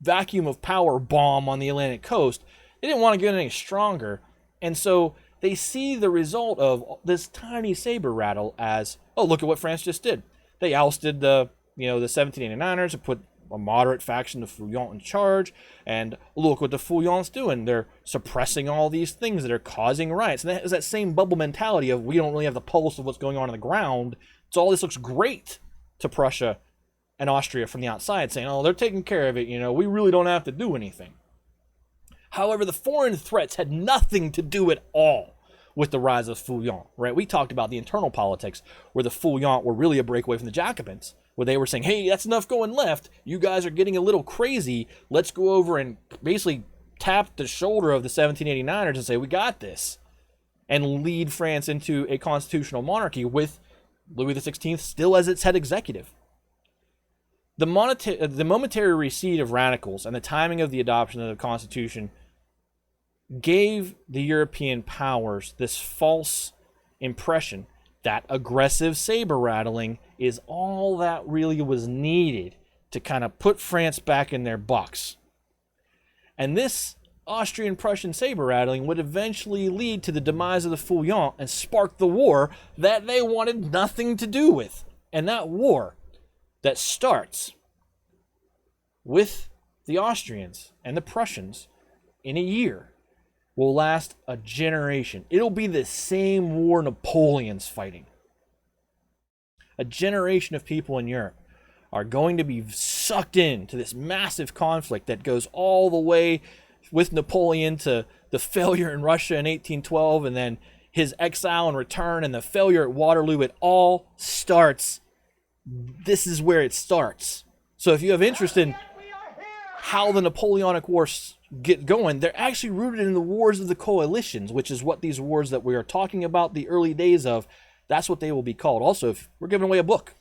vacuum of power bomb on the Atlantic coast. They didn't want to get any stronger, and so they see the result of this tiny saber rattle as, look at what France just did. They ousted the 1789ers and put a moderate faction, the Feuillants, in charge, and look what the Feuillants doing. They're suppressing all these things that are causing riots. And that is that same bubble mentality of we don't really have the pulse of what's going on the ground, so all this looks great to Prussia and Austria from the outside, saying, they're taking care of it, we really don't have to do anything. However, the foreign threats had nothing to do at all with the rise of Feuillants, right? We talked about the internal politics where the Feuillants were really a breakaway from the Jacobins, where they were saying, hey, that's enough going left. You guys are getting a little crazy. Let's go over and basically tap the shoulder of the 1789ers and say, we got this, and lead France into a constitutional monarchy with Louis XVI still as its head executive. The momentary recede of radicals and the timing of the adoption of the Constitution gave the European powers this false impression that aggressive saber rattling is all that really was needed to kind of put France back in their box. And this Austrian-Prussian saber rattling would eventually lead to the demise of the Feuillants and spark the war that they wanted nothing to do with. And that war that starts with the Austrians and the Prussians in a year will last a generation. It'll be the same war Napoleon's fighting. A generation of people in Europe are going to be sucked into this massive conflict that goes all the way with Napoleon to the failure in Russia in 1812, and then his exile and return and the failure at Waterloo. It all starts. This is where it starts. So if you have interest in how the Napoleonic Wars get going, they're actually rooted in the wars of the coalitions, which is what these wars that we are talking about, the early days of, that's what they will be called. Also, if we're giving away a book.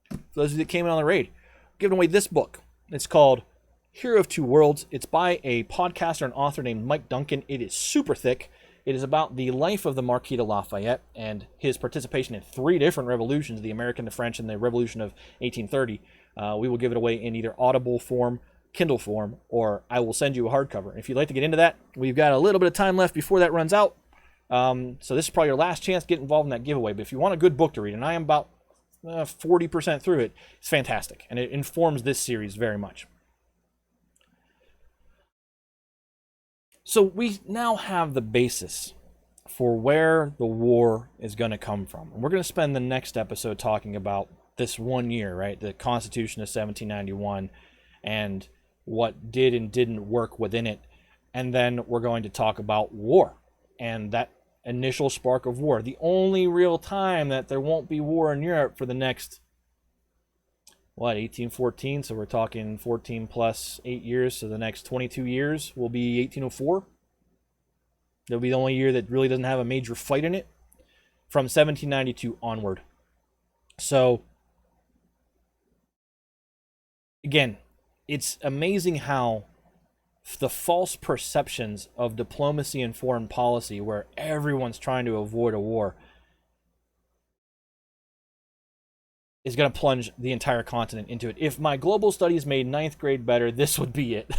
For those of you that came in on the raid, we're giving away this book. It's called Hero of Two Worlds. It's by a podcaster and author named Mike Duncan. It is super thick. It is about the life of the Marquis de Lafayette and his participation in 3 different revolutions, the American, the French, and the Revolution of 1830. We will give it away in either Audible form, Kindle form, or I will send you a hardcover. If you'd like to get into that, we've got a little bit of time left before that runs out. So this is probably your last chance to get involved in that giveaway. But if you want a good book to read, and I am about 40% through it, it's fantastic. And it informs this series very much. So we now have the basis for where the war is going to come from. And we're going to spend the next episode talking about this 1 year, right? The Constitution of 1791 and what did and didn't work within it. And then we're going to talk about war and that initial spark of war. The only real time that there won't be war in Europe for the next, 1814? So we're talking 14 plus 8 years. So the next 22 years will be 1804. It'll be the only year that really doesn't have a major fight in it from 1792 onward. So, again, it's amazing how the false perceptions of diplomacy and foreign policy, where everyone's trying to avoid a war, is going to plunge the entire continent into it. If my global studies made 9th grade better, this would be it.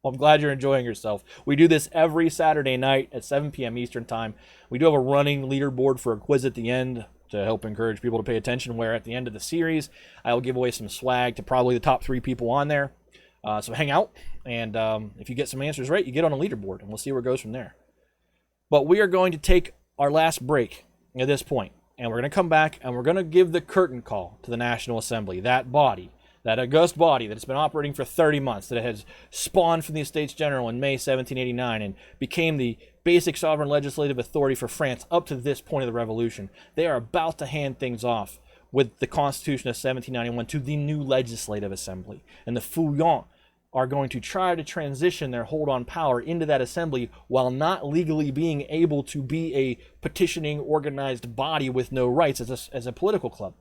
Well, I'm glad you're enjoying yourself. We do this every Saturday night at 7 p.m. Eastern Time. We do have a running leaderboard for a quiz at the end to help encourage people to pay attention, where at the end of the series, I will give away some swag to probably the top 3 people on there. So hang out, and if you get some answers right, you get on a leaderboard, and we'll see where it goes from there. But we are going to take our last break at this point, and we're going to come back, and we're going to give the curtain call to the National Assembly, that body, that august body that's been operating for 30 months, that has spawned from the Estates General in May 1789 and became the basic sovereign legislative authority for France up to this point of the revolution. They are about to hand things off with the Constitution of 1791 to the new Legislative Assembly. And the Feuillants are going to try to transition their hold on power into that assembly while not legally being able to be a petitioning, organized body with no rights as a political club.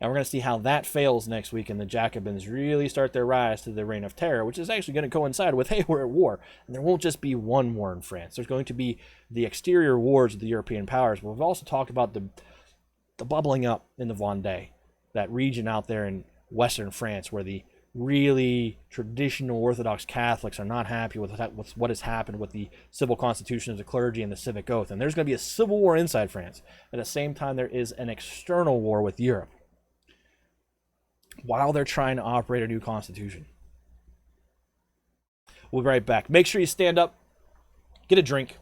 And we're going to see how that fails next week, and the Jacobins really start their rise to the Reign of Terror, which is actually going to coincide with, hey, we're at war. And there won't just be one war in France. There's going to be the exterior wars of the European powers. But we've also talked about the bubbling up in the Vendée, that region out there in western France where the really traditional Orthodox Catholics are not happy with what has happened with the civil constitution of the clergy and the civic oath. And there's going to be a civil war inside France. At the same time, there is an external war with Europe while they're trying to operate a new constitution. We'll be right back. Make sure you stand up, get a drink,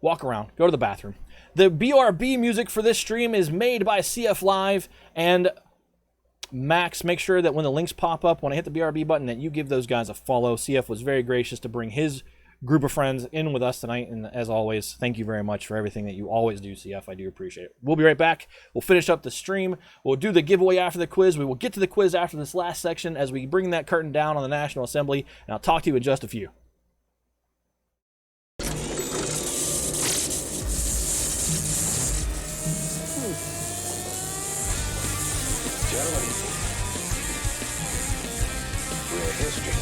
walk around, go to the bathroom. The BRB music for this stream is made by CF Live and Max. Make sure that when the links pop up, when I hit the BRB button, that you give those guys a follow. CF was very gracious to bring his group of friends in with us tonight, and as always, thank you very much for everything that you always do, CF. I do appreciate it. We'll be right back. We'll finish up the stream. We'll do the giveaway after the quiz. We will get to the quiz after this last section as we bring that curtain down on the National Assembly, and I'll talk to you in just a few. Gentlemen, we're history.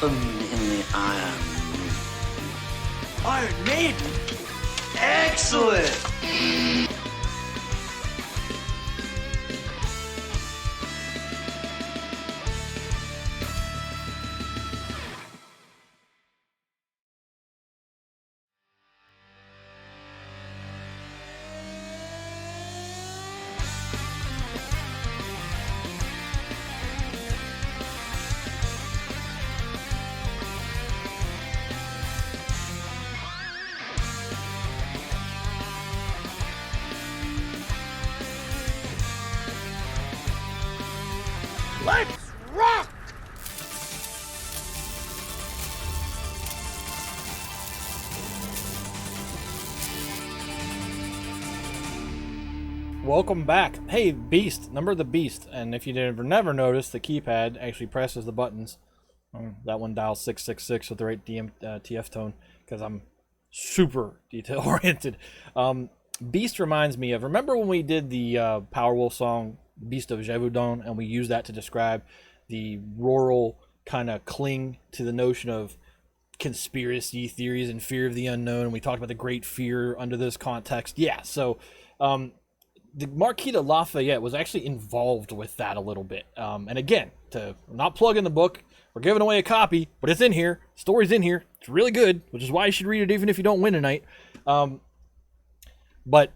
in the Iron Iron Maiden? Excellent! Let's rock! Welcome back. Hey, Beast, number of the Beast. And if you never noticed, the keypad actually presses the buttons. That one dials 666 with the right TF tone because I'm super detail oriented. Beast reminds me of, remember when we did the Powerwolf song Beast of Gévaudan, and we used that to describe the rural kind of cling to the notion of conspiracy theories and fear of the unknown, and we talked about the great fear under this context. Yeah, so the Marquis de Lafayette was actually involved with that a little bit. And again, to not plug in the book, we're giving away a copy, but it's in here. The story's in here. It's really good, which is why you should read it even if you don't win tonight. But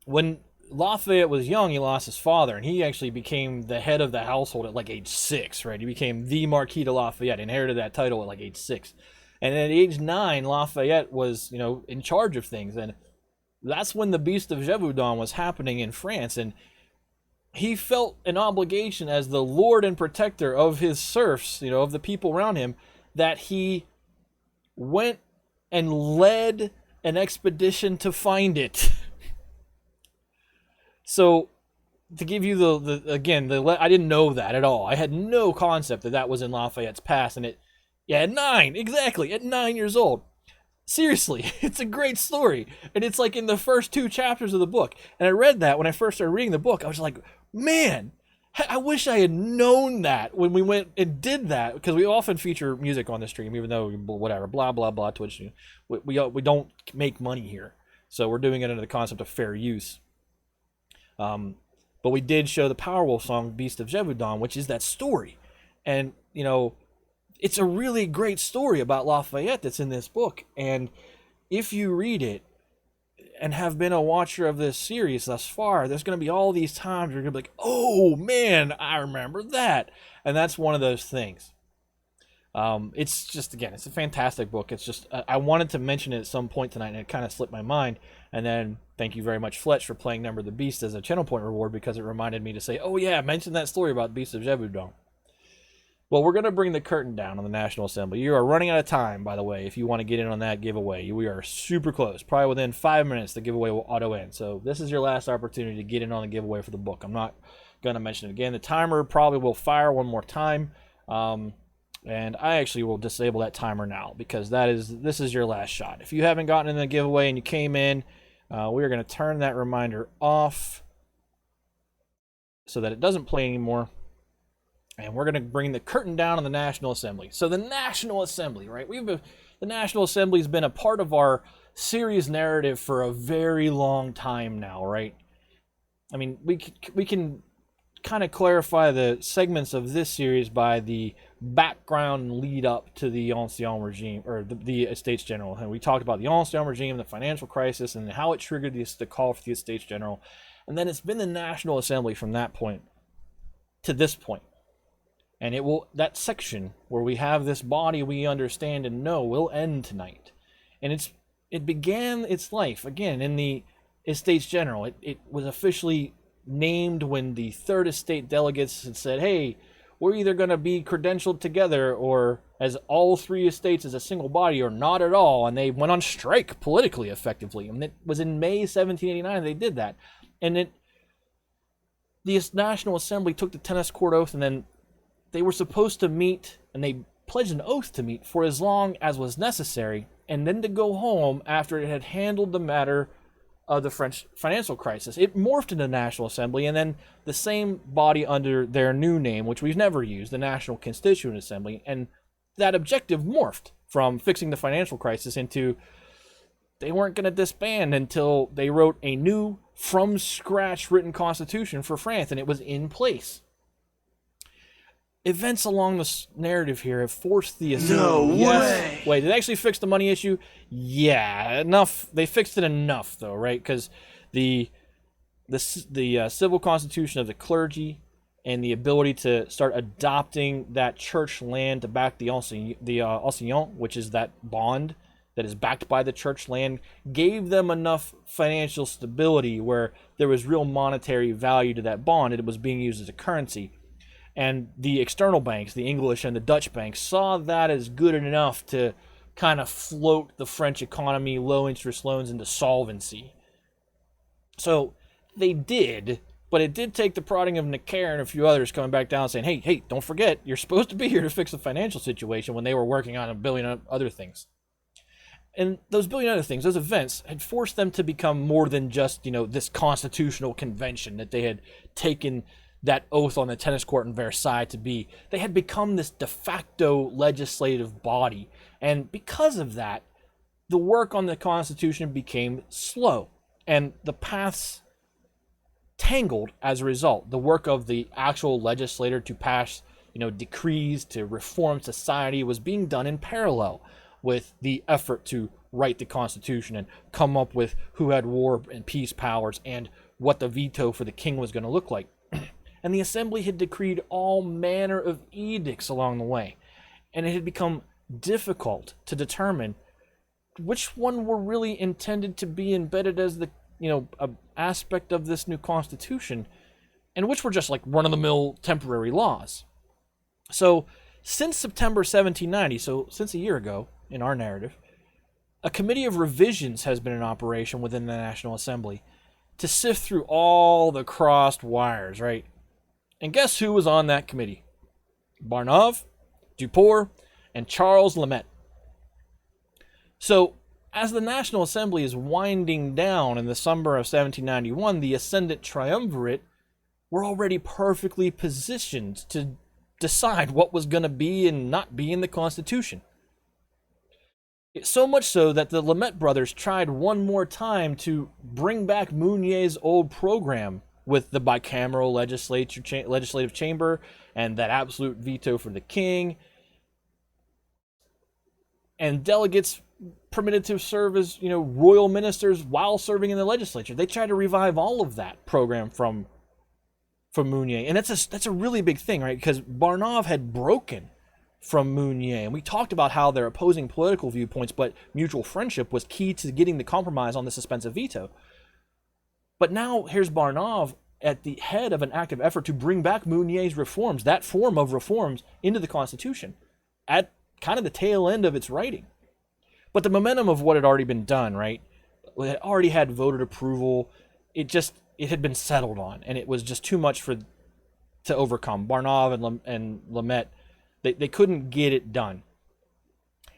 when Lafayette was young, he lost his father, and he actually became the head of the household at like age 6, right? He became the Marquis de Lafayette, inherited that title at like age 6. And at age 9, Lafayette was, in charge of things. And that's when the Beast of Gévaudan was happening in France. And he felt an obligation as the lord and protector of his serfs, of the people around him, that he went and led an expedition to find it. So, to give you I didn't know that at all. I had no concept that was in Lafayette's past, and at 9 years old. Seriously, it's a great story, and it's like in the first 2 chapters of the book. And I read that when I first started reading the book. I was like, man, I wish I had known that when we went and did that, because we often feature music on the stream, even though whatever, blah blah blah, Twitch. We don't make money here, so we're doing it under the concept of fair use. But we did show the Powerwolf song Beast of Gévaudan, which is that story. And, it's a really great story about Lafayette that's in this book. And if you read it and have been a watcher of this series thus far, there's going to be all these times where you're going to be like, oh man, I remember that. And that's one of those things. It's just, again, it's a fantastic book. It's just, I wanted to mention it at some point tonight, and it kind of slipped my mind. And then, thank you very much, Fletch, for playing Number of the Beast as a channel point reward, because it reminded me to say, oh yeah, mention that story about Beast of Gévaudan. Well, we're going to bring the curtain down on the National Assembly. You are running out of time, by the way, if you want to get in on that giveaway. We are super close. Probably within 5 minutes, the giveaway will auto-end. So this is your last opportunity to get in on the giveaway for the book. I'm not going to mention it again. The timer probably will fire one more time. And I actually will disable that timer now, because this is your last shot. If you haven't gotten in the giveaway and you came in, we are going to turn that reminder off so that it doesn't play anymore. And we're going to bring the curtain down on the National Assembly. So the National Assembly, right? The National Assembly has been a part of our series narrative for a very long time now, right? I mean, we can kind of clarify the segments of this series by the background lead up to the Ancien Regime, or the Estates General. And we talked about the Ancien Regime, the financial crisis, and how it triggered the call for the Estates General. And then it's been the National Assembly from that point to this point. And that section where we have this body we understand and know will end tonight. And it began its life, again, in the Estates General. It was officially named when the Third Estate delegates had said, hey, we're either going to be credentialed together or as all 3 estates as a single body, or not at all. And they went on strike politically, effectively. And it was in May 1789 they did that. And the National Assembly took the tennis court oath, and then they were supposed to meet, and they pledged an oath to meet for as long as was necessary, and then to go home after it had handled the matter of the French financial crisis. It morphed into the National Assembly, and then the same body under their new name, which we've never used, the National Constituent Assembly. And that objective morphed from fixing the financial crisis into they weren't going to disband until they wrote a new, from scratch written constitution for France, and it was in place. Events along this narrative here have forced the No way! Wait, did they actually fix the money issue? Yeah, enough. They fixed it enough, though, right? Because the civil constitution of the clergy and the ability to start adopting that church land to back the ancien, which is that bond that is backed by the church land, gave them enough financial stability where there was real monetary value to that bond, and it was being used as a currency. And the external banks, the English and the Dutch banks, saw that as good enough to kind of float the French economy, low interest loans, into solvency. So they did, but it did take the prodding of Necker and a few others coming back down saying, hey, don't forget, you're supposed to be here to fix the financial situation, when they were working on a billion other things. And those billion other things, those events, had forced them to become more than just, this constitutional convention that they had taken that oath on the tennis court in Versailles to be. They had become this de facto legislative body. And because of that, the work on the Constitution became slow. And the paths tangled as a result. The work of the actual legislator to pass, decrees to reform society was being done in parallel with the effort to write the Constitution and come up with who had war and peace powers and what the veto for the king was going to look like. And the assembly had decreed all manner of edicts along the way. And it had become difficult to determine which one were really intended to be embedded as the, a aspect of this new constitution, and which were just like run-of-the-mill temporary laws. So since September 1790, so since a year ago in our narrative, a committee of revisions has been in operation within the National Assembly to sift through all the crossed wires, right? And guess who was on that committee? Barnave, Duport, and Charles Lamette. So, as the National Assembly is winding down in the summer of 1791, the ascendant triumvirate were already perfectly positioned to decide what was going to be and not be in the Constitution. So much so that the Lamette brothers tried one more time to bring back Mounier's old program with the bicameral legislative chamber and that absolute veto for the king, and delegates permitted to serve as royal ministers while serving in the legislature. They tried to revive all of that program from Mounier, and that's a really big thing, right? Because Barnave had broken from Mounier, and we talked about how they're opposing political viewpoints, but mutual friendship was key to getting the compromise on the suspensive veto. But now here's Barnave at the head of an active effort to bring back Mounier's reforms, that form of reforms, into the Constitution at kind of the tail end of its writing. But the momentum of what had already been done, right? It already had voted approval. It had been settled on, and it was just too much to overcome. Barnave and Lamette, they couldn't get it done.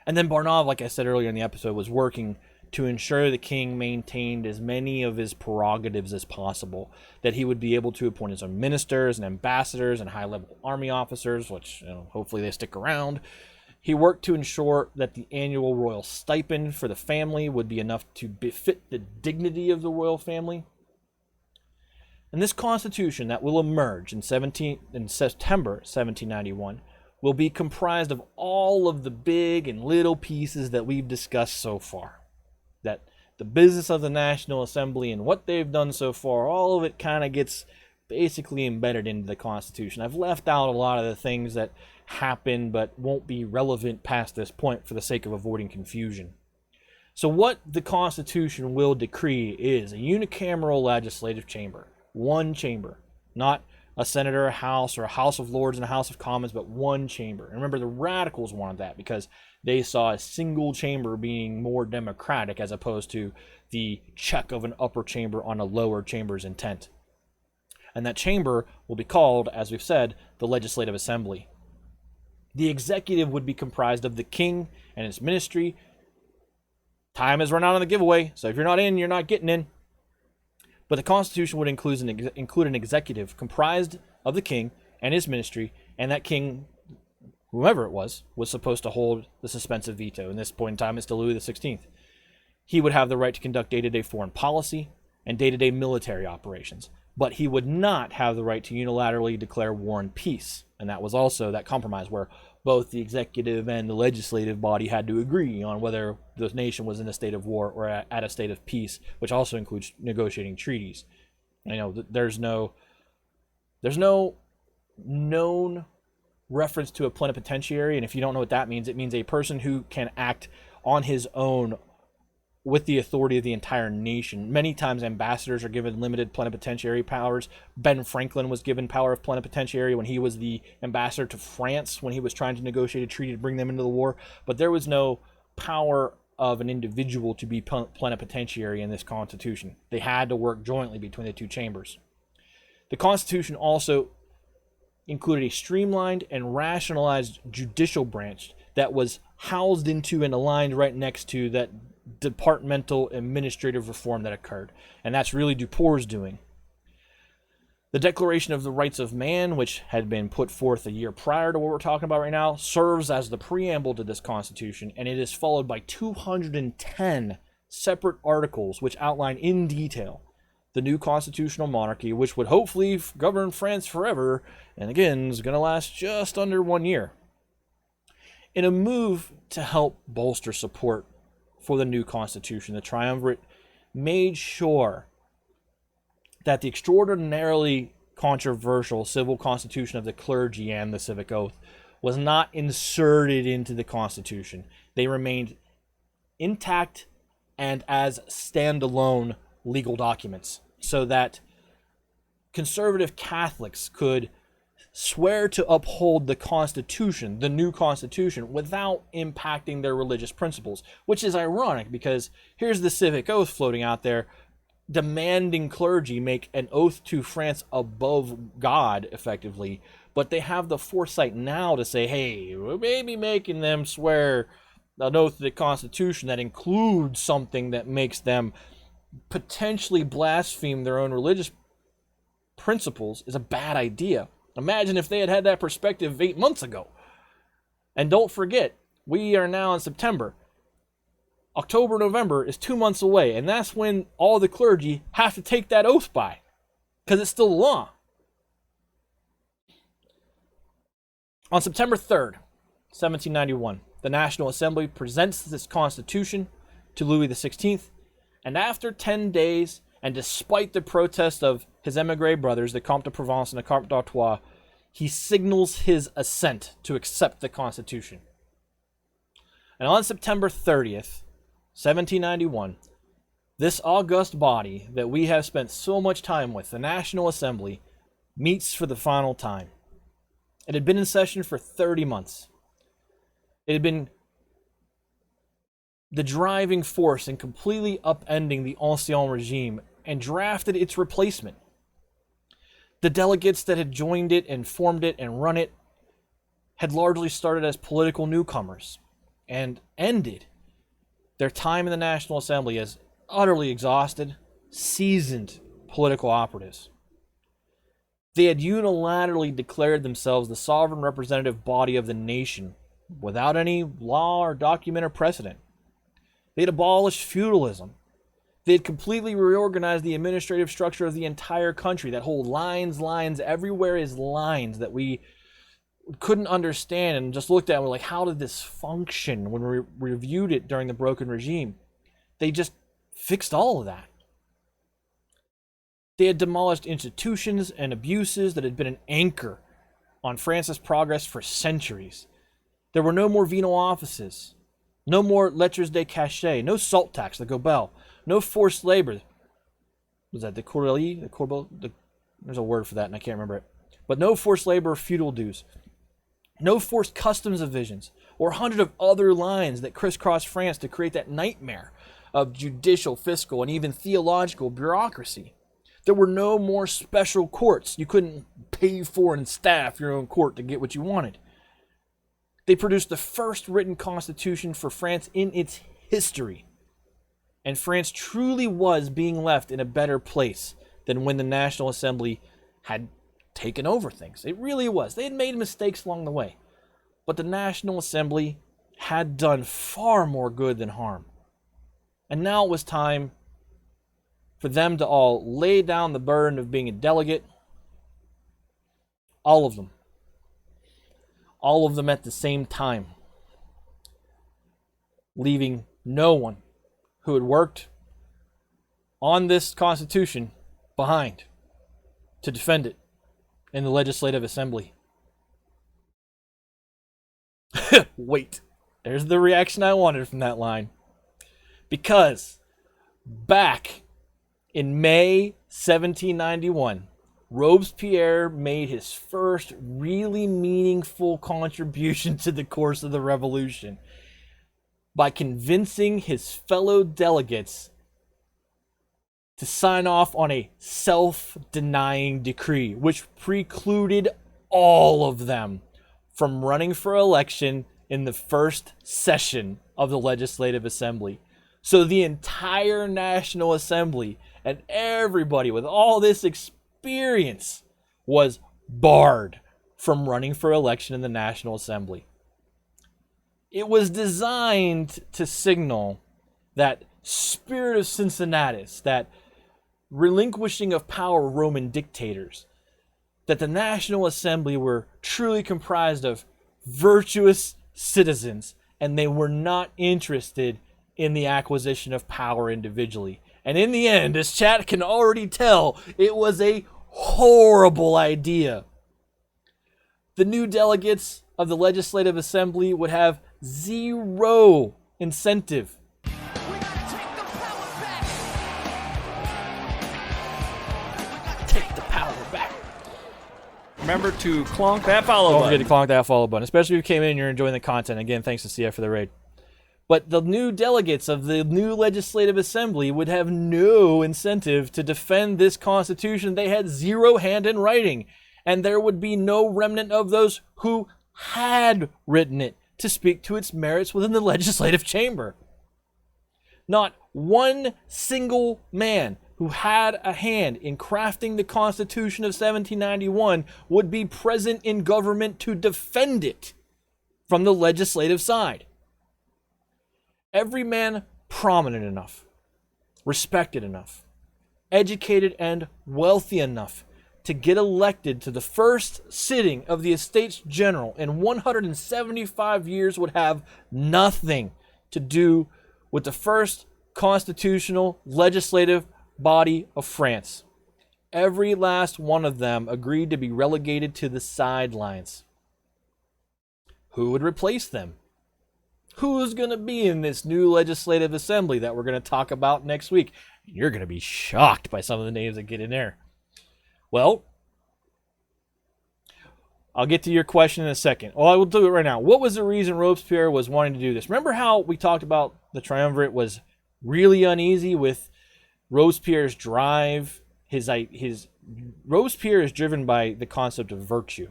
And then Barnave, like I said earlier in the episode, was working to ensure the king maintained as many of his prerogatives as possible, that he would be able to appoint his own ministers and ambassadors and high-level army officers, which hopefully they stick around. He worked to ensure that the annual royal stipend for the family would be enough to befit the dignity of the royal family. And this constitution that will emerge in September 1791 will be comprised of all of the big and little pieces that we've discussed so far. That the business of the National Assembly and what they've done so far, all of it kind of gets basically embedded into the Constitution. I've left out a lot of the things that happen but won't be relevant past this point for the sake of avoiding confusion. So what the Constitution will decree is a unicameral legislative chamber. One chamber. Not a Senate or a House or a House of Lords and a House of Commons, but one chamber. And remember, the radicals wanted that because they saw a single chamber being more democratic as opposed to the check of an upper chamber on a lower chamber's intent. And that chamber will be called, as we've said, the Legislative Assembly. The executive would be comprised of the king and his ministry. Time has run out on the giveaway, so if you're not in, you're not getting in. But the Constitution would include an executive comprised of the king and his ministry, and that king, whomever it was supposed to hold the suspensive veto. In this point in time, it's still Louis XVI. He would have the right to conduct day-to-day foreign policy and day-to-day military operations, but he would not have the right to unilaterally declare war and peace. And that was also that compromise where both the executive and the legislative body had to agree on whether the nation was in a state of war or at a state of peace, which also includes negotiating treaties. You know, there's no known reference to a plenipotentiary, and if you don't know what that means, it means a person who can act on his own with the authority of the entire nation. Many times ambassadors are given limited plenipotentiary powers. Ben Franklin was given power of plenipotentiary when he was the ambassador to France when he was trying to negotiate a treaty to bring them into the war, but there was no power of an individual to be plenipotentiary in this Constitution. They had to work jointly between the two chambers. The Constitution also included a streamlined and rationalized judicial branch that was housed into and aligned right next to that departmental administrative reform that occurred. And that's really Dupour's doing. The Declaration of the Rights of Man, which had been put forth a year prior to what we're talking about right now, serves as the preamble to this Constitution, and it is followed by 210 separate articles which outline in detail the new constitutional monarchy, which would hopefully govern France forever, and again, is going to last just under 1 year. In a move to help bolster support for the new constitution, the Triumvirate made sure that the extraordinarily controversial civil constitution of the clergy and the civic oath was not inserted into the Constitution. They remained intact and as standalone legal documents, so that conservative Catholics could swear to uphold the Constitution, the new Constitution, without impacting their religious principles, which is ironic because here's the civic oath floating out there demanding clergy make an oath to France above God, effectively, but they have the foresight now to say, hey, we may be making them swear an oath to the Constitution that includes something that makes them potentially blaspheme their own religious principles is a bad idea. Imagine if they had had that perspective 8 months ago. And don't forget, we are now in September. October, November is 2 months away, and that's when all the clergy have to take that oath by, because it's still law. On September 3rd, 1791, the National Assembly presents this Constitution to Louis XVI, and after 10 days, and despite the protest of his emigre brothers, the Comte de Provence and the Comte d'Artois, he signals his assent to accept the Constitution. And on September 30th, 1791, this august body that we have spent so much time with, the National Assembly, meets for the final time. It had been in session for 30 months. It had been the driving force in completely upending the Ancien regime and drafted its replacement. The delegates that had joined it and formed it and run it had largely started as political newcomers and ended their time in the National Assembly as utterly exhausted, seasoned political operatives. They had unilaterally declared themselves the sovereign representative body of the nation without any law or document or precedent. They had abolished feudalism. They had completely reorganized the administrative structure of the entire country. That whole lines, everywhere is lines that we couldn't understand and just looked at and were like, how did this function when we reviewed it during the broken regime? They just fixed all of that. They had demolished institutions and abuses that had been an anchor on France's progress for centuries. There were no more venal offices, no more lettres de cachet, no salt tax, the gobel, no forced labor. Was that the courrier? The corbel? There's a word for that and I can't remember it. But no forced labor or feudal dues. No forced customs evasions, or 100 of other lines that crisscross France to create that nightmare of judicial, fiscal, and even theological bureaucracy. There were no more special courts. You couldn't pay for and staff your own court to get what you wanted. They produced the first written constitution for France in its history. And France truly was being left in a better place than when the National Assembly had taken over things. It really was. They had made mistakes along the way. But the National Assembly had done far more good than harm. And now it was time for them to all lay down the burden of being a delegate. All of them. All of them at the same time. Leaving no one who had worked on this Constitution behind to defend it in the Legislative Assembly. Wait, there's the reaction I wanted from that line. Because back in May 1791, Robespierre made his first really meaningful contribution to the course of the revolution by convincing his fellow delegates to sign off on a self-denying decree, which precluded all of them from running for election in the first session of the Legislative Assembly. So the entire National Assembly and everybody with all this experience was barred from running for election in the National Assembly. It was designed to signal that spirit of Cincinnatus, that relinquishing of power of Roman dictators, that the National Assembly were truly comprised of virtuous citizens, and they were not interested in the acquisition of power individually. And in the end, as chat can already tell, it was a horrible idea. The new delegates of the Legislative Assembly would have zero incentive Remember to clonk that follow Don't button. forget to clonk that follow button, especially if you came in and you're enjoying the content. Again, thanks to CF for the raid. But the new delegates of the new Legislative Assembly would have no incentive to defend this Constitution. They had zero hand in writing, and there would be no remnant of those who had written it to speak to its merits within the legislative chamber. Not one single man who had a hand in crafting the Constitution of 1791 would be present in government to defend it from the legislative side. Every man prominent enough, respected enough, educated and wealthy enough to get elected to the first sitting of the Estates General in 175 years would have nothing to do with the first constitutional legislative body of France. Every last one of them agreed to be relegated to the sidelines. Who would replace them? Who's going to be in this new Legislative Assembly that we're going to talk about next week? You're going to be shocked by some of the names that get in there. Well, I'll get to your question in a second. Well, I will do it right now. What was the reason Robespierre was wanting to do this? Remember how we talked about the Triumvirate was really uneasy with Robespierre's drive? Robespierre is driven by the concept of virtue,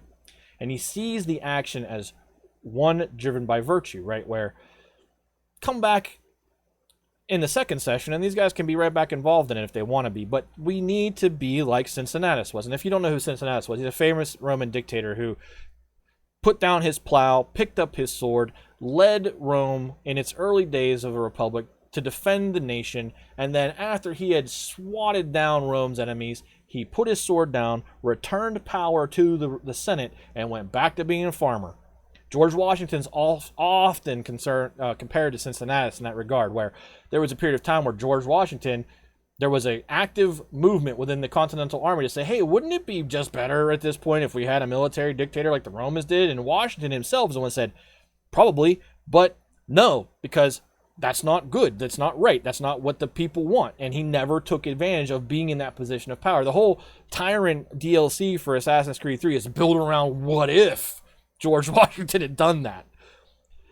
and he sees the action as one driven by virtue, right? Where come back in the second session, and these guys can be right back involved in it if they want to be, but we need to be like Cincinnatus was. And if you don't know who Cincinnatus was, he's a famous Roman dictator who put down his plow, picked up his sword, led Rome in its early days of a republic to defend the nation, and then after he had swatted down Rome's enemies, he put his sword down, returned power to the Senate, and went back to being a farmer. George Washington's often compared to Cincinnatus in that regard, where there was a period of time where George Washington, there was an active movement within the Continental Army to say, hey, wouldn't it be just better at this point if we had a military dictator like the Romans did? And Washington himself was the one who said, probably, but no, because that's not good. That's not right. That's not what the people want. And he never took advantage of being in that position of power. The whole Tyrant DLC for Assassin's Creed 3 is built around what if George Washington had done that.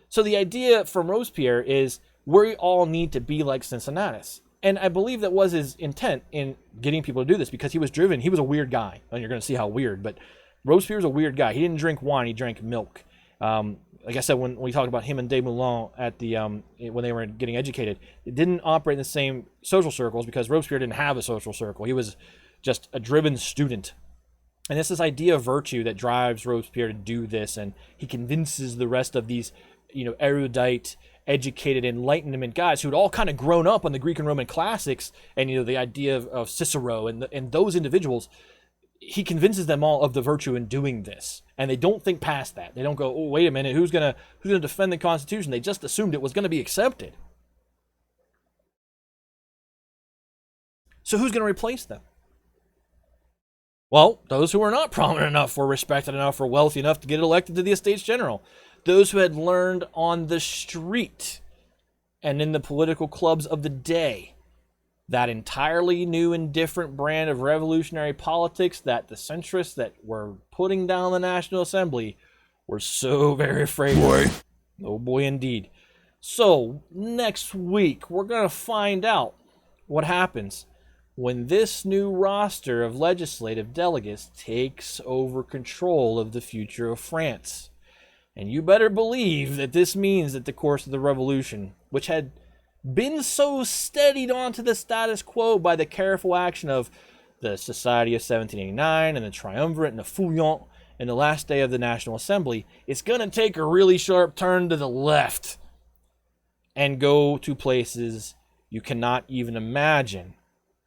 So the idea from Robespierre is we all need to be like Cincinnatus. And I believe that was his intent in getting people to do this, because he was driven. He was a weird guy. And you're going to see how weird. But Robespierre was a weird guy. He didn't drink wine. He drank milk. Like I said, when we talked about him and Desmoulins at the when they were getting educated, it didn't operate in the same social circles because Robespierre didn't have a social circle. He was just a driven student. And it's this idea of virtue that drives Robespierre to do this, and he convinces the rest of these, erudite, educated Enlightenment guys who'd all kind of grown up on the Greek and Roman classics, and the idea of Cicero and those individuals. He convinces them all of the virtue in doing this, and they don't think past that. They don't go, "Oh, wait a minute, who's gonna defend the Constitution?" They just assumed it was going to be accepted. So who's going to replace them? Well, those who were not prominent enough, or respected enough, or wealthy enough to get elected to the Estates General. Those who had learned on the street and in the political clubs of the day that entirely new and different brand of revolutionary politics that the centrists that were putting down the National Assembly were so very afraid of. Oh boy, indeed. So, next week, we're going to find out what happens when this new roster of legislative delegates takes over control of the future of France. And you better believe that this means that the course of the revolution, which had been so steadied onto the status quo by the careful action of the Society of 1789 and the Triumvirate and the Feuillants in the last day of the National Assembly, is going to take a really sharp turn to the left and go to places you cannot even imagine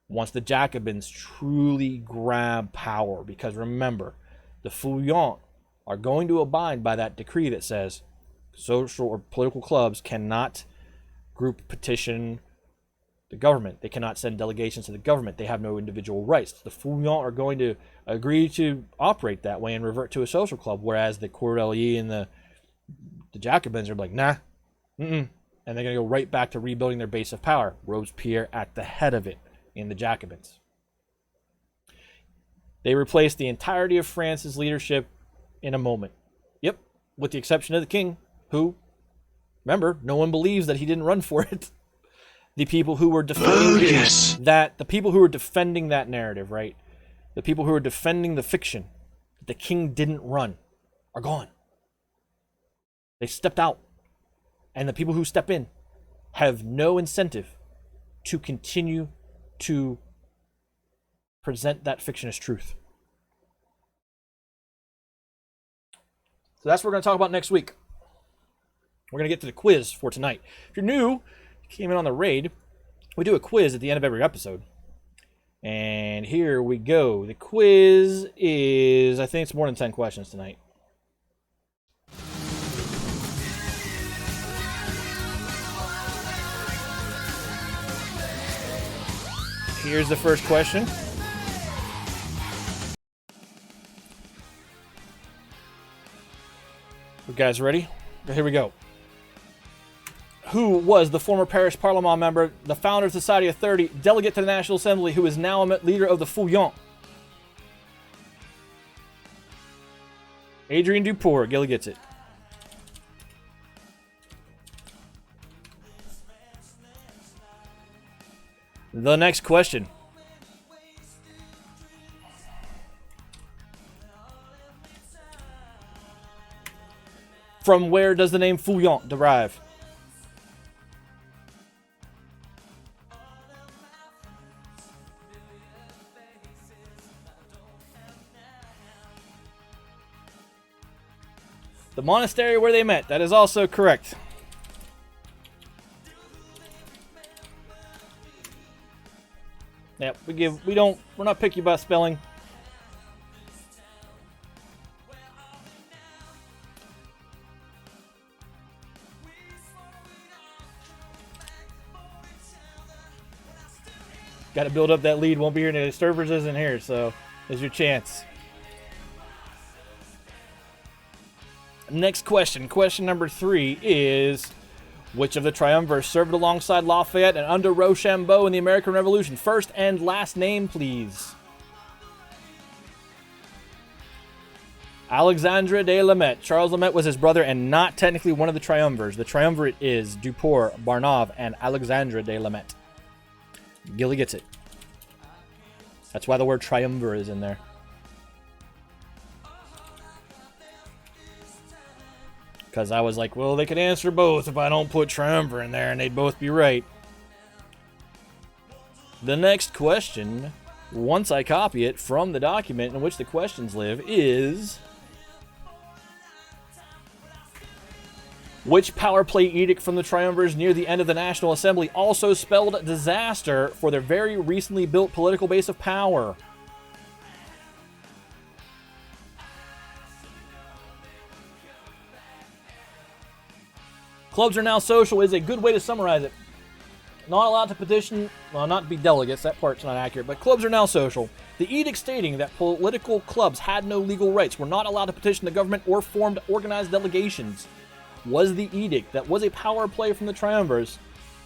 once the Jacobins truly grab power. Because remember, the Feuillants are going to abide by that decree that says social or political clubs cannot group petition the government. They cannot send delegations to the government. They have no individual rights. The Feuillants are going to agree to operate that way and revert to a social club, whereas the Cordeliers and the Jacobins are like, nah, and they're going to go right back to rebuilding their base of power. Robespierre at the head of it in the Jacobins. They replaced the entirety of France's leadership in a moment. Yep, with the exception of the king, who, remember, no one believes that he didn't run for it. The people who were defending that, the people who were defending that narrative, right? The people who were defending the fiction that the king didn't run are gone. They stepped out. And the people who step in have no incentive to continue to present that fiction as truth. So that's what we're going to talk about next week. We're going to get to the quiz for tonight. If you're new, came in on the raid, we do a quiz at the end of every episode. And here we go. The quiz is, I think it's more than 10 questions tonight. Here's the first question. You guys ready? Here we go. Who was the former Paris Parlement member, the founder of Society of 30, delegate to the National Assembly, who is now a leader of the Feuillants? Adrien Duport. Gilly gets it. The next question. From where does the name Feuillant derive? The monastery where they met. That is also correct. Yep, we're not picky about spelling. Got to build up that lead. Won't be here. The Disturbers isn't here, so there's your chance. Next question. Question number 3 is, which of the Triumvirs served alongside Lafayette and under Rochambeau in the American Revolution? First and last name, please. Alexandre de Lameth. Charles Lameth was his brother and not technically one of the Triumvirs. The Triumvirate is Duport, Barnave, and Alexandre de Lameth. Gilly gets it. That's why the word triumvir is in there. Because I was like, well, they could answer both if I don't put triumvir in there, and they'd both be right. The next question once I copy it from the document in which the questions live, is... Which power play edict from the Triumvirs near the end of the National Assembly also spelled disaster for their very recently built political base of power? Clubs are now social is a good way to summarize it. Not allowed to petition, well, not to be delegates, that part's not accurate, but clubs are now social. The edict stating that political clubs had no legal rights, were not allowed to petition the government or formed organized delegations, was the edict that was a power play from the Triumvirs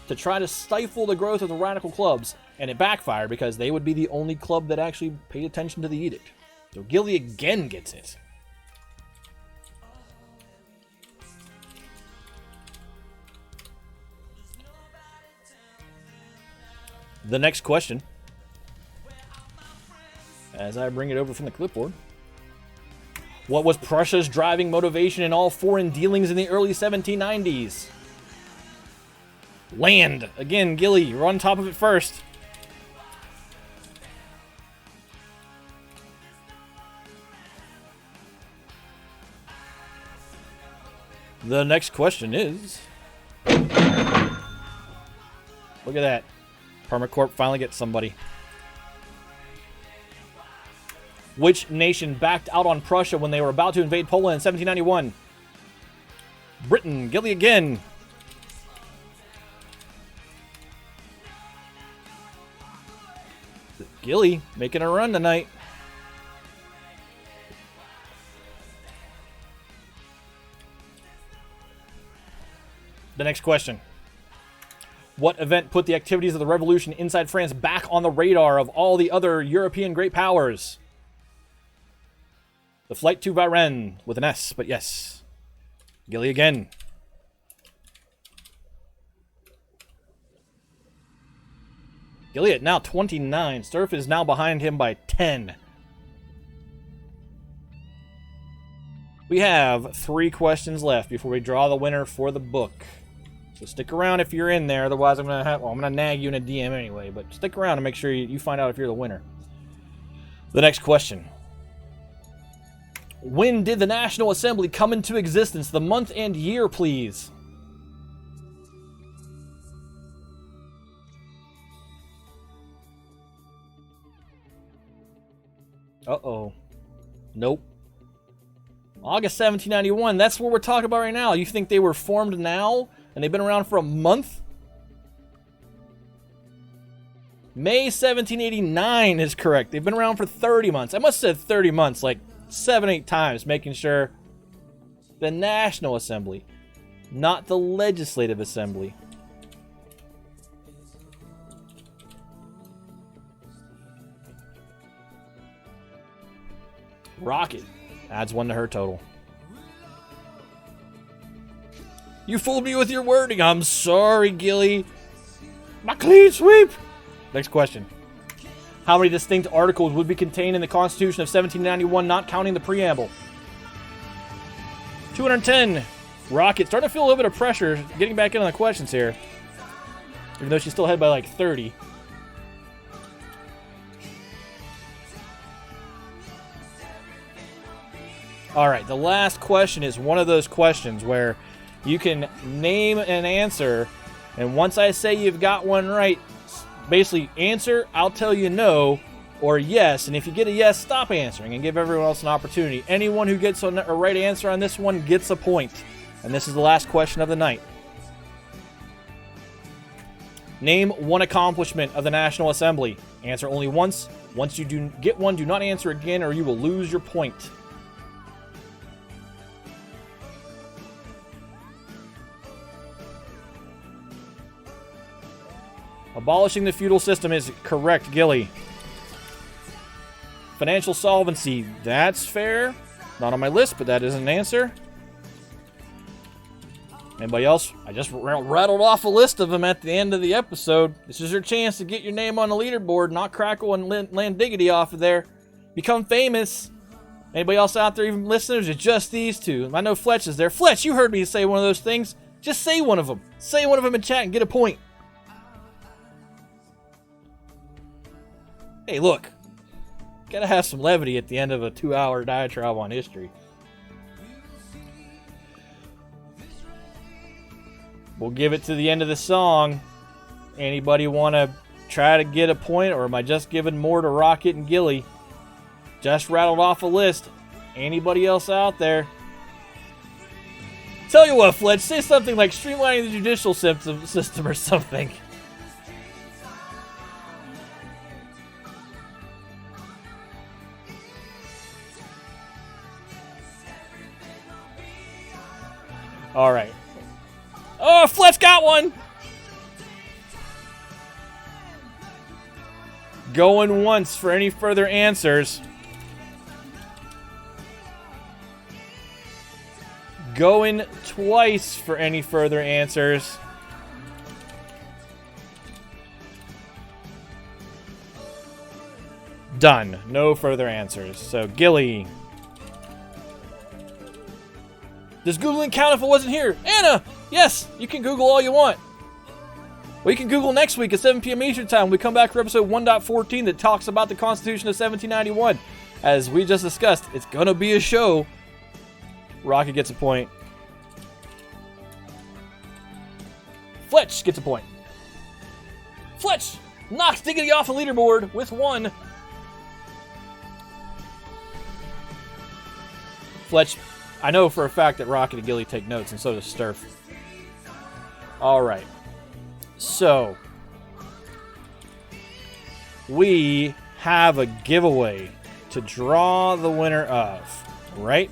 to try to stifle the growth of the radical clubs, and it backfired because they would be the only club that actually paid attention to the edict. So Gilly again gets it. The next question, as I bring it over from the clipboard. What was Prussia's driving motivation in all foreign dealings in the early 1790s? Land. Again, Gilly, you're on top of it first. The next question is... Look at that. Permacorp finally gets somebody. Which nation backed out on Prussia when they were about to invade Poland in 1791? Britain. Gilly again. Gilly making a run tonight. The next question. What event put the activities of the revolution inside France back on the radar of all the other European great powers? The flight to Varennes with an S, but yes. Gilly again. Gilly at now 29. Sturf is now behind him by 10. We have 3 questions left before we draw the winner for the book. So stick around if you're in there, otherwise I'm gonna nag you in a DM anyway, but stick around and make sure you find out if you're the winner. The next question. When did the National Assembly come into existence? The month and year, please. Uh-oh. Nope. August 1791, that's what we're talking about right now. You think they were formed now? And they've been around for a month? May 1789 is correct. They've been around for 30 months. I must have said 30 months like 7-8 times, making sure the National Assembly, not the Legislative Assembly. Rocket adds 1 to her total. You fooled me with your wording. I'm sorry, Gilly. My clean sweep. Next question. How many distinct articles would be contained in the Constitution of 1791, not counting the preamble? 210. Rocket starting to feel a little bit of pressure getting back in on the questions here. Even though she's still ahead by like 30. Alright, the last question is one of those questions where you can name an answer, and once I say you've got one right, basically answer, I'll tell you no, or yes, and if you get a yes, stop answering and give everyone else an opportunity. Anyone who gets a right answer on this one gets a point. And this is the last question of the night. Name one accomplishment of the National Assembly. Answer only once. Once you do get one, do not answer again or you will lose your point. Abolishing the feudal system is correct, Gilly. Financial solvency, that's fair. Not on my list, but that is an answer. Anybody else? I just rattled off a list of them at the end of the episode. This is your chance to get your name on the leaderboard, not Crackle and land Diggity off of there. Become famous. Anybody else out there, even listeners, or just these two? I know Fletch is there. Fletch, you heard me say one of those things. Just say one of them. Say one of them in chat and get a point. Hey, look. Gotta have some levity at the end of a 2-hour diatribe on history. We'll give it to the end of the song. Anybody want to try to get a point, or am I just giving more to Rocket and Gilly? Just rattled off a list. Anybody else out there? Tell you what, Fletch, say something like streamlining the judicial system or something. All right. Oh, Fletch got one! Going once for any further answers. Going twice for any further answers. Done. No further answers. So, Gilly. Does Googling count if it wasn't here? Anna! Yes, you can Google all you want. We can Google next week at 7 p.m. Eastern Time. We come back for episode 1.14 that talks about the Constitution of 1791. As we just discussed, it's going to be a show. Rocket gets a point. Fletch gets a point. Fletch knocks Diggity off the leaderboard with 1. Fletch, I know for a fact that Rocket and Gilly take notes, and so does Sturf. All right. So, we have a giveaway to draw the winner of, right?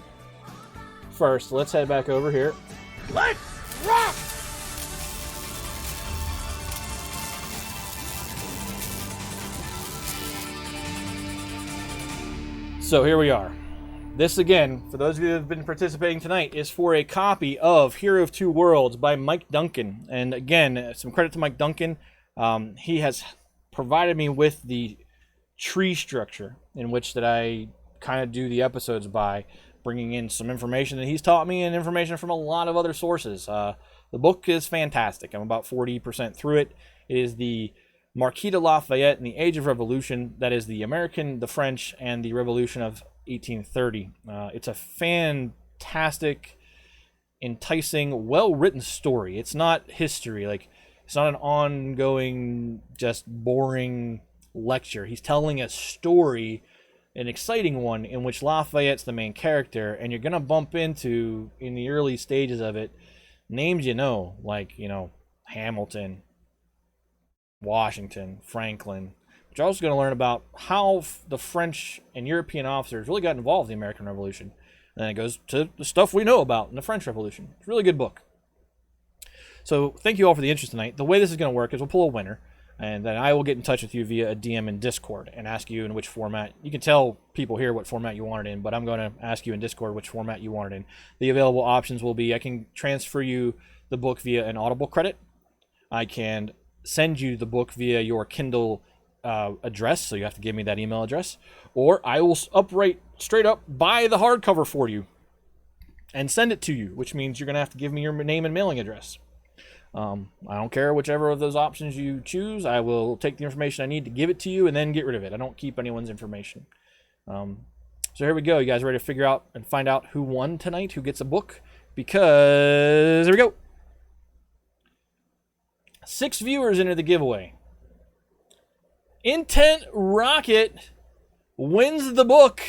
First, let's head back over here. Let's rock! So here we are. This, again, for those of you who have been participating tonight, is for a copy of Hero of Two Worlds by Mike Duncan. And again, some credit to Mike Duncan. He has provided me with the tree structure in which that I kind of do the episodes by, bringing in some information that he's taught me and information from a lot of other sources. The book is fantastic. I'm about 40% through it. It is the Marquis de Lafayette and the Age of Revolution. That is the American, the French, and the Revolution of 1830. It's a fantastic, enticing, well-written story. It's not history. Like, it's not an ongoing, just boring lecture. He's telling a story, an exciting one, in which Lafayette's the main character, and you're going to bump into, in the early stages of it, names you know, like, Hamilton, Washington, Franklin. But you're also going to learn about how the French and European officers really got involved in the American Revolution. And then it goes to the stuff we know about in the French Revolution. It's a really good book. So thank you all for the interest tonight. The way this is going to work is we'll pull a winner, and then I will get in touch with you via a DM in Discord and ask you in which format. You can tell people here what format you want it in, but I'm going to ask you in Discord which format you want it in. The available options will be, I can transfer you the book via an Audible credit. I can send you the book via your Kindle address, so you have to give me that email address, or I will straight up buy the hardcover for you and send it to you, which means you're going to have to give me your name and mailing address. I don't care whichever of those options you choose. I will take the information I need to give it to you and then get rid of it. I don't keep anyone's information. So here we go. You guys ready to figure out and find out who won tonight, who gets a book? Because here we go. 6 viewers enter the giveaway. Intent Rocket wins the book.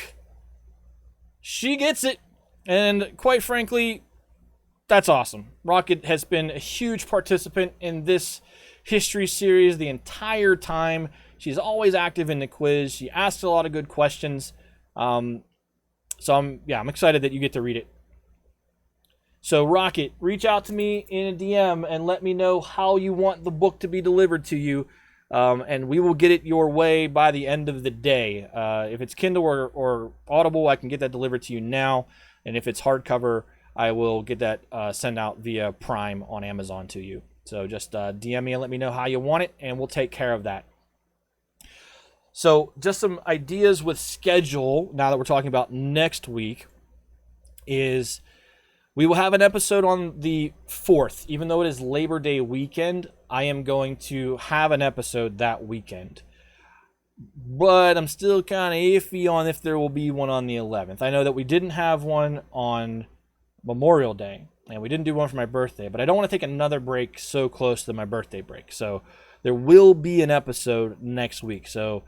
She gets it. And quite frankly, that's awesome. Rocket has been a huge participant in this history series the entire time. She's always active in the quiz. She asks a lot of good questions. So I'm excited that you get to read it. So Rocket, reach out to me in a DM and let me know how you want the book to be delivered to you. And we will get it your way by the end of the day. If it's Kindle or Audible, I can get that delivered to you now. And if it's hardcover, I will get that sent out via Prime on Amazon to you. So just DM me and let me know how you want it, and we'll take care of that. So just some ideas with schedule, now that we're talking about next week, is we will have an episode on the 4th. Even though it is Labor Day weekend, I am going to have an episode that weekend. but I'm still kind of iffy on if there will be one on the 11th. I know that we didn't have one on Memorial Day, and we didn't do one for my birthday, but I don't want to take another break so close to my birthday break. So there will be an episode next week. So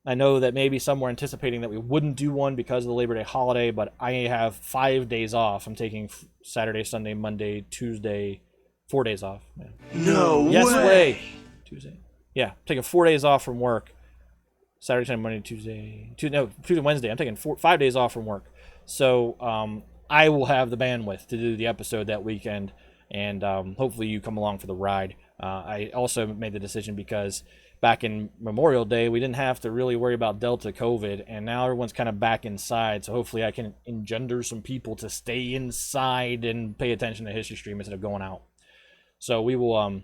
I know that maybe some were anticipating that we wouldn't do one because of the Labor Day holiday, but I have 5 days off. I'm taking Saturday, Sunday, Monday, Tuesday, 4 days off. No yes way. way. Tuesday. Yeah, taking 4 days off from work. Saturday, Sunday, Monday, Tuesday, Wednesday. I'm taking 5 days off from work. So I will have the bandwidth to do the episode that weekend, and hopefully you come along for the ride. I also made the decision because back in Memorial Day, we didn't have to really worry about Delta COVID, and now everyone's kind of back inside, so hopefully I can engender some people to stay inside and pay attention to History Stream instead of going out. So we will,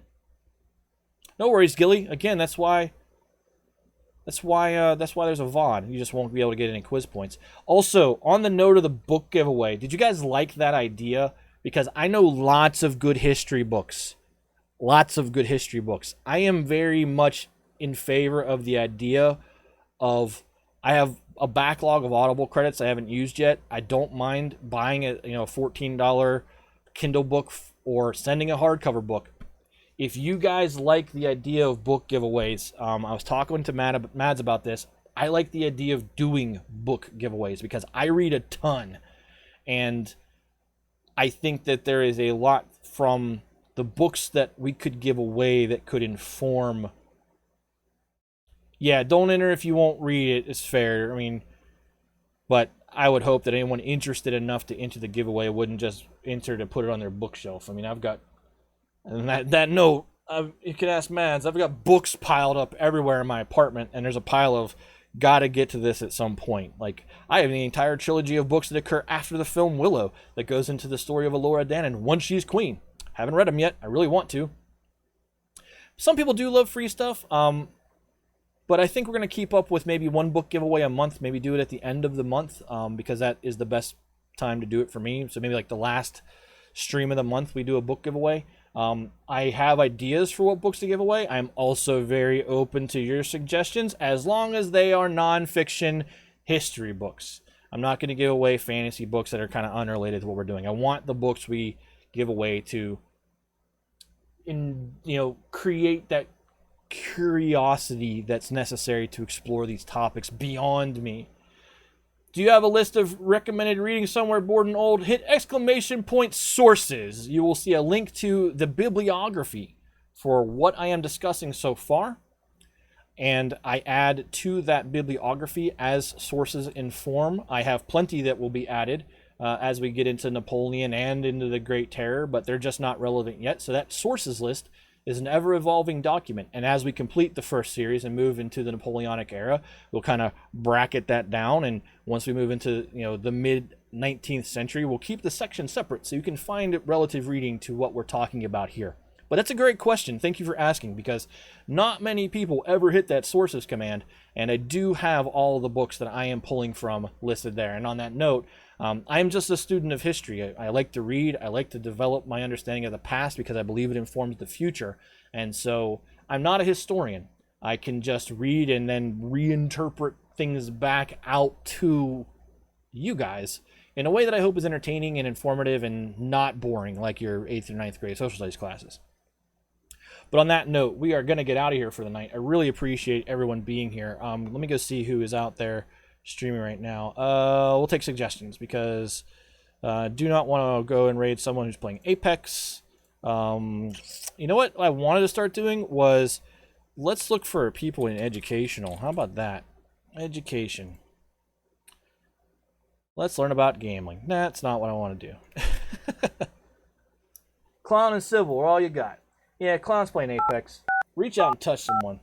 no worries, Gilly. Again, that's why there's a VOD. You just won't be able to get any quiz points. Also, on the note of the book giveaway, did you guys like that idea? Because I know lots of good history books. Lots of good history books. I am very much in favor of the idea of, I have a backlog of Audible credits I haven't used yet. I don't mind buying a $14 Kindle book or sending a hardcover book. If you guys like the idea of book giveaways, I was talking to Mads about this. I like the idea of doing book giveaways because I read a ton, and I think that there is a lot from the books that we could give away that could inform. Yeah, don't enter if you won't read it. It's fair. I mean, but I would hope that anyone interested enough to enter the giveaway wouldn't just enter to put it on their bookshelf. I mean, I've got, and that note, you can ask Mads, I've got books piled up everywhere in my apartment, and there's a pile of gotta get to this at some point. Like, I have the entire trilogy of books that occur after the film Willow that goes into the story of Elora Danan once she's queen. Haven't read them yet. I really want to. Some people do love free stuff, but I think we're going to keep up with maybe one book giveaway a month, maybe do it at the end of the month, because that is the best time to do it for me. So maybe like the last stream of the month we do a book giveaway. I have ideas for what books to give away. I'm also very open to your suggestions as long as they are nonfiction history books. I'm not going to give away fantasy books that are kind of unrelated to what we're doing. I want the books we give away to create that curiosity that's necessary to explore these topics beyond me. Do you have a list of recommended reading somewhere bored and old? Hit ! Sources. You will see a link to the bibliography for what I am discussing so far. And I add to that bibliography as sources inform. I have plenty that will be added as we get into Napoleon and into the Great Terror, but they're just not relevant yet. So that sources list is an ever-evolving document, and as we complete the first series and move into the Napoleonic era, we'll kind of bracket that down, and once we move into the mid-19th century, we'll keep the section separate so you can find relative reading to what we're talking about here. But that's a great question. Thank you for asking, because not many people ever hit that sources command, and I do have all the books that I am pulling from listed there. And on that note, I'm just a student of history. I like to read. I like to develop my understanding of the past because I believe it informs the future. And so I'm not a historian. I can just read and then reinterpret things back out to you guys in a way that I hope is entertaining and informative and not boring like your 8th or 9th grade social studies classes. But on that note, we are going to get out of here for the night. I really appreciate everyone being here. Let me go see who is out there streaming right now. We'll take suggestions because do not want to go and raid someone who's playing Apex. You know what I wanted to start doing was, let's look for people in educational. How about that? Education. Let's learn about gambling. That's not what I want to do. Clown and Civil are all you got. Yeah, Clown's playing Apex. Reach out and touch someone.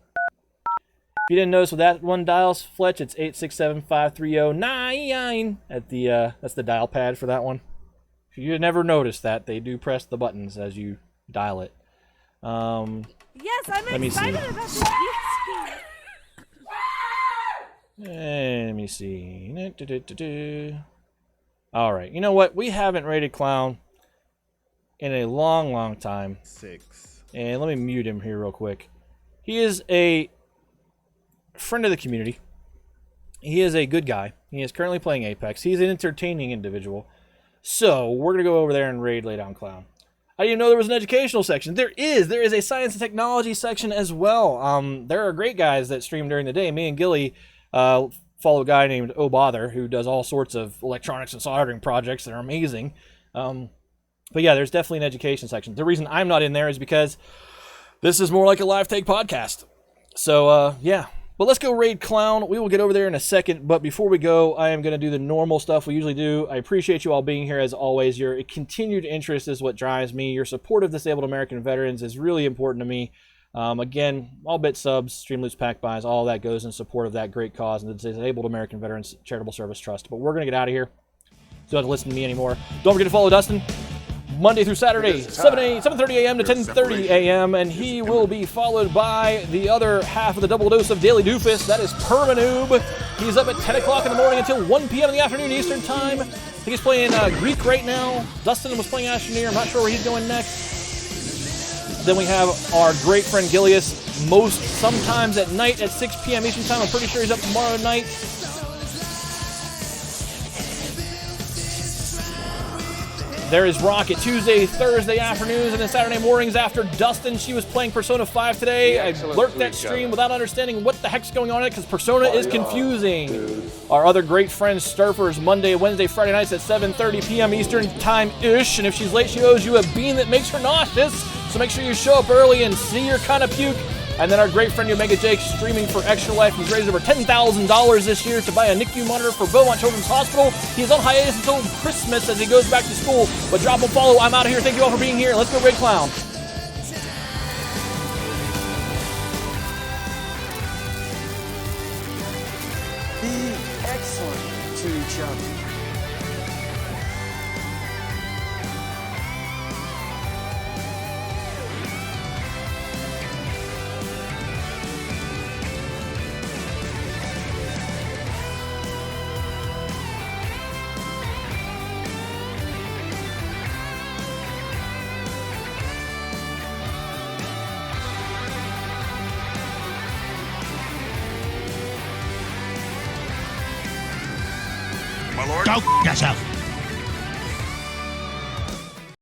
If you didn't notice with that one dials, Fletch, it's 867-530-9. That's the dial pad for that one. If you never noticed that, they do press the buttons as you dial it. Yes, I'm excited about this Let me see. All right, you know what? We haven't rated Clown in a long, long time. 6. And let me mute him here real quick. He is a friend of the community. He is a good guy. He is currently playing Apex. He's an entertaining individual. So we're going to go over there and raid Lay Down Clown. I didn't even know there was an educational section. There is a science and technology section as well. There are great guys that stream during the day. Me and Gilly follow a guy named Oh Bother who does all sorts of electronics and soldering projects that are amazing. But yeah, there's definitely an education section. The reason I'm not in there is because this is more like a live take podcast. So yeah. But let's go raid Clown. We will get over there in a second. But before we go, I am going to do the normal stuff we usually do. I appreciate you all being here as always. Your continued interest is what drives me. Your support of disabled American veterans is really important to me. Again, all bit subs, stream loops, pack buys, all that goes in support of that great cause and the Disabled American Veterans Charitable Service Trust. But we're going to get out of here. So you don't have to listen to me anymore. Don't forget to follow Dustin. Monday through Saturday, 7:30 a.m. to 10:30 a.m. And he will be followed by the other half of the double dose of Daily Doofus. That is Permanoob. He's up at 10 o'clock in the morning until 1 p.m. in the afternoon Eastern Time. I think he's playing Greek right now. Dustin was playing Astroneer. I'm not sure where he's going next. Then we have our great friend Gilius, sometimes at night at 6 p.m. Eastern Time. I'm pretty sure he's up tomorrow night. There is Rocket Tuesday, Thursday afternoons, and then Saturday mornings after Dustin. She was playing Persona 5 today. I lurked that stream without understanding what the heck's going on in it because Persona is confusing. Our other great friend Sturfers, Monday, Wednesday, Friday nights at 7:30 p.m. Eastern Time-ish. And if she's late, she owes you a bean that makes her nauseous. So make sure you show up early and see your kind of puke. And then our great friend Omega Jake streaming for Extra Life. He's raised over $10,000 this year to buy a NICU monitor for Beaumont Children's Hospital. He's on hiatus until Christmas as he goes back to school. But drop a follow. I'm out of here. Thank you all for being here. Let's go raid Clown. Be excellent to each other. Go yourself.